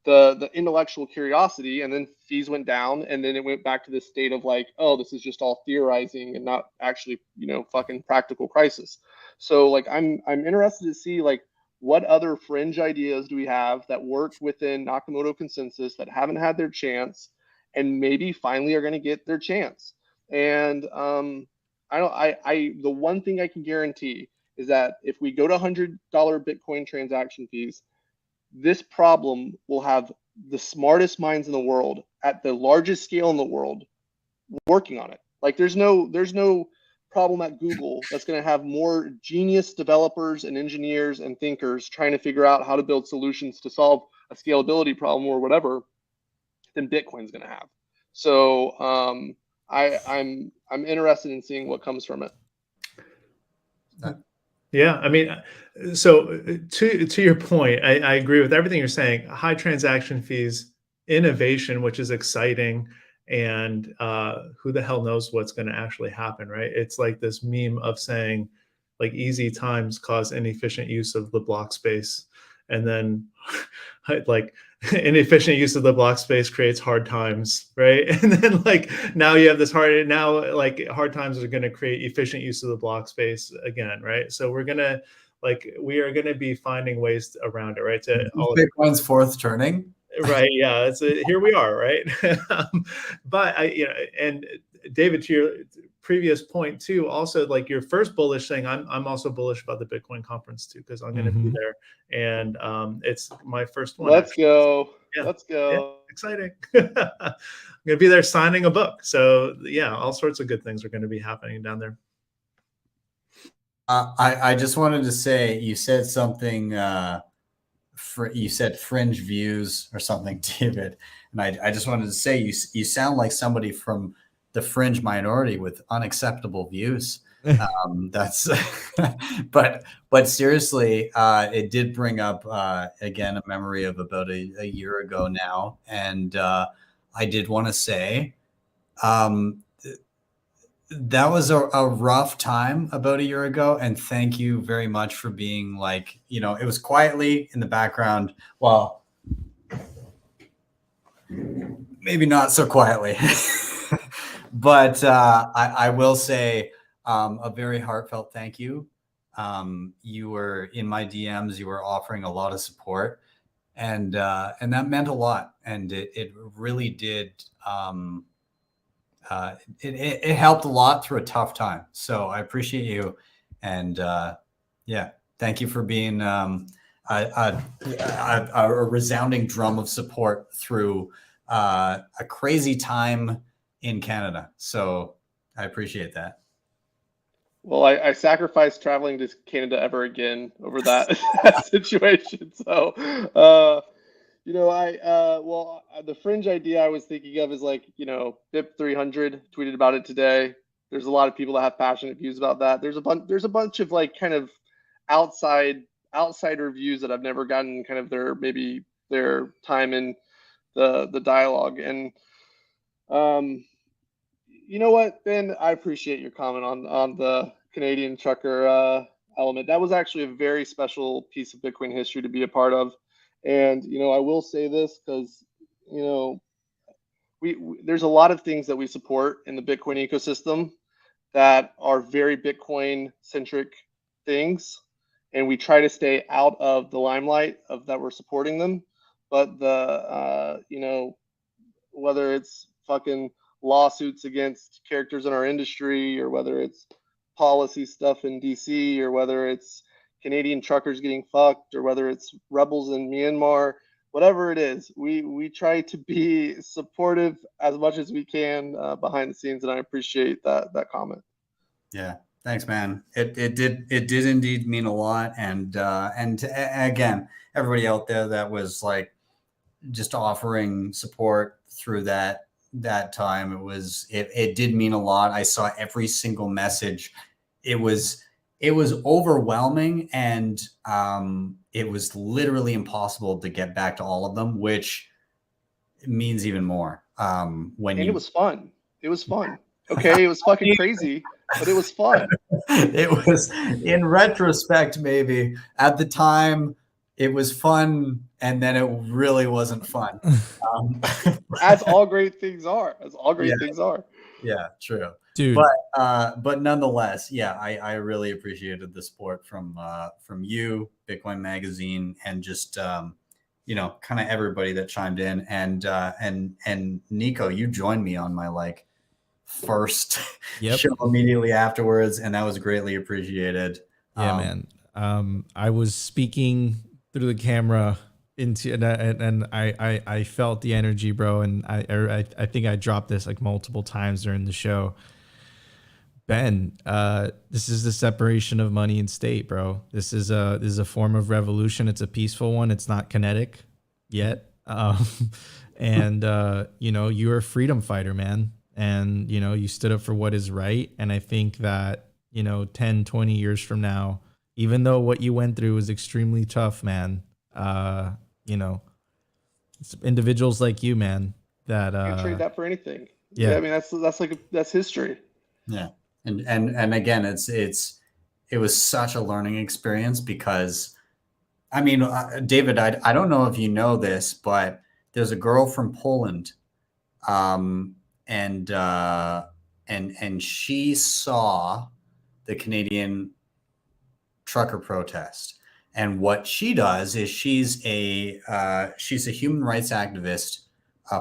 the intellectual curiosity, and then fees went down, and then it went back to this state of like, oh, this is just all theorizing and not actually, fucking practical crisis. So like I'm interested to see like what other fringe ideas do we have that work within Nakamoto consensus that haven't had their chance and maybe finally are going to get their chance. And the one thing I can guarantee is that if we go to $100 Bitcoin transaction fees, this problem will have the smartest minds in the world at the largest scale in the world working on it. Like there's no problem at Google that's going to have more genius developers and engineers and thinkers trying to figure out how to build solutions to solve a scalability problem or whatever than Bitcoin's going to have. So I'm interested in seeing what comes from it. Yeah, I mean, so to your point, I agree with everything you're saying. High transaction fees, innovation, which is exciting, and who the hell knows what's going to actually happen, right? It's like this meme of saying, like, easy times cause inefficient use of the block space, and then like inefficient use of the block space creates hard times, right? And then like now you have this hard times are going to create efficient use of the block space again, right? So we are going to be finding ways around it, right? To all Bitcoin's fourth turning. Right. Yeah. Here we are. Right. But and David, to your previous point too, also like your first bullish thing, I'm also bullish about the Bitcoin conference too, because I'm going to be there, and it's my first one. Let's go. Yeah. Let's go. Yeah, exciting. I'm going to be there signing a book. So yeah, all sorts of good things are going to be happening down there. I just wanted to say, you said something, you said fringe views or something, David. And I just wanted to say, you sound like somebody from the fringe minority with unacceptable views. That's, but seriously, it did bring up, again, a memory of about a year ago now. And I did want to say, that was a rough time about a year ago. And thank you very much for being like, it was quietly in the background. Well, maybe not so quietly, but I will say a very heartfelt thank you. You were in my DMs, you were offering a lot of support, and that meant a lot. And it really did. It helped a lot through a tough time. So I appreciate you. And yeah, thank you for being a resounding drum of support through a crazy time in Canada. So I appreciate that. Well, I sacrificed traveling to Canada ever again over that situation. So, the fringe idea I was thinking of is like, BIP 300 tweeted about it today. There's a lot of people that have passionate views about that. There's a bunch of like kind of outsider views that I've never gotten kind of their time in the dialogue. And you know what, Ben, I appreciate your comment on the Canadian trucker element. That was actually a very special piece of Bitcoin history to be a part of. And, I will say this because, there's a lot of things that we support in the Bitcoin ecosystem that are very Bitcoin centric things. And we try to stay out of the limelight of that we're supporting them. But whether it's fucking lawsuits against characters in our industry, or whether it's policy stuff in DC, or whether it's Canadian truckers getting fucked, or whether it's rebels in Myanmar, whatever it is, we try to be supportive as much as we can behind the scenes, and I appreciate that comment. Yeah, thanks, man. It did indeed mean a lot, and again, everybody out there that was like just offering support through that time, it did mean a lot. I saw every single message. It was overwhelming, and it was literally impossible to get back to all of them, which means even more. It was fun. It was fun. Okay, it was fucking crazy, but it was fun. It was, in retrospect, maybe at the time it was fun, and then it really wasn't fun. As all great things are. As all great things are. Yeah, true. Dude. But nonetheless, yeah, I really appreciated the support from you, Bitcoin Magazine, and just kind of everybody that chimed in, and Nico, you joined me on my first show immediately afterwards, and that was greatly appreciated. Yeah, man. I was speaking through the camera into and I felt the energy, bro, and I think I dropped this like multiple times during the show. Ben, this is the separation of money and state, bro. This is a form of revolution. It's a peaceful one. It's not kinetic yet. And you know, you're a freedom fighter, man. And you know, you stood up for what is right. And I think that, you know, 10, 20 years from now, even though what you went through was extremely tough, man, you know, it's individuals like you, man, that Can't trade that for anything. Yeah. I mean, that's history. Yeah. And again, it was such a learning experience because, I mean, David, I don't know if you know this, but there's a girl from Poland, and she saw the Canadian trucker protest. And what she does is she's a human rights activist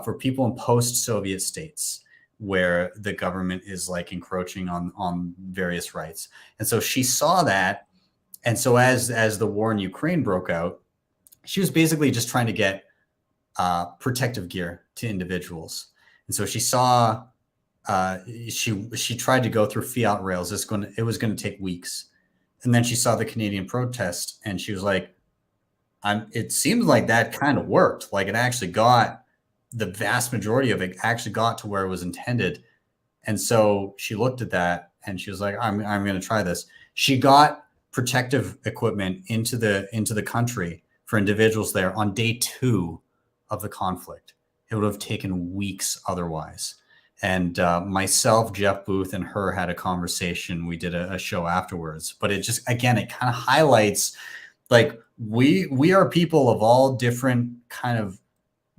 for people in post-Soviet states where the government is like encroaching on various rights. And so she saw that. And so as the war in Ukraine broke out, she was basically just trying to get protective gear to individuals. And so she saw, she tried to go through fiat rails. It was going to take weeks. And then she saw the Canadian protest and she was like, it seems like that kind of worked. Like it actually got, the vast majority of it actually got to where it was intended. And so she looked at that and she was like, I'm going to try this. She got protective equipment into the country for individuals there on day 2 of the conflict. It would have taken weeks otherwise. And myself, Jeff Booth, and her had a conversation. We did a show afterwards. But it just, again, it kind of highlights, like, we are people of all different kind of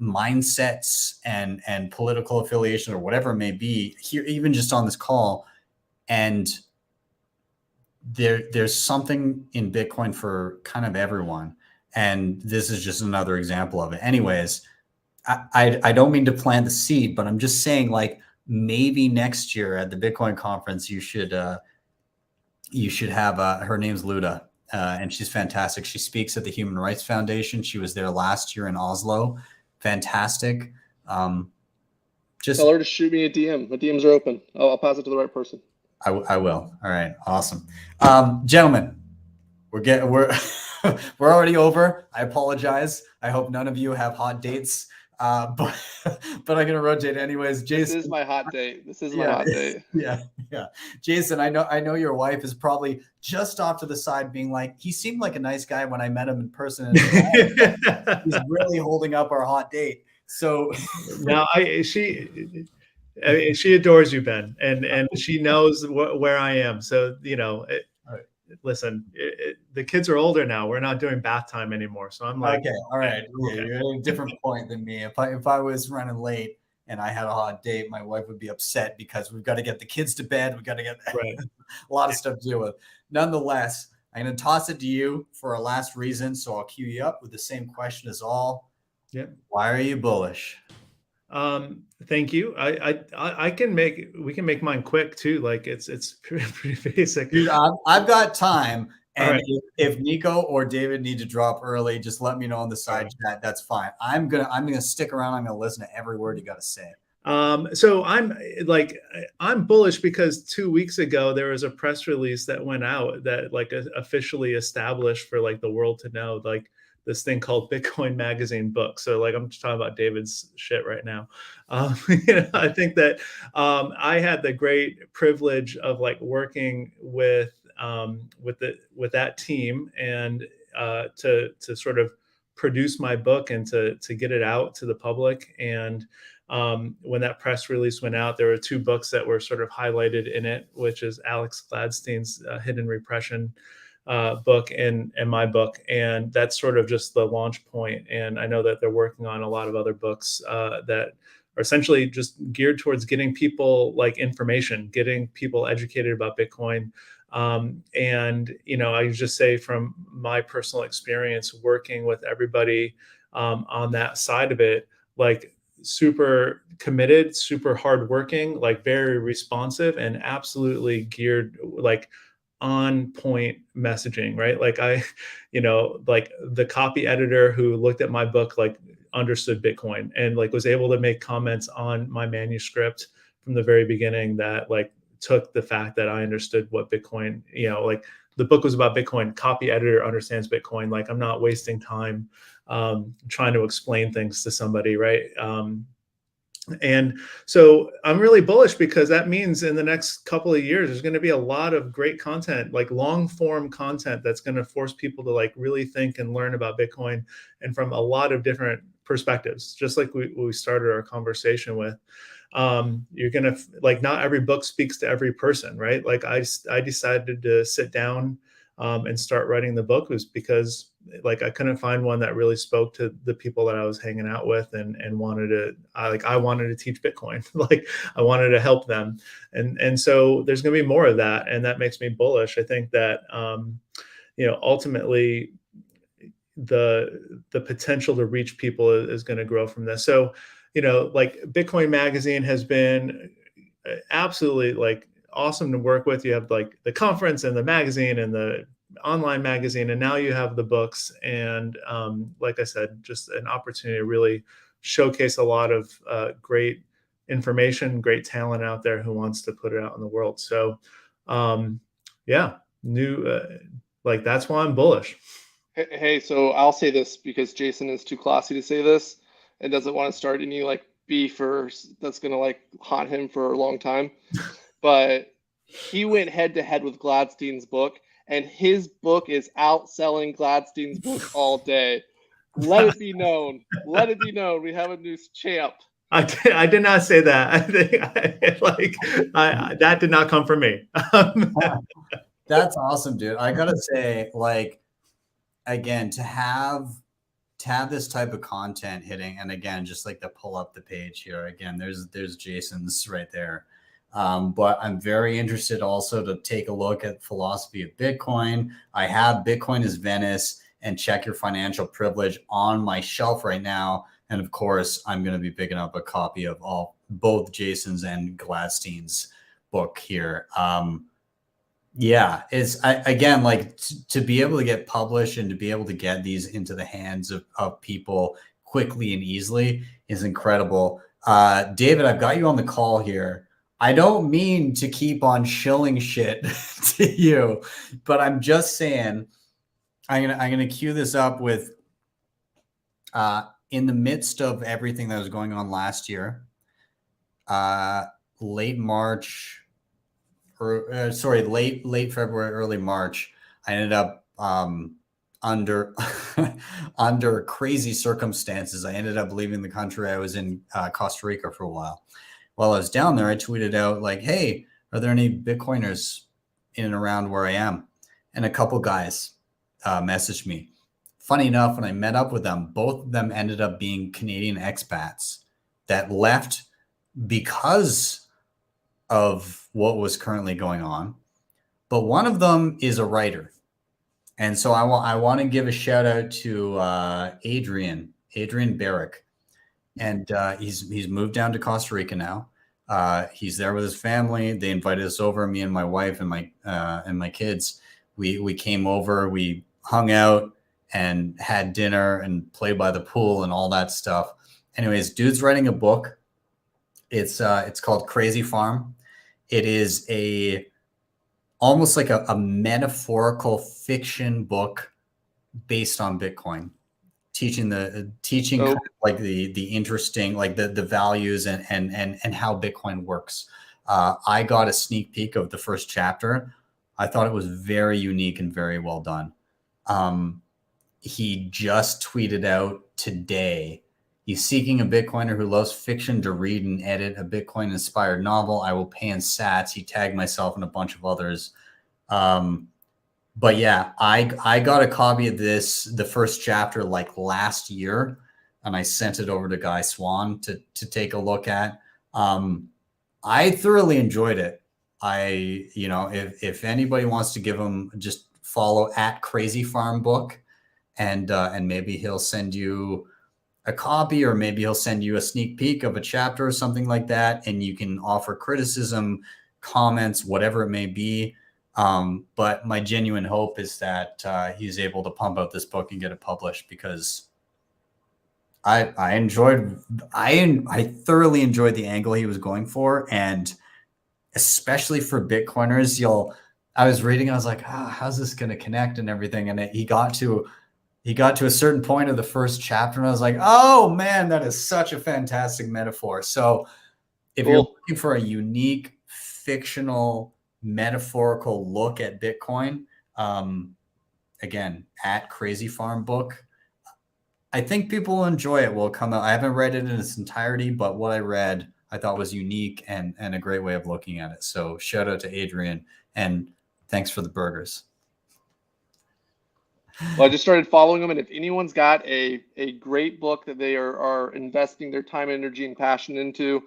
mindsets and political affiliation or whatever it may be here, even just on this call. And there's something in Bitcoin for kind of everyone. And this is just another example of it. Anyways, I don't mean to plant the seed, but I'm just saying, like, maybe next year at the Bitcoin conference, you should have her name's Luda, and she's fantastic. She speaks at the Human Rights Foundation. She was there last year in Oslo. Fantastic. Just tell her to shoot me a DM. My DMs are open. I'll pass it to the right person. I will. All right. Awesome. Gentlemen, we're already over. I apologize. I hope none of you have hot dates. But I'm gonna rotate anyways. Jason, this is my hot date. My hot date. Yeah. Jason, I know your wife is probably just off to the side, being like, he seemed like a nice guy when I met him in person. He's really holding up our hot date. So now she adores you, Ben, and she knows where I am. So you know. Listen, the kids are older now. We're not doing bath time anymore. So I'm like, okay, all right. Yeah, you're at a different point than me. If I was running late and I had a hot date, my wife would be upset because we've got to get the kids to bed. We've got to get a lot of stuff to deal with. Nonetheless, I'm going to toss it to you for a last reason. So I'll cue you up with the same question as all. Yep. Why are you bullish? Thank you. We can make mine quick too. Like it's pretty basic. Dude, I've got time. And right. if Nico or David need to drop early, just let me know on the side chat. That's fine. I'm gonna stick around. I'm gonna listen to every word you got to say. So I'm bullish because 2 weeks ago there was a press release that went out that like officially established for like the world to know, like, this thing called Bitcoin Magazine book. So like, I'm just talking about David's shit right now. You know, I think that I had the great privilege of like working with that team and to sort of produce my book and to get it out to the public. And when that press release went out, there were 2 books that were sort of highlighted in it, which is Alex Gladstein's Hidden Repression book and my book, and that's sort of just the launch point. And I know that they're working on a lot of other books that are essentially just geared towards getting people like information, getting people educated about Bitcoin. And you know, I just say from my personal experience working with everybody on that side of it, like super committed, super hardworking, like very responsive, and absolutely geared like on point messaging, right? Like like the copy editor who looked at my book, like understood Bitcoin and like was able to make comments on my manuscript from the very beginning that like took the fact that I understood what Bitcoin, like the book was about Bitcoin, copy editor understands Bitcoin. Like I'm not wasting time trying to explain things to somebody, right? And so I'm really bullish because that means in the next couple of years, there's going to be a lot of great content, like long form content that's going to force people to like really think and learn about Bitcoin and from a lot of different perspectives, just like we started our conversation with. You're going to like, not every book speaks to every person, right? Like I decided to sit down and start writing the book was because like I couldn't find one that really spoke to the people that I was hanging out with and wanted to I wanted to teach Bitcoin. Like I wanted to help them. And so there's going to be more of that. And that makes me bullish. I think that, ultimately the potential to reach people is going to grow from this. So, like Bitcoin Magazine has been absolutely like awesome to work with. You have like the conference and the magazine and the online magazine, and now you have the books. And like I said, just an opportunity to really showcase a lot of great information, great talent out there who wants to put it out in the world. So like that's why I'm bullish. Hey, so I'll say this because Jason is too classy to say this and doesn't want to start any like beef or that's going to like haunt him for a long time. But he went head to head with Gladstein's book, and his book is outselling Gladstein's book all day. Let it be known. Let it be known. We have a new champ. I did not say that. I think that did not come from me. That's awesome, dude. I gotta say, like, again, to have this type of content hitting, and again, just like to pull up the page here. Again, there's Jason's right there. But I'm very interested also to take a look at philosophy of Bitcoin. I have Bitcoin is Venice and Check Your Financial Privilege on my shelf right now. And of course, I'm going to be picking up a copy of both Jason's and Gladstein's book here. Yeah, again, like to be able to get published and to be able to get these into the hands of people quickly and easily is incredible. David, I've got you on the call here. I don't mean to keep on shilling shit to you, but I'm just saying I'm gonna cue this up with in the midst of everything that was going on last year, late March, or late February, early March, I ended up under under crazy circumstances. I ended up leaving the country. I was in Costa Rica for a while. While I was down there, I tweeted out like, hey, are there any Bitcoiners in and around where I am? And a couple guys messaged me. Funny enough, when I met up with them, both of them ended up being Canadian expats that left because of what was currently going on. But one of them is a writer. And so I want to give a shout out to Adrian Barrick. And he's moved down to Costa Rica now. He's there with his family. They invited us over, me and my wife and my kids. We came over, we hung out and had dinner and played by the pool and all that stuff. Anyways, dude's writing a book. It's called Crazy Farm. It is almost like a metaphorical fiction book based on Bitcoin. Teaching kind of like the interesting, like the values and how Bitcoin works. I got a sneak peek of the first chapter. I thought it was very unique and very well done. He just tweeted out today, he's seeking a Bitcoiner who loves fiction to read and edit a Bitcoin inspired novel. I will pay in sats. He tagged myself and a bunch of others. But yeah, I got a copy of the first chapter like last year, and I sent it over to Guy Swan to take a look at. I thoroughly enjoyed it. If anybody wants to give him, just follow at Crazy Farm Book, and maybe he'll send you a copy, or maybe he'll send you a sneak peek of a chapter or something like that, and you can offer criticism, comments, whatever it may be. But my genuine hope is that he's able to pump out this book and get it published, because I thoroughly enjoyed the angle he was going for, and especially for Bitcoiners, I was reading, I was like, how's this going to connect and everything, and he got to a certain point of the first chapter, and I was like, oh man, that is such a fantastic metaphor. So if you're looking for a unique fictional metaphorical look at Bitcoin, again, at Crazy Farm Book, I think people will enjoy it. Will come out. I haven't read it in its entirety, but what I read I thought was unique and a great way of looking at it. So shout out to Adrian, and thanks for the burgers. Well, I just started following them, and if anyone's got a great book that they are investing their time, energy, and passion into,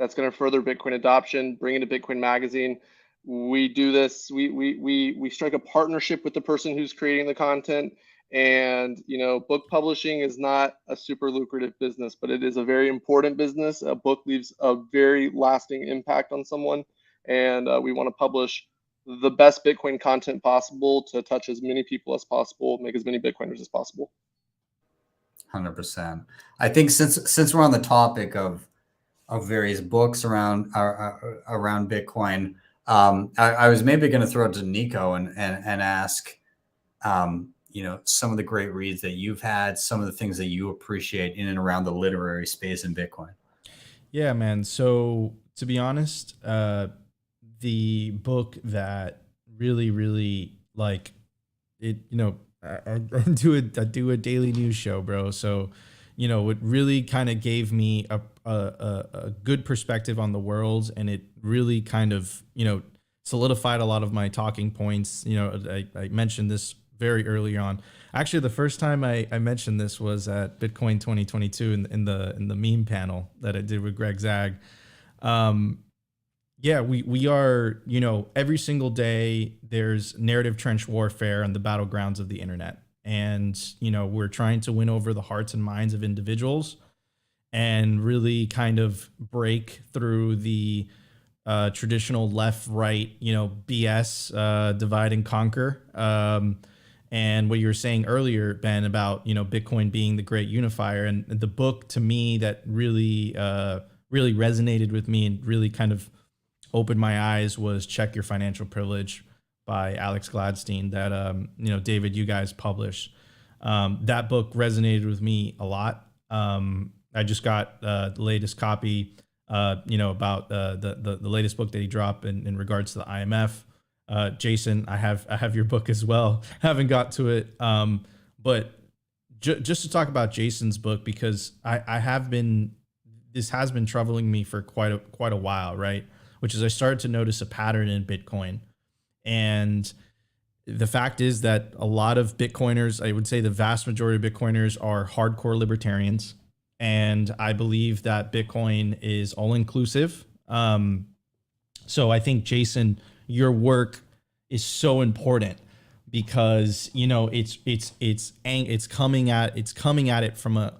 that's going to further Bitcoin adoption, bring it to Bitcoin Magazine. We do this. We strike a partnership with the person who's creating the content. And, you know, book publishing is not a super lucrative business, but it is a very important business. A book leaves a very lasting impact on someone. And we want to publish the best Bitcoin content possible to touch as many people as possible, make as many Bitcoiners as possible. 100%. I think since we're on the topic of various books around Bitcoin, I was maybe going to throw it to Nico and ask, you know, some of the great reads that you've had, some of the things that you appreciate in and around the literary space in Bitcoin. Yeah, man. So to be honest, the book that really like it, you know, I do a daily news show, bro. So, you know, it really kind of gave me a good perspective on the world, and it really kind of, you know, solidified a lot of my talking points. You know, I mentioned this very early on. Actually, the first time I mentioned this was at Bitcoin 2022 in the meme panel that I did with Greg Zag. Yeah, we are, you know, every single day there's narrative trench warfare on the battlegrounds of the internet. And, you know, we're trying to win over the hearts and minds of individuals and really kind of break through the traditional left, right, you know, BS, divide and conquer. And what you were saying earlier, Ben, about, you know, Bitcoin being the great unifier, and the book to me that really resonated with me and really kind of opened my eyes was Check Your Financial Privilege by Alex Gladstein that, you know, David, you guys published. That book resonated with me a lot. I just got the latest copy, you know, about the latest book that he dropped in regards to the IMF. Jason, I have your book as well. Haven't got to it. But just to talk about Jason's book, because this has been troubling me for quite a while, right? Which is I started to notice a pattern in Bitcoin. And the fact is that a lot of Bitcoiners, I would say the vast majority of Bitcoiners, are hardcore libertarians. And I believe that Bitcoin is all inclusive. So I think, Jason, your work is so important because, you know, it's coming at it from a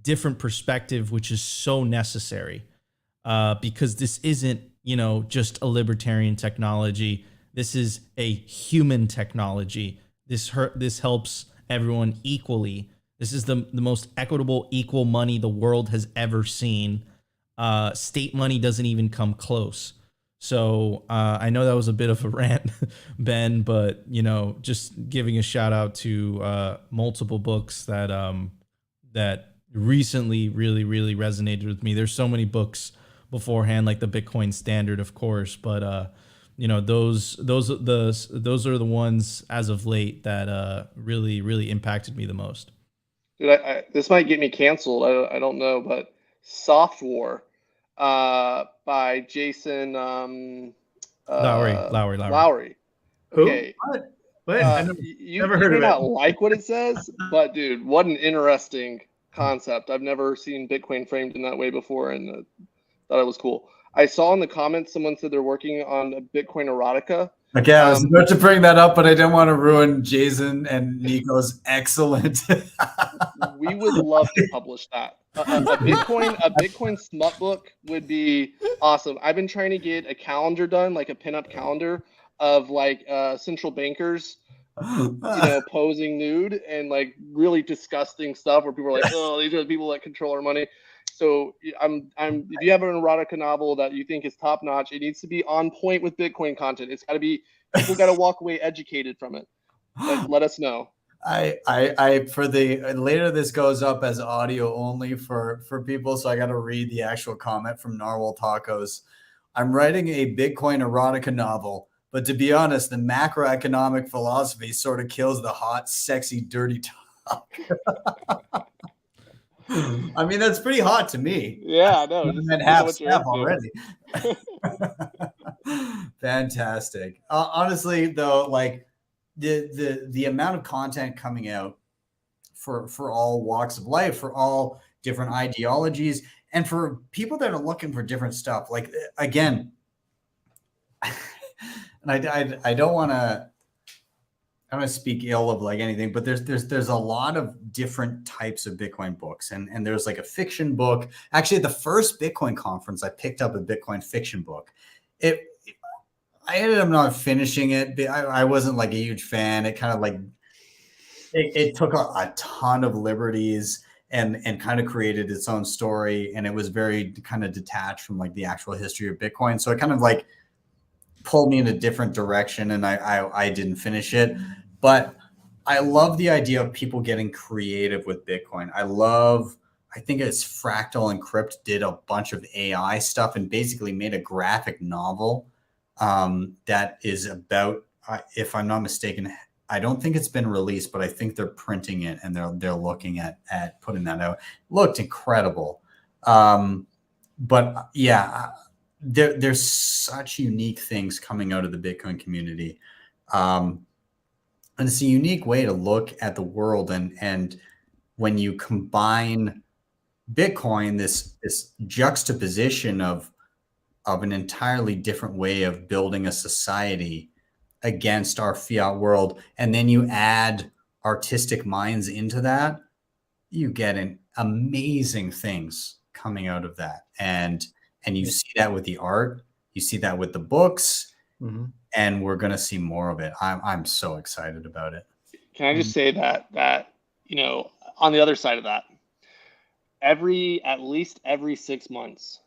different perspective, which is so necessary, because this isn't, you know, just a libertarian technology. This is a human technology. This helps everyone equally. This is the most equitable, equal money the world has ever seen. State money doesn't even come close. So I know that was a bit of a rant, Ben, but, you know, just giving a shout out to multiple books that recently really resonated with me. There's so many books beforehand, like the Bitcoin Standard, of course, but you know, those are the ones as of late that really impacted me the most. Dude, this might get me canceled. I don't know, but Soft War by Jason Lowry. Okay. What? You may not like what it says, but dude, what an interesting concept. I've never seen Bitcoin framed in that way before, and thought it was cool. I saw in the comments someone said they're working on a Bitcoin erotica. Okay, I was about to bring that up, but I didn't want to ruin Jason and Nico's excellent. We would love to publish that. A Bitcoin smut book would be awesome. I've been trying to get a calendar done, like a pinup calendar of like central bankers, posing nude and like really disgusting stuff where people are like, oh, these are the people that control our money. So if you have an erotica novel that you think is top notch, it needs to be on point with Bitcoin content. It's got to be, people got to walk away educated from it. Let us know. For the later this goes up as audio only for people, so I got to read the actual comment from Narwhal Tacos. I'm writing a Bitcoin erotica novel, but to be honest, the macroeconomic philosophy sort of kills the hot, sexy, dirty talk. I mean, that's pretty hot to me. Yeah, no, and half staff already. Fantastic. Honestly, though, like the amount of content coming out for all walks of life, for all different ideologies, and for people that are looking for different stuff. Like, again, and I don't want to speak ill of like anything, but there's a lot of different types of Bitcoin books, and there's like a fiction book. Actually, at the first Bitcoin conference, I picked up a Bitcoin fiction book. I ended up not finishing it. I wasn't like a huge fan. It kind of like it took a ton of liberties and kind of created its own story, and it was very kind of detached from like the actual history of Bitcoin. So it kind of like pulled me in a different direction, and I didn't finish it. But I love the idea of people getting creative with Bitcoin. I think it's Fractal Encrypt did a bunch of AI stuff and basically made a graphic novel that is about, if I'm not mistaken, I don't think it's been released, but I think they're printing it and they're looking at putting that out. Looked incredible. But yeah, there's such unique things coming out of the Bitcoin community. And it's a unique way to look at the world. And when you combine Bitcoin, this juxtaposition of an entirely different way of building a society against our fiat world, and then you add artistic minds into that, you get an amazing things coming out of that. And you see that with the art, you see that with the books, and we're going to see more of it. I'm so excited about it. Can I just say that on the other side of that, at least every 6 months,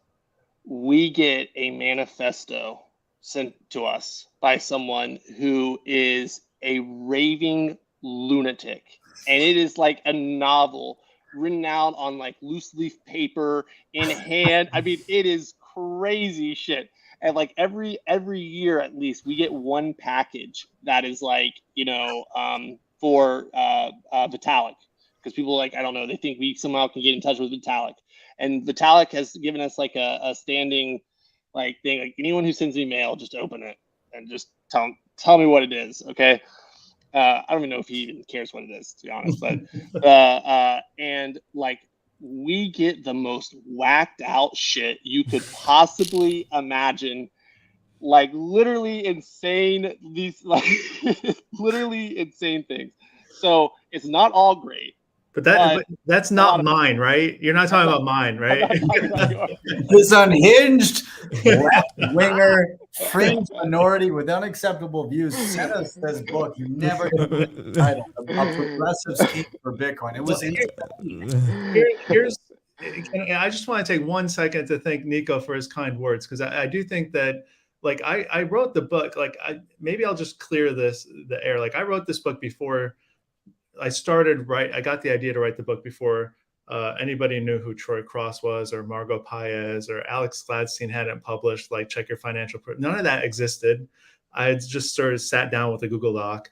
we get a manifesto sent to us by someone who is a raving lunatic. And it is like a novel written out on like loose leaf paper in hand. I mean, it is crazy shit. And like every year, at least, we get one package that is like, for Vitalik. Because people like, I don't know, they think we somehow can get in touch with Vitalik. And Vitalik has given us like a standing like thing, like anyone who sends me mail, just open it and just tell me what it is. Okay. I don't even know if he even cares what it is, to be honest, but, and like, we get the most whacked out shit you could possibly imagine, like literally insane, literally insane things. So it's not all great. But that's not mine, right? You're not talking about mine, right? This unhinged left-winger fringe minority with unacceptable views sent us this book. You never get the title, A Progressive Scheme for Bitcoin. It was I just want to take 1 second to thank Nico for his kind words, because I do think that, like, I wrote the book, like, maybe I'll just clear the air. Like, I wrote this book before I got the idea to write the book before anybody knew who Troy Cross was, or Margot Paez, or Alex Gladstein hadn't published like Check Your Financial. None of that existed. I had just sort of sat down with a Google Doc,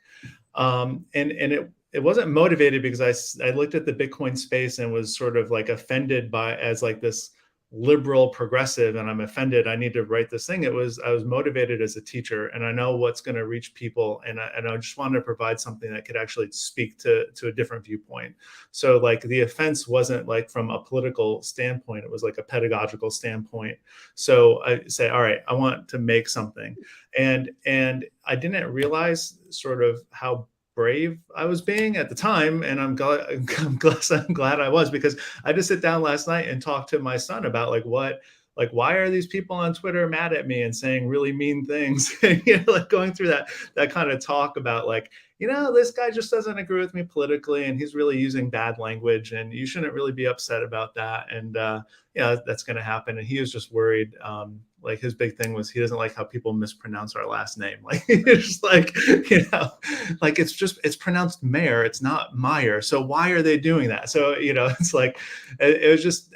and it wasn't motivated because I looked at the Bitcoin space and was sort of like offended as like this liberal progressive, and I'm offended. I need to write this thing. I was motivated as a teacher, and I know what's going to reach people, and I just wanted to provide something that could actually speak to a different viewpoint. So like the offense wasn't like from a political standpoint, it was like a pedagogical standpoint. So I say, all right, I want to make something, and I didn't realize sort of how brave I was being at the time, and I'm glad I was, because I just sit down last night and talk to my son about like what like, why are these people on Twitter mad at me and saying really mean things? Like going through that kind of talk about like, this guy just doesn't agree with me politically, and he's really using bad language, and you shouldn't really be upset about that. And that's going to happen. And he was just worried. Like his big thing was he doesn't like how people mispronounce our last name. Like it's just like, like it's pronounced Maier, it's not Maier. So why are they doing that? So, it's like, it was just,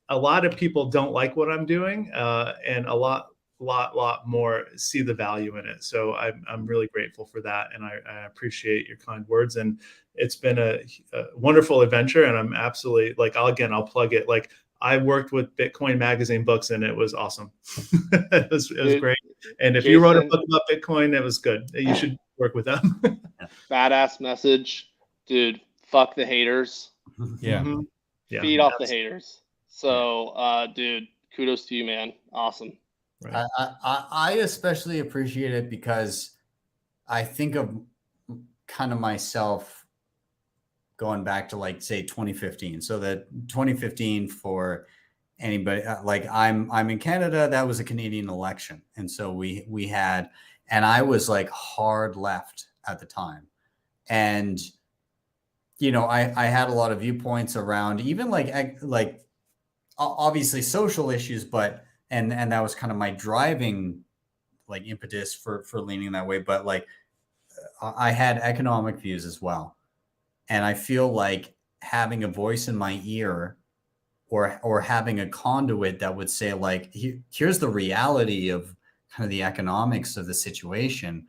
a lot of people don't like what I'm doing, and a lot more see the value in it. So I'm really grateful for that. And I appreciate your kind words. And it's been a wonderful adventure. And I'm absolutely like, I'll plug it. Like I worked with Bitcoin Magazine books and it was awesome. It was great. And if you wrote a book about Bitcoin, it was good. You should work with them. Badass message, dude. Fuck the haters. Yeah. Mm-hmm. Yeah. Feed off the haters. So, dude, kudos to you, man. Awesome. Right. I especially appreciate it because I think of kind of myself going back to like say 2015. So that 2015 for anybody like I'm in Canada, that was a Canadian election. And so we had, and I was like hard left at the time. And, I had a lot of viewpoints around even like obviously social issues, but and that was kind of my driving like impetus for leaning that way. But like I had economic views as well. And I feel like having a voice in my ear or having a conduit that would say like, here's the reality of kind of the economics of the situation.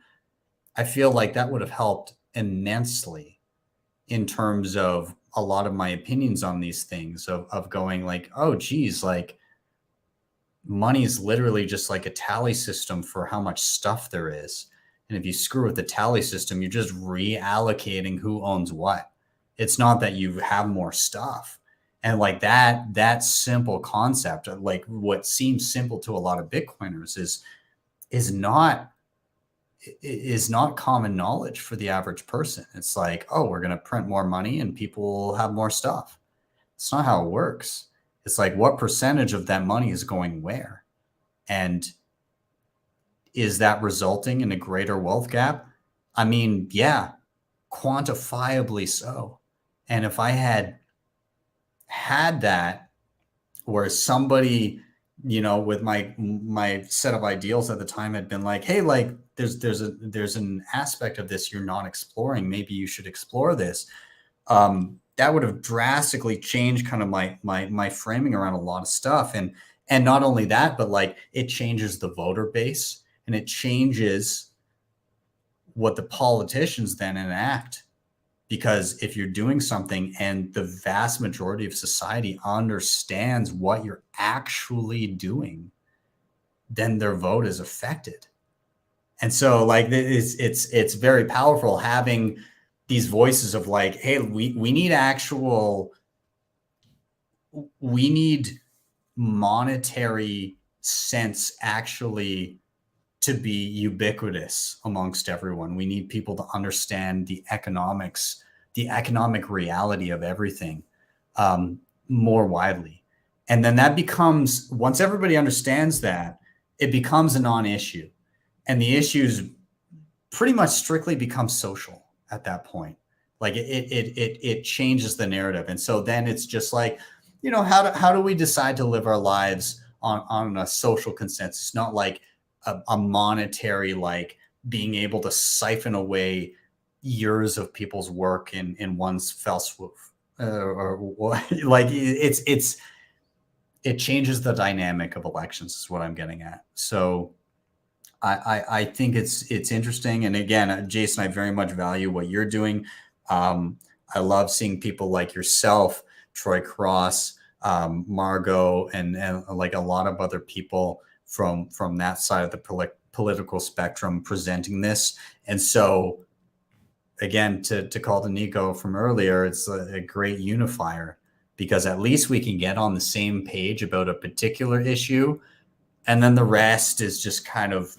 I feel like that would have helped immensely in terms of a lot of my opinions on these things of going like, oh, geez, like money is literally just like a tally system for how much stuff there is. And if you screw with the tally system, you're just reallocating who owns what. It's not that you have more stuff. And like that simple concept, like what seems simple to a lot of Bitcoiners is not common knowledge for the average person. It's like, oh, we're going to print more money and people will have more stuff. It's not how it works. It's like, what percentage of that money is going where? And is that resulting in a greater wealth gap? I mean, yeah, quantifiably so. And if I had that where somebody, with my set of ideals at the time had been like, hey, like there's an aspect of this you're not exploring. Maybe you should explore this. That would have drastically changed kind of my framing around a lot of stuff. And not only that, but like it changes the voter base and it changes what the politicians then enact. Because if you're doing something and the vast majority of society understands what you're actually doing, then their vote is affected. And so like it's very powerful having these voices of like, hey, we need monetary sense actually to be ubiquitous amongst everyone. We need people to understand the economics, the economic reality of everything more widely. And then that becomes, once everybody understands that, it becomes a non-issue. And the issues pretty much strictly become social at that point. Like it changes the narrative. And so then it's just like, how do we decide to live our lives on a social consensus, not like a monetary, like being able to siphon away years of people's work in one fell swoop, or like it changes the dynamic of elections is what I'm getting at. So I think it's interesting. And again, Jason, I very much value what you're doing. I love seeing people like yourself, Troy Cross, Margot, and like a lot of other people from that side of the political spectrum presenting this. And so again, to call to Nico from earlier, it's a great unifier because at least we can get on the same page about a particular issue. And then the rest is just kind of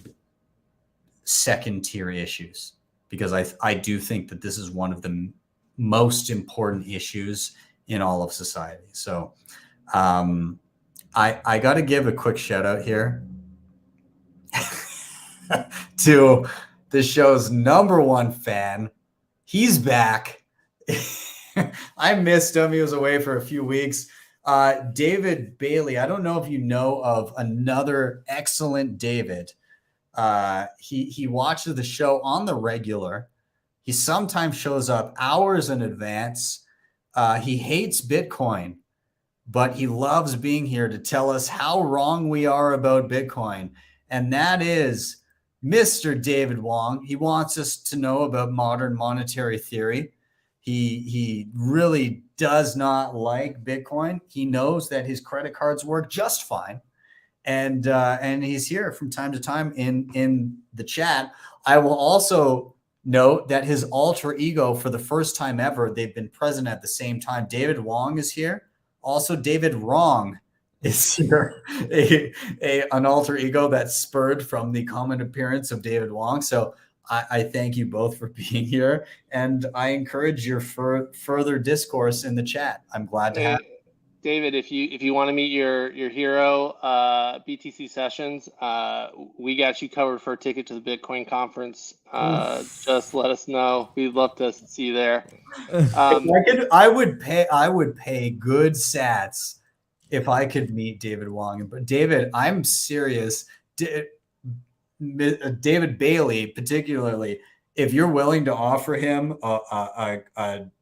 second tier issues, because I do think that this is one of the most important issues in all of society. So I got to give a quick shout out here to the show's #1 fan. He's back. I missed him. He was away for a few weeks. David Bailey. I don't know if you know of another excellent David. He watches the show on the regular. He sometimes shows up hours in advance. He hates Bitcoin, but he loves being here to tell us how wrong we are about Bitcoin. And that is Mr. David Wong. He wants us to know about modern monetary theory. He really does not like Bitcoin. He knows that his credit cards work just fine. And he's here from time to time in the chat. I will also note that his alter ego, for the first time ever, they've been present at the same time. David Wong is here. Also, David Wrong is here, an alter ego that spurred from the common appearance of David Wong. So I thank you both for being here, and I encourage your further discourse in the chat. I'm glad to have. David, if you want to meet your hero, BTC Sessions, we got you covered for a ticket to the Bitcoin conference. Just let us know. We'd love to see you there. I would pay good sats if I could meet David Wong. But David, I'm serious. David Bailey, particularly, if you're willing to offer him a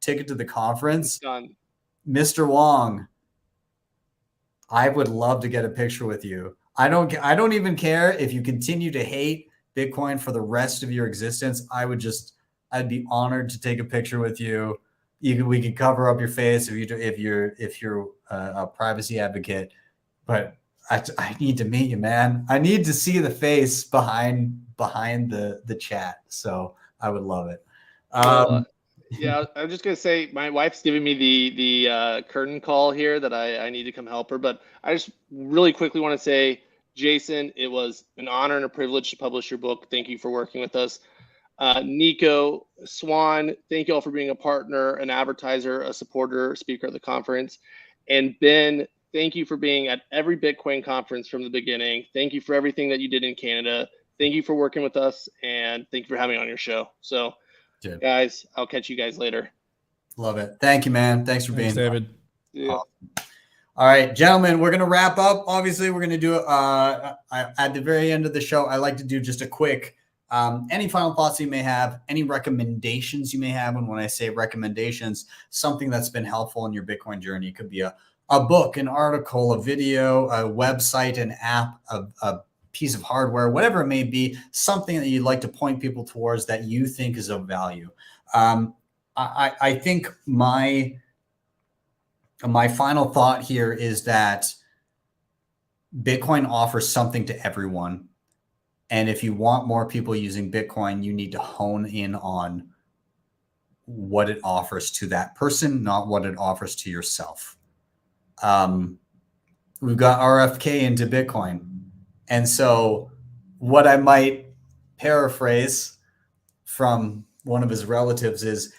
ticket to the conference, Mr. Wong, I would love to get a picture with you. I don't even care if you continue to hate Bitcoin for the rest of your existence. I'd be honored to take a picture with you. We could cover up your face if you're a privacy advocate, but I need to meet you, man. I need to see the face behind the chat. So I would love it. Yeah, I'm just gonna say my wife's giving me the curtain call here that I need to come help her. But I just really quickly want to say, Jason, it was an honor and a privilege to publish your book. Thank you for working with us. Nico, Swan, thank you all for being a partner, an advertiser, a supporter, speaker at the conference. And Ben, thank you for being at every Bitcoin conference from the beginning. Thank you for everything that you did in Canada. Thank you for working with us, and thank you for having me on your show. So, guys, I'll catch you guys later. Love it. Thank you, man. Thanks for being here, David. Yeah. Awesome. All right, gentlemen, we're going to wrap up. Obviously, we're going to do at the very end of the show, I like to do just a quick any final thoughts you may have, any recommendations you may have. And when I say recommendations, something that's been helpful in your Bitcoin journey. It could be a book, an article, a video, a website, an app, a piece of hardware, whatever it may be, something that you'd like to point people towards that you think is of value. I think my final thought here is that Bitcoin offers something to everyone. And if you want more people using Bitcoin, you need to hone in on what it offers to that person, not what it offers to yourself. We've got RFK into Bitcoin. And so what I might paraphrase from one of his relatives is,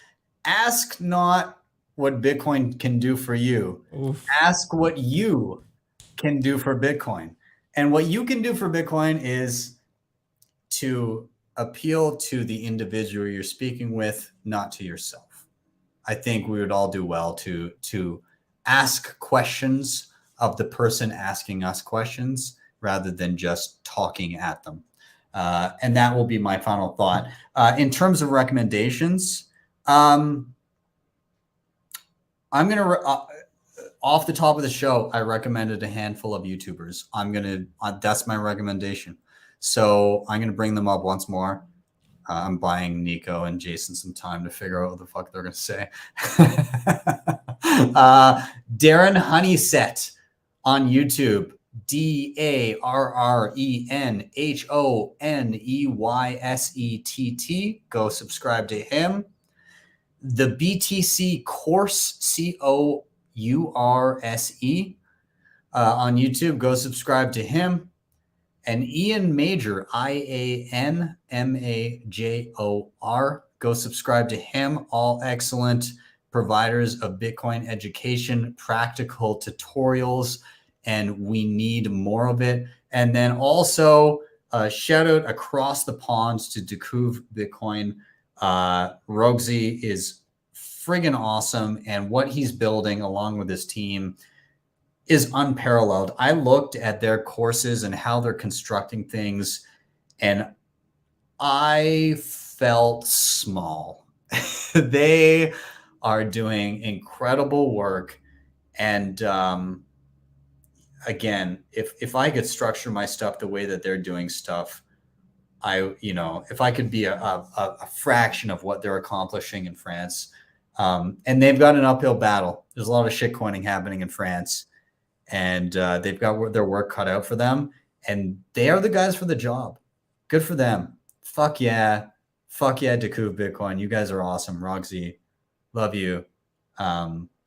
ask not what Bitcoin can do for you. Oof. Ask what you can do for Bitcoin. And what you can do for Bitcoin is to appeal to the individual you're speaking with, not to yourself. I think we would all do well to ask questions of the person asking us questions rather than just talking at them. And that will be my final thought. In terms of recommendations, I'm going to, off the top of the show, I recommended a handful of YouTubers. That's my recommendation. So I'm going to bring them up once more. I'm buying Nico and Jason some time to figure out what the fuck they're going to say. Darren Honeysett on YouTube. DarrenHoneysett. Go subscribe to him. The BTC Course, COURSE on YouTube. Go subscribe to him. And Ian Major, IANMAJOR. Go subscribe to him. All excellent providers of Bitcoin education, practical tutorials, and we need more of it. And then also shout out across the pond to Decouv Bitcoin. Rogsy is friggin' awesome, and what he's building along with his team is unparalleled. I looked at their courses and how they're constructing things, and I felt small. They are doing incredible work. And again, if I could structure my stuff the way that they're doing stuff, if I could be a fraction of what they're accomplishing in France, and they've got an uphill battle. There's a lot of shit coining happening in France, and they've got their work cut out for them, and they are the guys for the job. Good for them. Fuck yeah, Decouv Bitcoin. You guys are awesome. Rogsy, love you.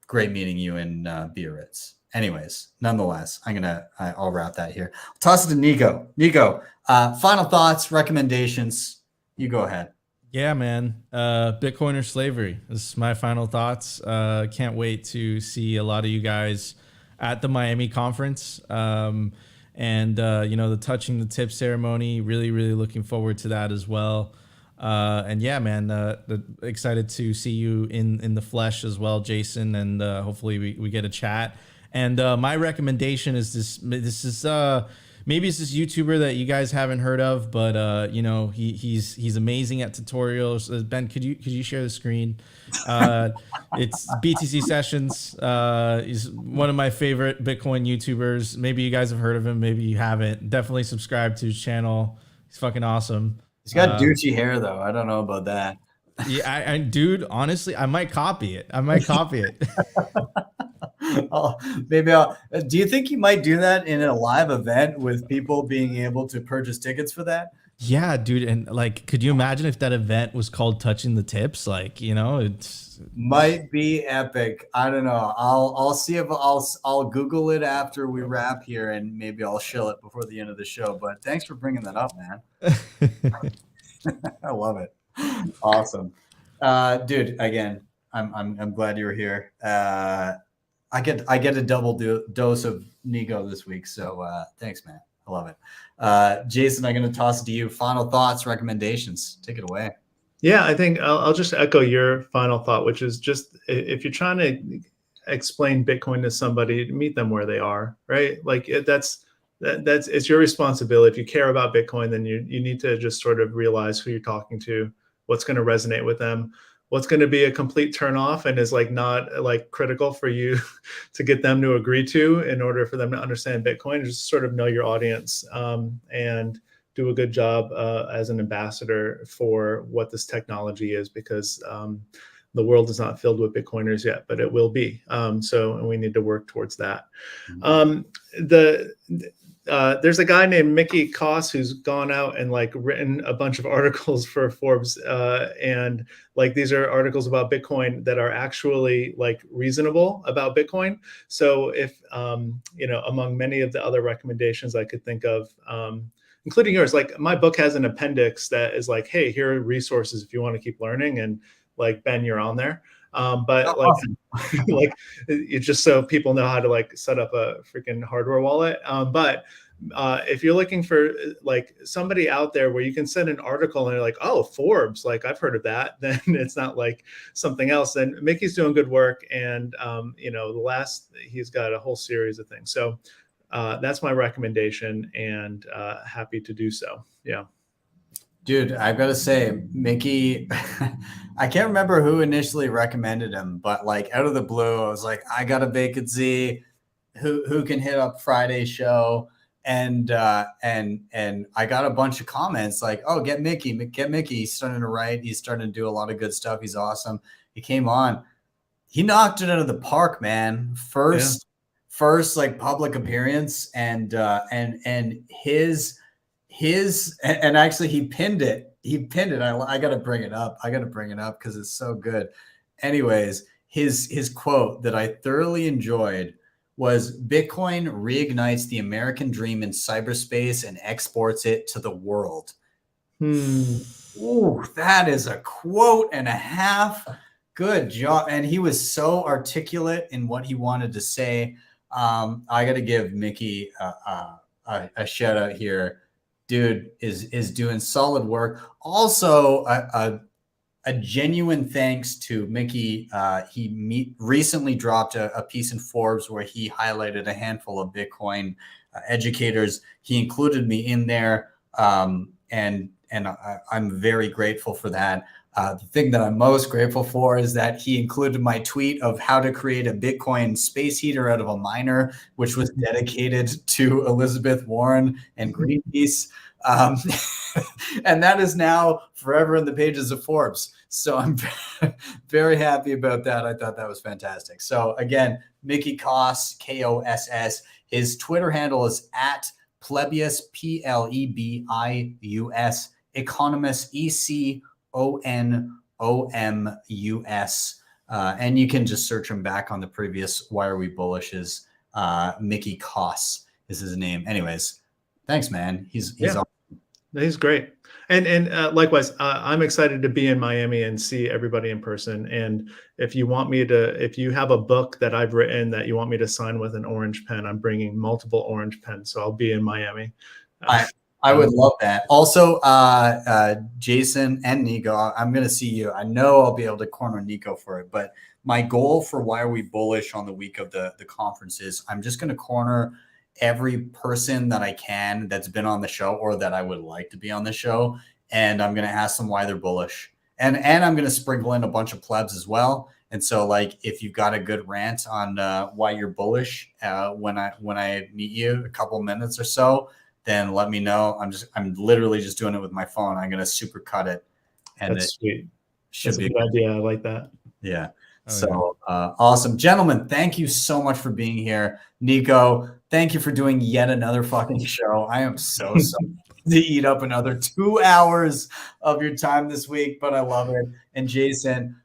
Great meeting you in Biarritz. Anyways, nonetheless, I'll wrap that here. I'll toss it to Nico. Nico, final thoughts, recommendations. You go ahead. Yeah, man. Bitcoin or slavery. This is my final thoughts. Can't wait to see a lot of you guys at the Miami conference. And the touching the tip ceremony, really, really looking forward to that as well. And yeah, man, excited to see you in the flesh as well, Jason, and hopefully we get a chat. And my recommendation is this is maybe it's this YouTuber that you guys haven't heard of, but he's amazing at tutorials. Ben, could you share the screen? It's BTC Sessions. He's one of my favorite Bitcoin YouTubers. Maybe you guys have heard of him, maybe you haven't. Definitely subscribe to his channel. He's fucking awesome. He's got douchey hair though. I don't know about that. Yeah, dude, honestly, I might copy it. Do you think you might do that in a live event with people being able to purchase tickets for that? Yeah, dude. And like, could you imagine if that event was called Touching the Tips? Like, it's might be epic. I don't know. I'll see if I'll Google it after we wrap here, and maybe I'll shill it before the end of the show. But thanks for bringing that up, man. I love it. Awesome. Dude, again, I'm glad you were here. I get a double dose of Nico this week, so thanks, man. I love it. Jason, I'm going to toss it to you. Final thoughts, recommendations. Take it away. Yeah, I think I'll just echo your final thought, which is just if you're trying to explain Bitcoin to somebody, meet them where they are, right? Like that's it's your responsibility. If you care about Bitcoin, then you need to just sort of realize who you're talking to, what's going to resonate with them, what's going to be a complete turnoff and is like not like critical for you to get them to agree to in order for them to understand Bitcoin. Just sort of know your audience and do a good job as an ambassador for what this technology is, because the world is not filled with Bitcoiners yet, but it will be. So we need to work towards that. There's a guy named Mickey Koss who's gone out and like written a bunch of articles for Forbes, and like these are articles about Bitcoin that are actually like reasonable about Bitcoin. So if among many of the other recommendations I could think of, including yours, like my book has an appendix that is like, hey, here are resources if you want to keep learning, and like Ben, you're on there. But like, like it's just so people know how to like set up a freaking hardware wallet. But if you're looking for like somebody out there where you can send an article and you're like, oh, Forbes, like I've heard of that, then it's not like something else. And Mickey's doing good work. And, he's got a whole series of things. So that's my recommendation, and happy to do so. Yeah. Dude, I've got to say, Mickey, I can't remember who initially recommended him, but like out of the blue, I was like, I got a vacancy. Who can hit up Friday's show? And I got a bunch of comments like, oh, get Mickey. He's starting to write. He's starting to do a lot of good stuff. He's awesome. He came on. He knocked it out of the park, man. First like public appearance, and actually he pinned it. I got to bring it up. Because it's so good. Anyways, his quote that I thoroughly enjoyed was, Bitcoin reignites the American dream in cyberspace and exports it to the world. Ooh, that is a quote and a half. Good job. And he was so articulate in what he wanted to say. I got to give Mickey a shout out here. Dude is doing solid work. Also, a genuine thanks to Mickey. He recently dropped a piece in Forbes where he highlighted a handful of Bitcoin educators. He included me in there, and I'm very grateful for that. The thing that I'm most grateful for is that he included my tweet of how to create a Bitcoin space heater out of a miner, which was dedicated to Elizabeth Warren and Greenpeace. And that is now forever in the pages of Forbes. So I'm very happy about that. I thought that was fantastic. So again, Mickey Koss, Koss. His Twitter handle is at Plebius, Plebius, Economist, ECONOMUS. And you can just search him back on the previous Why Are We Bullishes. Mickey Koss is his name. Anyways, thanks, man. He's awesome. He's great. And likewise, I'm excited to be in Miami and see everybody in person. And if you want me to, if you have a book that I've written that you want me to sign with an orange pen, I'm bringing multiple orange pens. So I'll be in Miami. I would love that. Also, Jason and Nico, I'm going to see you. I know I'll be able to corner Nico for it, but my goal for Why Are We Bullish on the week of the conference is I'm just going to corner every person that I can that's been on the show or that I would like to be on the show. And I'm going to ask them why they're bullish. And I'm going to sprinkle in a bunch of plebs as well. And so, like, if you've got a good rant on why you're bullish when I meet you, a couple minutes or so, then let me know. I'm literally just doing it with my phone. I'm going to super cut it. And that's sweet. Should be a good idea. I like that. Yeah. Awesome. Gentlemen, thank you so much for being here. Nico, thank you for doing yet another fucking show. I am so sorry to eat up another 2 hours of your time this week, but I love it. And Jason,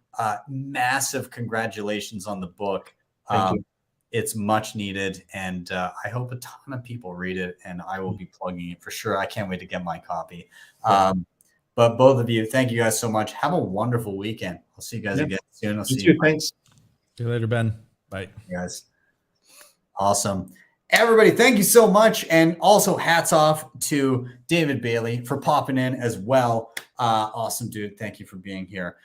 massive congratulations on the book. Thank you. It's much needed, and I hope a ton of people read it, and I will be plugging it for sure. I can't wait to get my copy. But both of you, thank you guys so much. Have a wonderful weekend. I'll see you guys again soon. I'll see you. Thanks. See you later, Ben. Bye. Guys. Awesome. Everybody, thank you so much. And also hats off to David Bailey for popping in as well. Awesome, dude. Thank you for being here.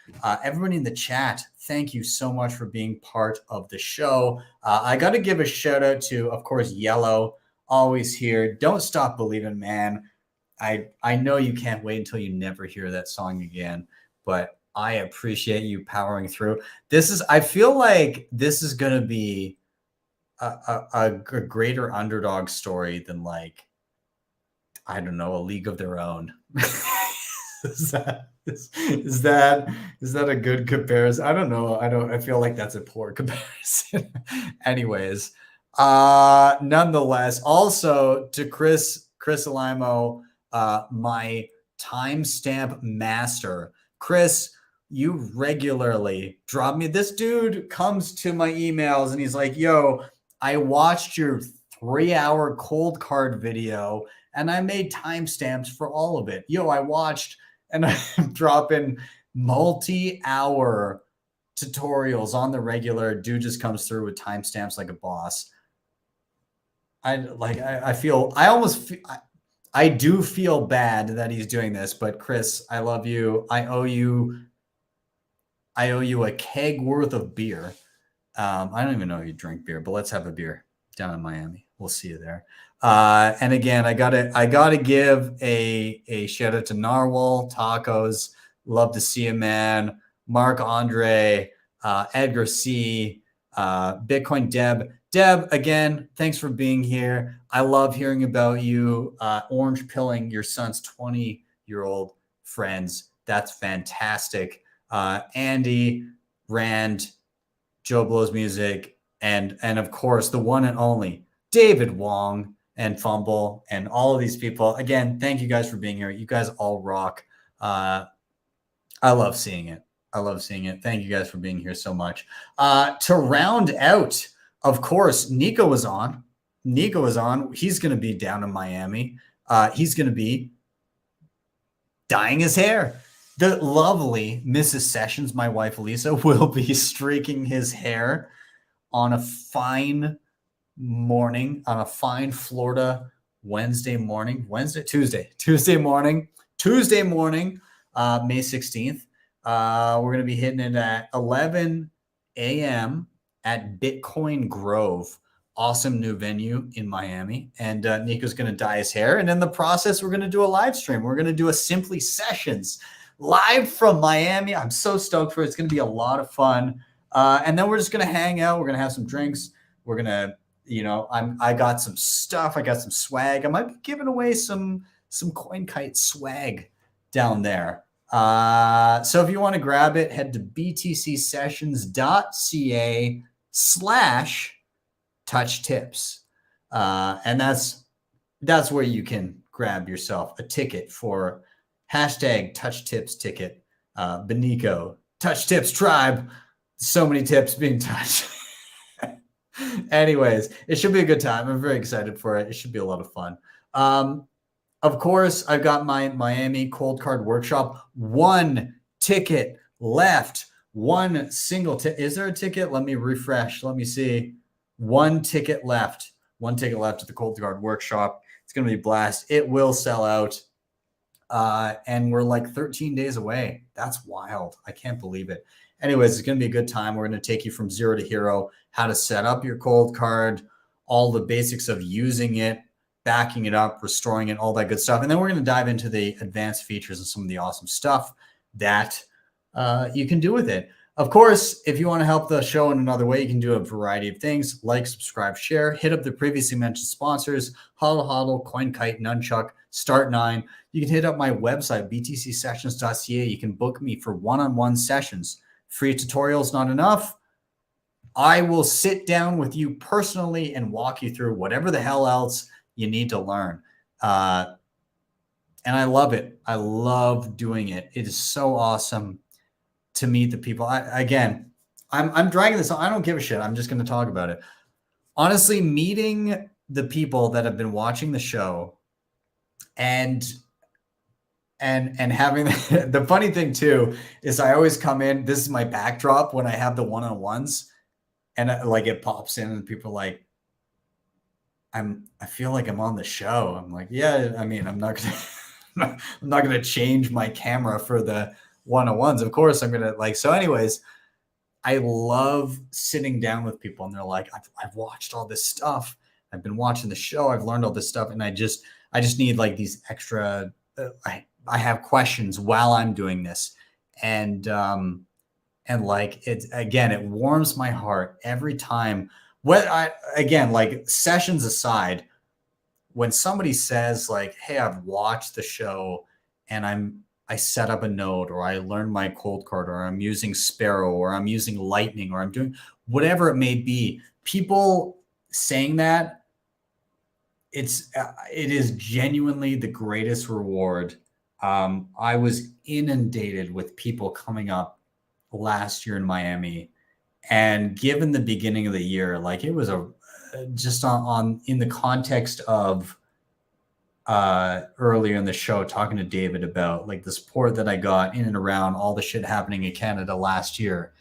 Everybody in the chat, thank you so much for being part of the show. I got to give a shout out to, of course, Yellow, always here. Don't Stop Believing, man. I know you can't wait until you never hear that song again, but I appreciate you powering through. I feel like this is going to be a greater underdog story than, like, I don't know, a League of Their Own. Is that a good comparison? I don't know. I feel like that's a poor comparison. Anyways, nonetheless, also to Chris Alimo, my timestamp master. Chris, you regularly drop me. This dude comes to my emails and he's like, yo, I watched your 3-hour cold card video and I made timestamps for all of it. Yo, I watched, and I'm dropping multi-hour tutorials on the regular. Dude just comes through with timestamps like a boss. I do feel bad that he's doing this, but Chris, I love you. I owe you a keg worth of beer. I don't even know if you drink beer, but let's have a beer down in Miami. We'll see you there. And again, I gotta give a shout out to Narwhal Tacos. Love to see you, man. Mark Andre, Edgar C, Bitcoin Deb, again, thanks for being here. I love hearing about you orange pilling your son's 20-year-old friends. That's fantastic. Andy, Rand, Joe Blows Music, and of course the one and only David Wong and Fumble and all of these people. Again, thank you guys for being here. You guys all rock. I love seeing it. Thank you guys for being here so much. To round out, of course, Nico was on. He's going to be down in Miami. He's going to be dyeing his hair. The lovely Mrs. Sessions, my wife Lisa, will be streaking his hair on a fine morning, on a fine Florida Tuesday morning, May 16th. We're going to be hitting it at 11 a.m. at Bitcoin Grove. Awesome new venue in Miami. And Nico's going to dye his hair. And in the process, we're going to do a live stream. We're going to do a Simply Sessions live from Miami. I'm so stoked for it. It's going to be a lot of fun. And then we're just going to hang out. We're going to have some drinks. We're going to, I got some stuff. I got some swag. I might be giving away some NON-KYC swag down there. So if you want to grab it, head to btcsessions.ca/touch tips. And that's where you can grab yourself a ticket for #touch tips ticket. Nico, touch tips tribe. So many tips being touched. Anyways, it should be a good time. I'm very excited for it. It should be a lot of fun. Of course, I've got my Miami Cold Card Workshop. 1 ticket left. 1 single ticket. Is there a ticket? Let me refresh. Let me see. 1 ticket left. 1 ticket left at the Cold Card Workshop. It's going to be a blast. It will sell out. And we're like 13 days away. That's wild. I can't believe it. Anyways, it's going to be a good time. We're going to take you from zero to hero, how to set up your cold card, all the basics of using it, backing it up, restoring it, all that good stuff. And then we're going to dive into the advanced features and some of the awesome stuff that you can do with it. Of course, if you want to help the show in another way, you can do a variety of things: like, subscribe, share, hit up the previously mentioned sponsors, HodlHodl, CoinKite, Nunchuk, Start9. You can hit up my website, btcsessions.ca. You can book me for one-on-one sessions. Free tutorials not enough. I will sit down with you personally and walk you through whatever the hell else you need to learn. And I love it. I love doing it. It is so awesome to meet the people. I'm dragging this on. I don't give a shit. I'm just going to talk about it. Honestly, meeting the people that have been watching the show and having the funny thing too is I always come in. This is my backdrop when I have the one-on-ones, and it pops in, and people are like, I feel like I'm on the show. I'm like, yeah. I mean, I'm not gonna change my camera for the one-on-ones. Of course, I'm gonna So, anyways, I love sitting down with people, and they're like, I've watched all this stuff. I've been watching the show. I've learned all this stuff, and I just need like these extra. I have questions while I'm doing this, and it warms my heart every time. Sessions aside, when somebody says like, "Hey, I've watched the show and I set up a node, or I learned my cold card, or I'm using Sparrow, or I'm using Lightning, or I'm doing whatever it may be," people saying that, it is genuinely the greatest reward. I was inundated with people coming up last year in Miami, and given the beginning of the year, like it was just in the context of earlier in the show, talking to David about like the support that I got in and around all the shit happening in Canada last year,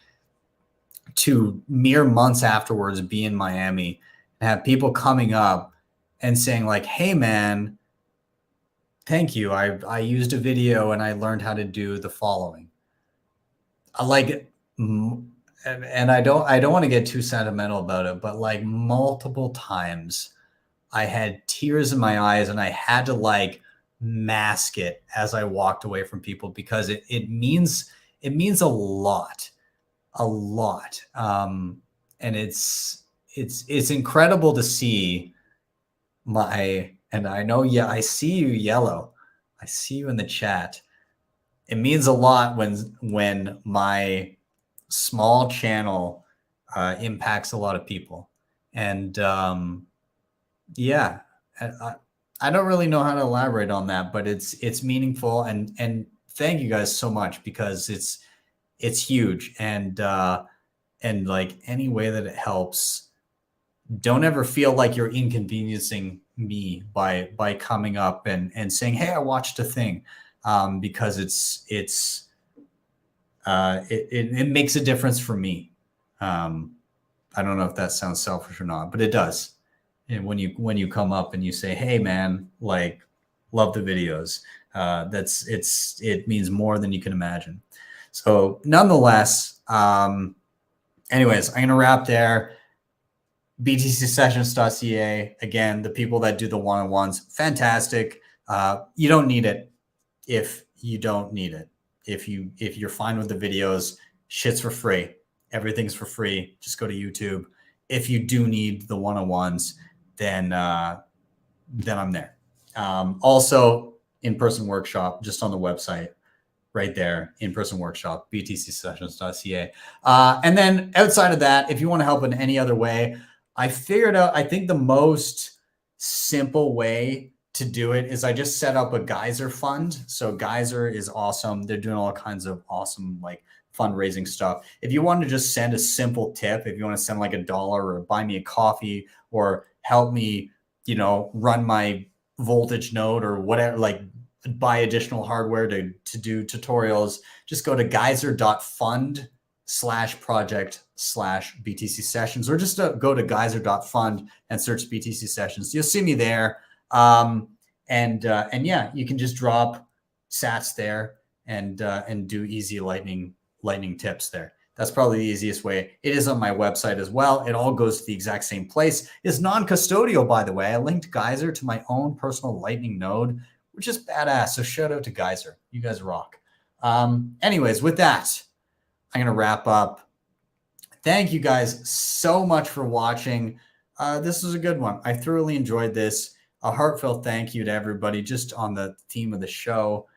to mere months afterwards be in Miami and have people coming up and saying like, "Hey man, thank you. I used a video and I learned how to do the following." I like it. And I don't want to get too sentimental about it, but like multiple times I had tears in my eyes, and I had to like mask it as I walked away from people, because it means a lot. And it's incredible to see and I know, yeah, I see you, Yellow. I see you in the chat. It means a lot when my small channel impacts a lot of people. And I don't really know how to elaborate on that, but it's meaningful. And thank you guys so much, because it's huge. And like any way that it helps, don't ever feel like you're inconveniencing me by coming up and saying, "Hey, I watched a thing," because it makes a difference for me. I don't know if that sounds selfish or not, but it does. And when you come up and you say, "Hey, man, like, love the videos," it means more than you can imagine. So, nonetheless, anyways, I'm gonna wrap there. BTCsessions.ca. Again, the people that do the one-on-ones, fantastic. You don't need it if you don't need it. If you're fine with the videos, shit's for free. Everything's for free. Just go to YouTube. If you do need the one-on-ones, then I'm there. Also, in-person workshop just on the website, right there, in-person workshop, btcsessions.ca. And then outside of that, if you want to help in any other way, I figured out, I think the most simple way to do it is I just set up a Geyser fund. So Geyser is awesome. They're doing all kinds of awesome like fundraising stuff. If you want to just send a simple tip, if you want to send like $1 or buy me a coffee or help me, you know, run my voltage node or whatever, like buy additional hardware to do tutorials, just go to geyser.fund/project/BTC sessions, or just go to geyser.fund and search BTC sessions. You'll see me there. And yeah, you can just drop sats there and do easy lightning tips there. That's probably the easiest way. It is on my website as well. It all goes to the exact same place. It's non-custodial, by the way. I linked Geyser to my own personal lightning node, which is badass. So shout out to Geyser. You guys rock. Anyways, with that, I'm going to wrap up. Thank you guys so much for watching. This was a good one. I thoroughly enjoyed this. A heartfelt thank you to everybody just on the theme of the show.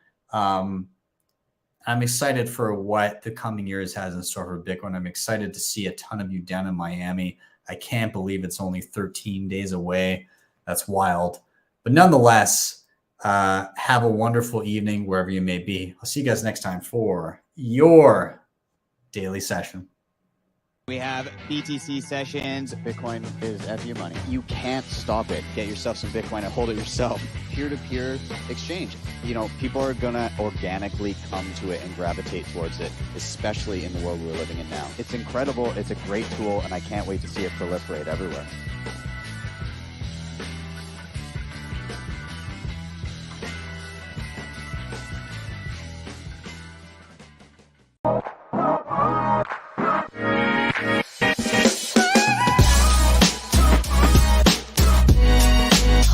I'm excited for what the coming years has in store for Bitcoin. I'm excited to see a ton of you down in Miami. I can't believe it's only 13 days away. That's wild. But nonetheless, have a wonderful evening wherever you may be. I'll see you guys next time for your daily session. We have BTC sessions. Bitcoin is FU money. You can't stop it. Get yourself some Bitcoin and hold it yourself. Peer-to-peer exchange. You know, people are going to organically come to it and gravitate towards it, especially in the world we're living in now. It's incredible. It's a great tool, and I can't wait to see it proliferate everywhere.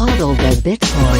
HODL the Bitcoin.